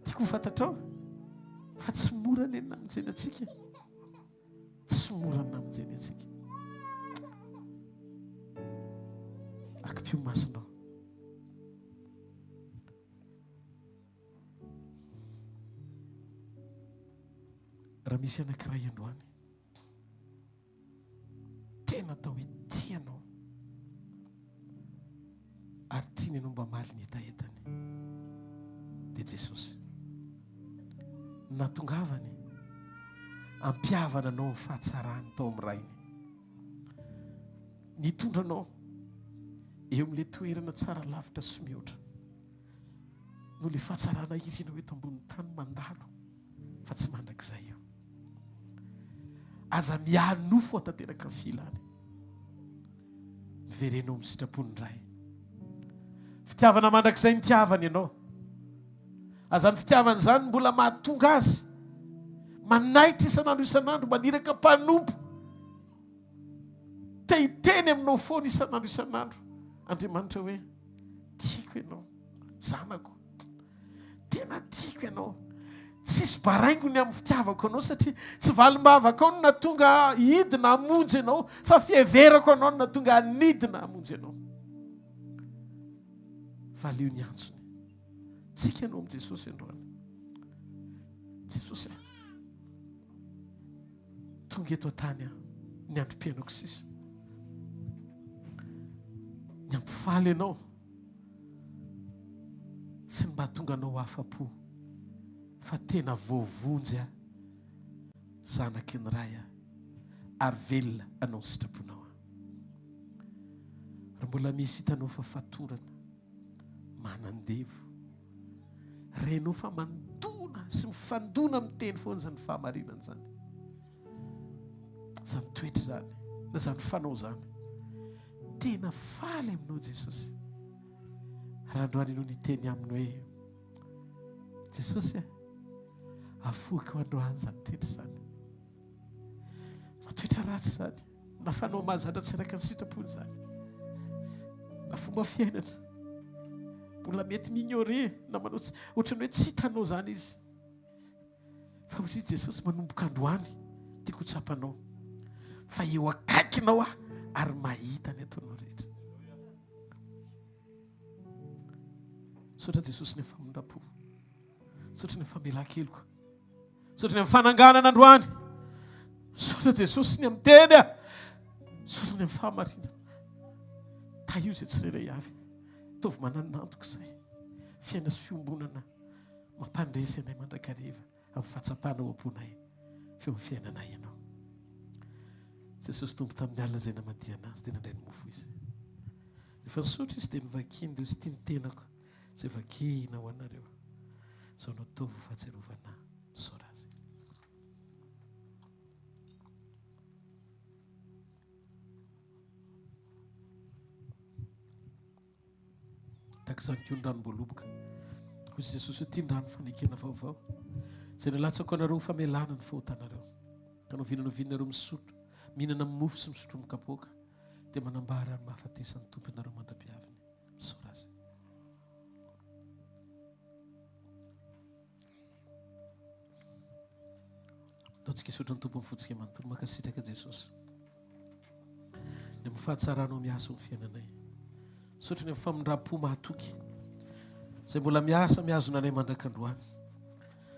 Tiako fantatrao fa tsy mora ny namonjeny antsika. Tsy mora ny namonjeny antsika. Akipio masonao. Raha misy anankiray androany tena atao hoe tianao ary tiany ianao mba maly ny etaetany dia Jesosy natongavany ampiavana anao ny fahatsarany tao amin'ny rainy, nitondranao eo amin'ilay toerana tsara lavitra sy mihoatra no ilay fahatsarana irinao eto ambonin'ny tany mandalo fa tsy mandrakizay eo. Aza mianofo atanteraka ny filany miverenao amin'ny sitrapony ray. Fitiavana mandrakizay ny tiavany ianao. Aza ny fitiavana izany mbola mahatonga azy manaitra isanandro maniraka mpanompo te hiteny aminao foana isanandro. Andriamanitra hoe tiako ianao zanako, tena tiako ianao. Tsisy baraingony amin'ny fitiavako anao satria tsy valim-bavaka ao no natonga hidina hamonjy ianao fa fieverako anao no natonga hanidina hamonjy ianao. Valeo ny antsony tsika ianao amin'i Jesosy androany. Jesosy tonga eto an-tany ny androm-piainako sisa, ny ampifaly ianao sy mba tonga anao afa-po fa tena voavonjy zanaky ny ray ary velona anao ny sitraponao raha mbola misy hitanao fa fatorana manandevo renao fa mandona sy mifandona amin'ny teny foana zany fahamarinana zany zany toetra zany na zany fanao zany tena faly aminao Jesosy raha androany ianao niteny aminy hoe Jesosy afoaka ho androany zany toetra zany na toetra ratsy zany na fanao mahazatra tsy araka ny sitrapony zany na fomba fiainana mbola mety mignore na manao ohatrany hoe tsy hitanao zany izy fa ozy Jesosy manomboka androany tiako ho tsapanao fa eo akaikinao ary mahita ny ataonao rehetra sotra Jesosy ny famondrapo sotra ny famelan-keloka sotra ny fananganana androany sotra Jesosy ny amiteny sotra ny fahamarinana ta io zay tsirairay avy tovy mananantoko izay fiaina sy fiombonana mampandresy anay mandrakariva amin'ny fahatsapana ao am-ponay feo amin'ny fiainana ianao Jesosy tombo tamin'ny alina izay namadia anazy dia nandray ny mofo izy rehefa nisotra izy dia nivakiny dia izy tia nitenako izay vakina ho anareo zao no ataovy ho fahatsiarovana misora azy taka izany koa ny ranom-boaloboka hozy Jesosy hoe tia ny rano fanekena vaovao izay nalatsako anareo famelana ny fahotanareo ka no vinanareo misotro mihinana amin'ny mofo sy misotro amin'ny kapoaka dia manambara ny mahafatesany tompo ianareo mandra-piaviny misora azy ataontsika isotro ny tompo amin'ny fotsika manontolo makasitraka Jesosy ny amin'ny fahatsaranao miasa amin'ny fiainanay sotry ny famindram-po mahatoky izay mbola miasa mihazona anay mandrakandroany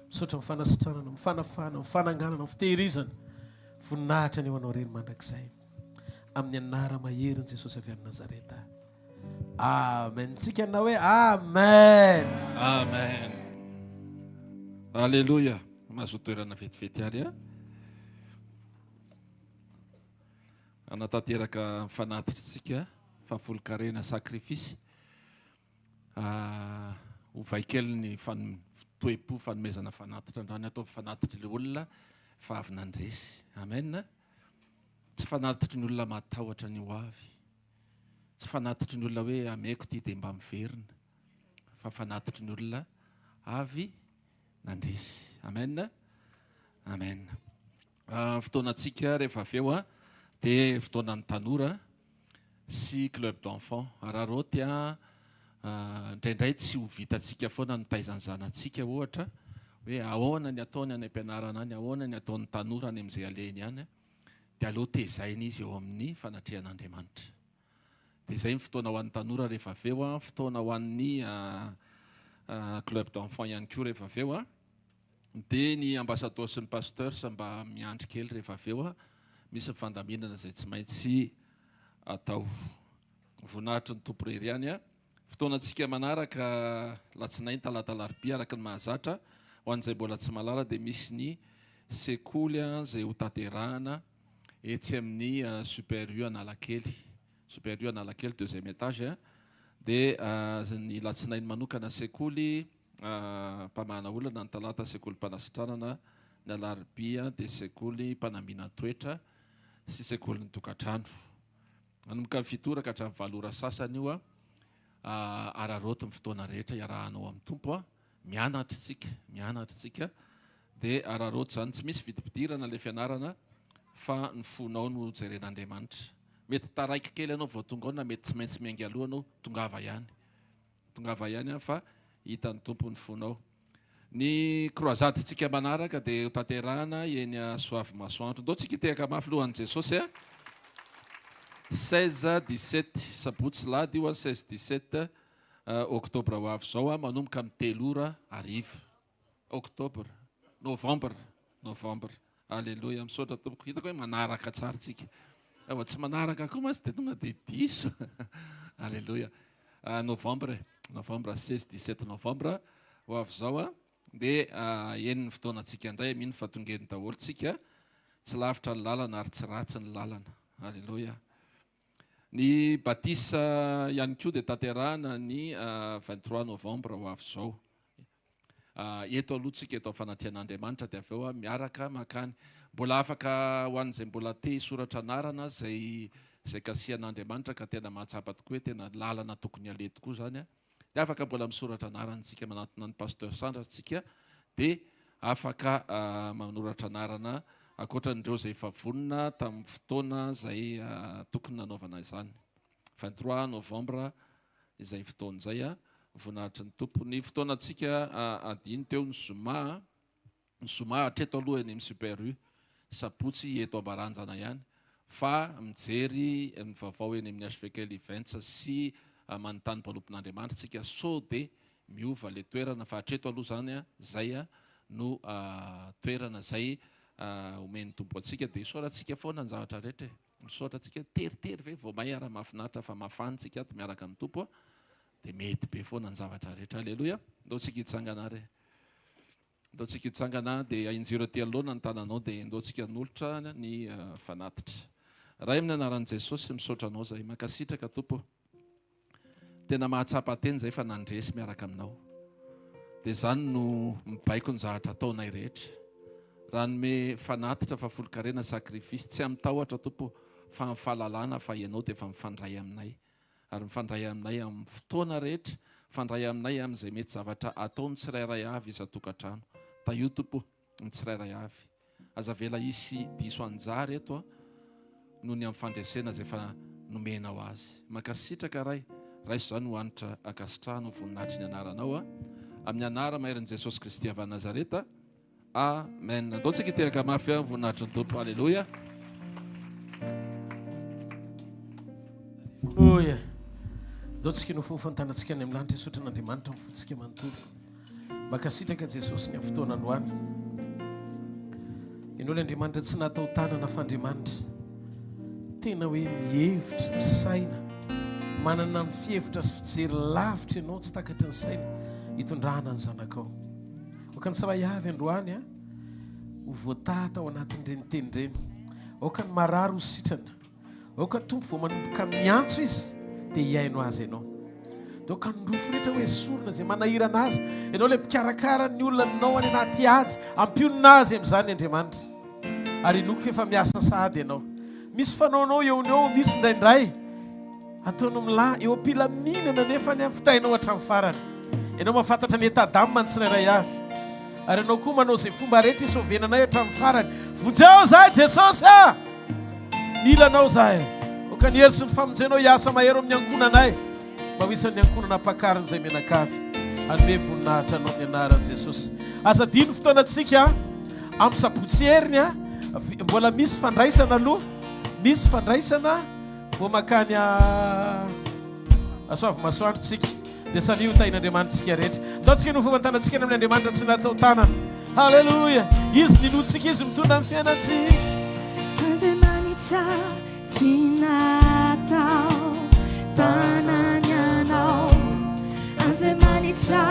misotra amin'ny fanasitranana mifanafana mifananganana mifitehirizana voninahitra ny eo anao reny mandrakizay amin'ny anara maheriny Jesosy avy any Nazareta amen tsika na hoe amen amen alleluia mahazotoerana vetivety ary anatanteraka mifanatitra fa folo-karena sakrifisy hovaikely ny toepo fanomezana fanatitra andrany atao fanatitra le olona fa avy nandresy amen tsy fanatitry ny olona matahotra ny ho avy tsy fanatitry ny olona hoe ameko ty dia mba miverina fa fanatitry ny olona avy nandresy amen amen fotoanantsika rehefa avy eo dia fotoanan'ny tanora sy club d'enfant raha tia indraindray tsy ho vitantsika foana no taizany zanantsika ohatra hoe ahoana ny ataony any am-pianarana any ahoana ny ataon'ny tanora any amin'izay aleny any dia aloha tezainy izy eo amin'ny fanatrehan'Andriamanitra dia izay ny fotoana ho an'ny tanora rehefa avy eo fotoana ho an'ny club d'enfant ihany koa rehefa avy eo dia ny ambassadeur sy ny pasteur sy mba miandry kely rehefa avy eo misy mifandaminana izay tsy maintsy atao voninahitry ny tompo rery any fotoanantsika manaraka latsinainy talata larobia araka ny mahazatra ho an'izay mbola tsy malala dia misy ny sekoly izay ho tanterahana etsy amin'ny super U Analakely super U Analakely deuxième étage dia ny latsinainy manokana sekoly mpamahana olana ny talata sekoly mpanasitranana ny alarobia dia sekoly mpanambiana toetra sy sekoly ny tokantrano anomboka ny fitoraka hatramin'ny valora sasany io araroto ny fotoana rehetra iarahanao amin'ny tompo mianatra tsika dia araroto zany tsy misy vidipidirana ilay fianarana fa ny fonao no jeren'Andriamanitra mety taraiky kely ianao vao tonga ao na mety tsy maintsy miainga aloha anao tongava ihany fa hitan'ny tompo ny fonao ny croisade tsika manaraka dia tanterahana eny soavy masoandro ndao tsika tehaka mafy lohan'i Jesosy 16-17 sabotsy lady io 16-17 oktobra ho avy zao manomboka amin'ny 3 ora ariva oktobra novembre alleluia misaotra tompoko hitako hoe manaraka tsara tsika tsy manaraka koa masy dia tonga dia diso alleluia novembre 16-17 novembre ho avy zao dia eny ny fotoanantsika indray mino fa tongeny daholo tsika tsy lavitra ny lalana ary tsy ratsy ny lalana. Alleloia. Ny batisa ihany koa dia tanterahana ny 23 novembre ho avy izao. Eto aloha tsika eto fanatrehan'Andriamanitra dia avy eo miaraka makany. Mbola afaka ho an'izay mbola te hisoratra anarana zay kasihan'Andriamanitra ka tena mahatsapa tokoa hoe tena lalana tokony aleha tokoa zany a. Dia afaka mbola misoratra anarantsika manatona ny pasteur Sandra tsika dia afaka manoratra anarana ankoatran'ireo zay efa vonona tamin'ny fotoana zay tokony nanaovana izany. 23 novembre izay fotoana izay a voninahitry ny tompo. Ny fotoana antsika adiny teo ny zoma hatreto aloha eny amin'ny Super U, Sabotsy eto Ambaranjana ihany, fa mijery ny vaovao eny amin'ny hvkl-mission sy manontany mpanompon'Andriamanitra tsika so dia miova le toerana, fa hatreto aloha zany zay no toerana zay omeny tompo atsika dia isoratsika foana ny zavatra rehetra. Misaotra atsika teritery ve vao may ara mahafinaritra fa mafantsika ato miaraka amin'ny tompo dia mety be foana ny zavatra rehetra. Alleloia. Ndotsika hitsangana re. Ndotsika hitsangana dia injiro aty aloha ny tananao dia ndotsika nolotra ny fanatitra. Raha amin'ny anaran'i Jesosy misaotra anao zay makasitraka tompo. Tena mahatsapa teny zay fa nandresy miaraka aminao. Dia zany no mibaiko ny zavatra ataonay rehetra. Raha nome fanatitra fa folo-karena sakrifisy tsy amin'ny tahotra tompo fa amin'ny fahalalana fa ianao dia efa mifandray aminay. Ary mifandray aminay amin'ny fotoana rehetra, mifandray aminay amin'izay mety zavatra ataony tsirairay avy isa-tokantrano. Taio tompo ny tsirairay avy. Aza vela isy diso anjara eto noho ny amin'ny fandresena izay efa nomenao azy. Makasitraka raiso zany hoanitra akasitrahana voninahitry ny anaranao amin'ny anara maherin'i Jesosy Kristy avy Nazareta. Amen. Nataontsika teraka mafy voninahitry ny tompo. Alleluia. Oia. Nataontsika no fofantanantsika any amin'ny lanitra isotra n'Andriamanitra mifotsika manontolo. Makasitraka Jesosy ny fotoana androany. Ianao Andriamanitra tsy natao tanana fa Andriamanitra tena hoe mihevitra, misaina, manana mifihevitra sy fijery lavitra ianao tsy takatry ny saina hitondrahana ny zanakao. Oka ny saray avy androany ho voatata ao anatin'ireny teny ireny. Oka ny marary ho sitrana. Oka tompo vao manomboka miantso izy dia hiaino azy ianao. Dia oka ny rofo rehetra hoe sorona izay manahirana azy. Ianao ilay mpikarakara ny olona ninao any anaty ady, ampionina azy amin'izany Andriamanitra. Ary inoko efa miasa sady ianao. Misy fanaonao eo eo, misy indraindray ataonao milay eo am-pilaminana nefa ny amin'ny fitahinao hatramin'ny farany. Ianao mahafantatra ny etadamo ny tsirairay avy. Ary ianao koa manao izay fomba rehetra isovenanay hatramin'ny farany. Vonjeo zahay Jesosy mila anao zahay. Oka ny hery sy ny famonjenao hiasa mahery amin'ny ankonanay. Mba ho isan'ny ankonana ampakariny izay menakavy. Anome voninahitra anao amin'ny anaran'i Jesosy. Aza dino fotoanantsika amin'ny Sabotsy heriny mbola misy fandraisana aloha. Misy fandraisana vao makany asoavy masoandrotsika. Dia sanio tahin'Andriamanitra rehetra. Ataontsika no fofantanantsika amin'ny Andriamanitra tsy natao tanana. Halleluia. Izy ninotsika izy mitondra amin'ny fiainantsika. Andriamanitra tsy natao tanany ianao. Andriamanitra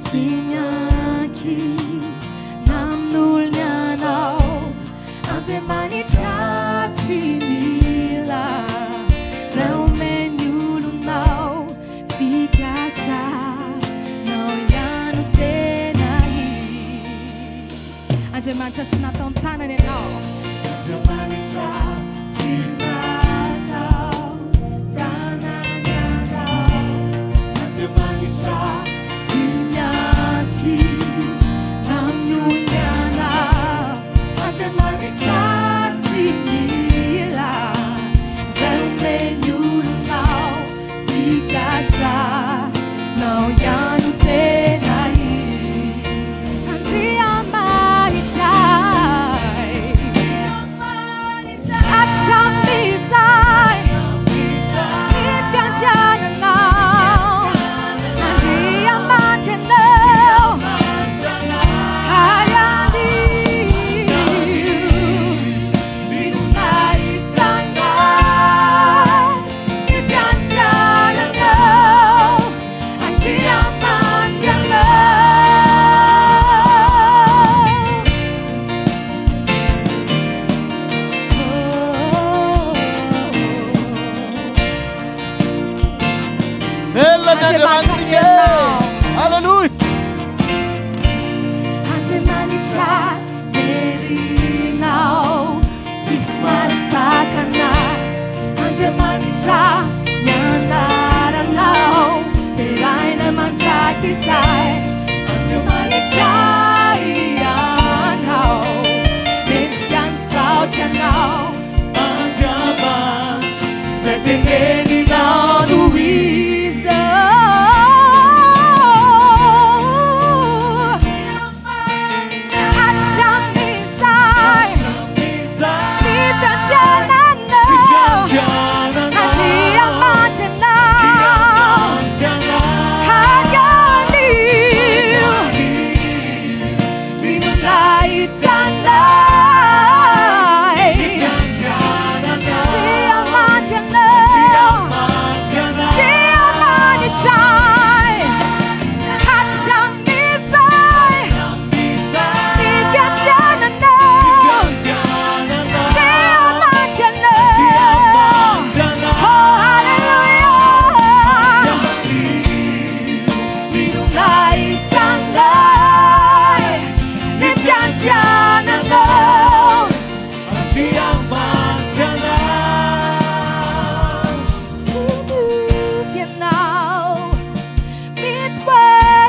tsy miankina amin'olona ianao. Andriamanitra tsy mila izay omeny olonao. Fikasanao ihany tena Andriamanitra tsy natao tanany ianao. Andriamanitra tsy natao tanany ianao. Andriamanitra tsy miankina amin'olona ianao. Andriamanitra tsy mila izay omeny olonao. Fikasanao ihany tena Andriamanitra. Achami misy andreo manetray anao mendrika ny saotra anao andriamanitra zay teneninao no izy hatramizay ny fiantsenanao andriamanitranao haganio ninonaitanay diamanitranao diamanitray hatramizay ny fiantsenanao diamanitranao oh hallelujah ninonaitanay ny fiantsenanao Sinufianao,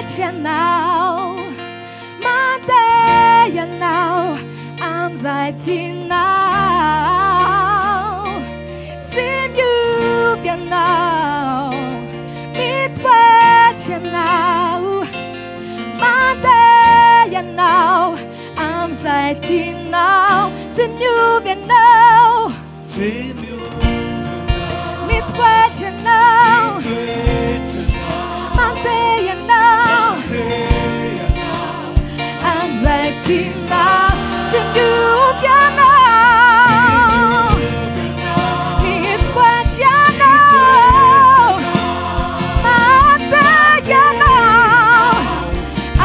mitwetyanao, mandeyanao, amzaitinao. Sinufianao, mitwetyanao, mandeyanao, amzaitinao. Sinufianao, mitwetyanao, mandeyanao, amzaitinao. Sinufianao, mitwetyanao, mandeyanao,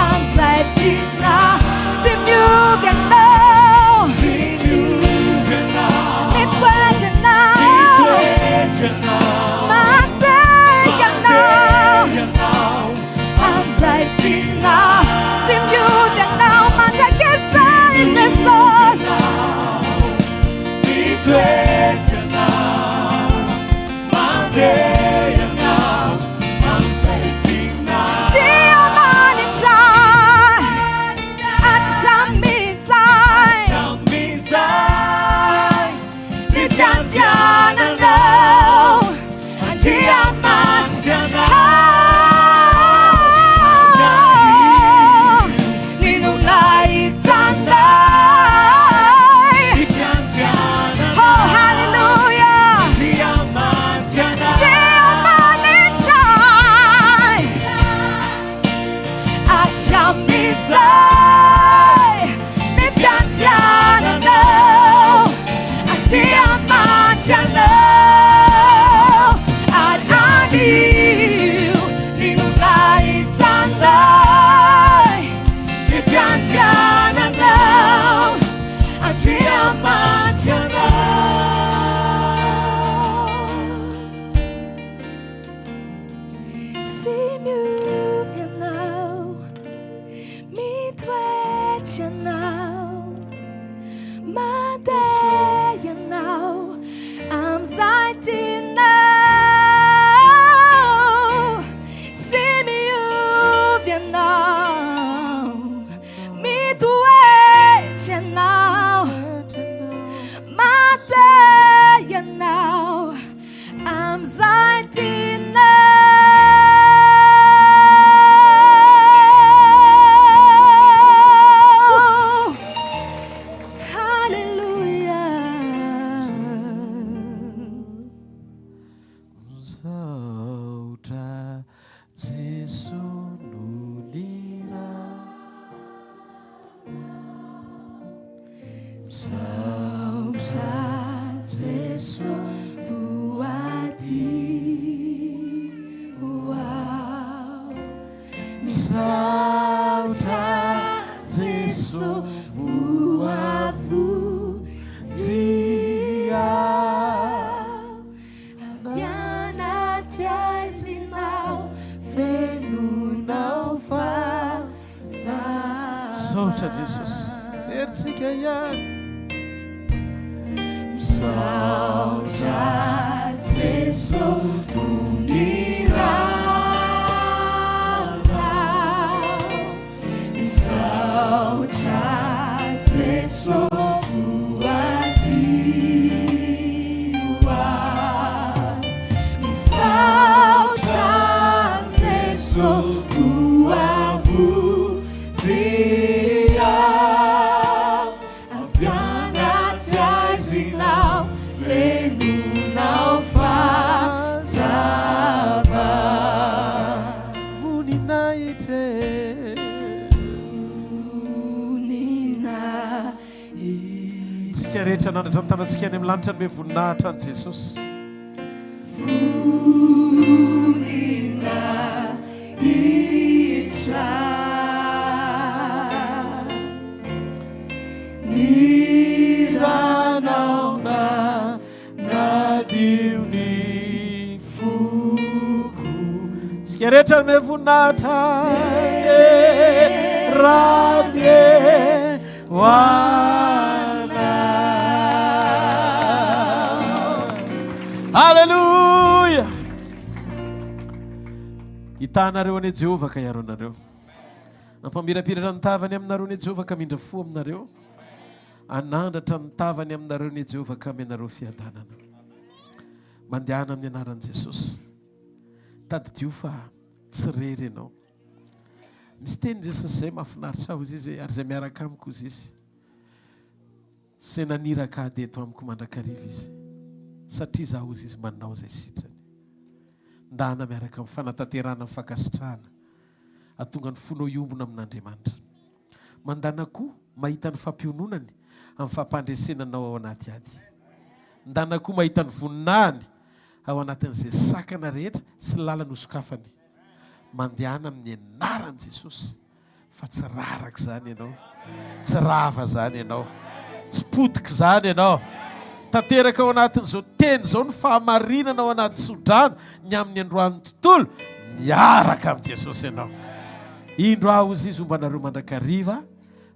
amzaitinao. Sinufianao, mitwetyanao, mandeyanao, amzaitinao. Sinufianao, manjakesay Jesus. Diamanitray, hatramizay ny fiantsenanao andriamanitranao ninonaitanay oh hallelujah diamanitray hatramizay ny fiantsenanao andriamanitranao ananio ninonaitanay ny fiantsenanao andriamanitranao Sinufianao, mitwetyanao, mandeyanao, amzaitinao. Sinufianao, mitwetyanao, mandeyanao, amzaitinao. Saotra Jesosy, herintsika ihany. Saotra Jesosy, bonirana. voavozea avy anaty aizinao venonao fazava voninahitra tsika rehetra nandratra nytanantsika any amin'ny lanitra ny hoe voninahitra any Jesosy ny ranaona nadio ny foko tsika rehetra ny hoe voninahitra ramie Halleluja! Hitanareo ane Jehovah ka iaro anareo. Ampamirapiratra ny tavany aminareo ane Jehovah ka mindra fo aminareo. Anandratra ny tavany aminareo ane Jehovah ka amenareo fiadanana. Mandehana amin'ny anaran'i Jesosy. Tadidio fa tsy rery ianao. Misy teny Jesosy zay mahafinaritra aho izy hoe ary zay miaraka amiko izy izy. Zay naniraka ady eto amiko mandrakariva izy. Satria zaho izy manao zay sitrany. Ndana miaraka amin'ny fanatanterana amin'ny fankasitrahana. Atonga ny fonao iombona amin'Andriamanitra. Mandana koa mahita ny fampiononany amin'ny fampandresenanao ao anaty ady. Ndana koa mahita ny voninahiny ao anatin'izay sakana rehetra sy lalana osokafany. Mandehana amin'ny anaran'i Jesosy. Fa tsy raraka zany ianao. Tsy rava zany ianao. Tsy potika zany ianao. Tanteraka ao anatin'izao teny zao ny fahamarinana ao anaty sodrano ny amin'ny androan'ny tontolo miaraka amin'ny Jesosy ianao. Indro aho izy izy ombanareo mandrakariva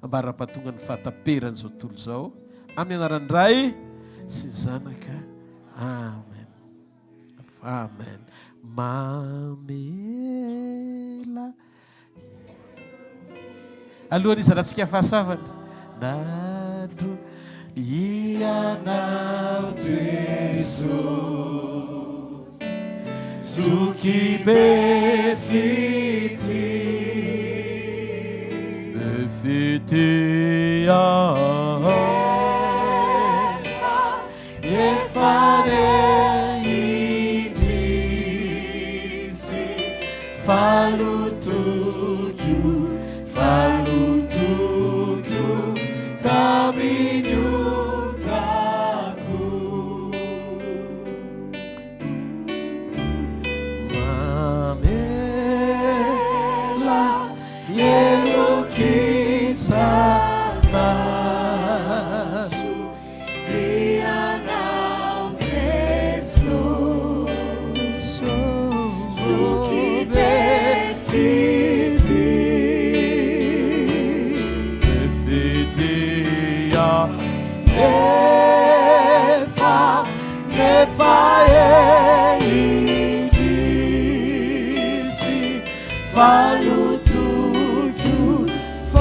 mba rapatonga ny fahataperan'izao tontolo zao amin'ny anaran'ny Ray sy Zanaka. Amen. Amen. Mamela alohan'izy rahantsika fahasoavana nadro ianao Jesosy zoky be fity efa reindrisy falotokyo taminyo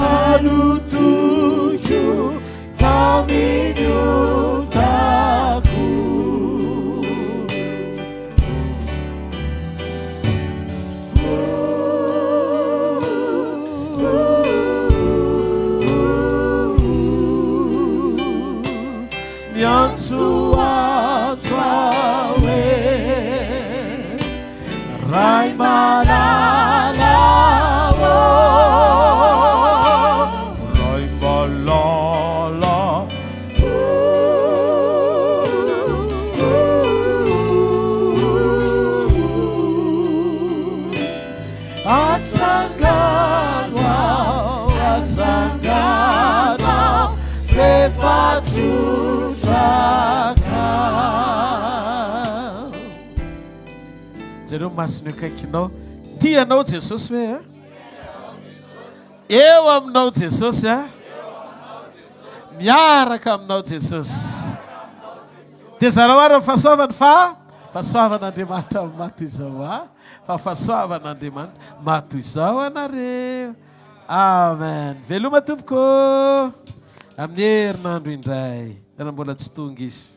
falutukyo taminyo taku nyansuatsawe rai malalawo rai malala atsanganwa fefatutraka jereo masony akaikinao tianao Jesosy hoe eo aminao Jesosy a miaraka aminao Jesosy dia zareo ary fahasoavany fa fahasoavan'Andriamanitra amin'ny mato izao a fa fahasoavan'Andriamanitra mato izao anareo. Amen. Veloma tompoko amin'ny herinandro indray raha mbola tsy tonga izy.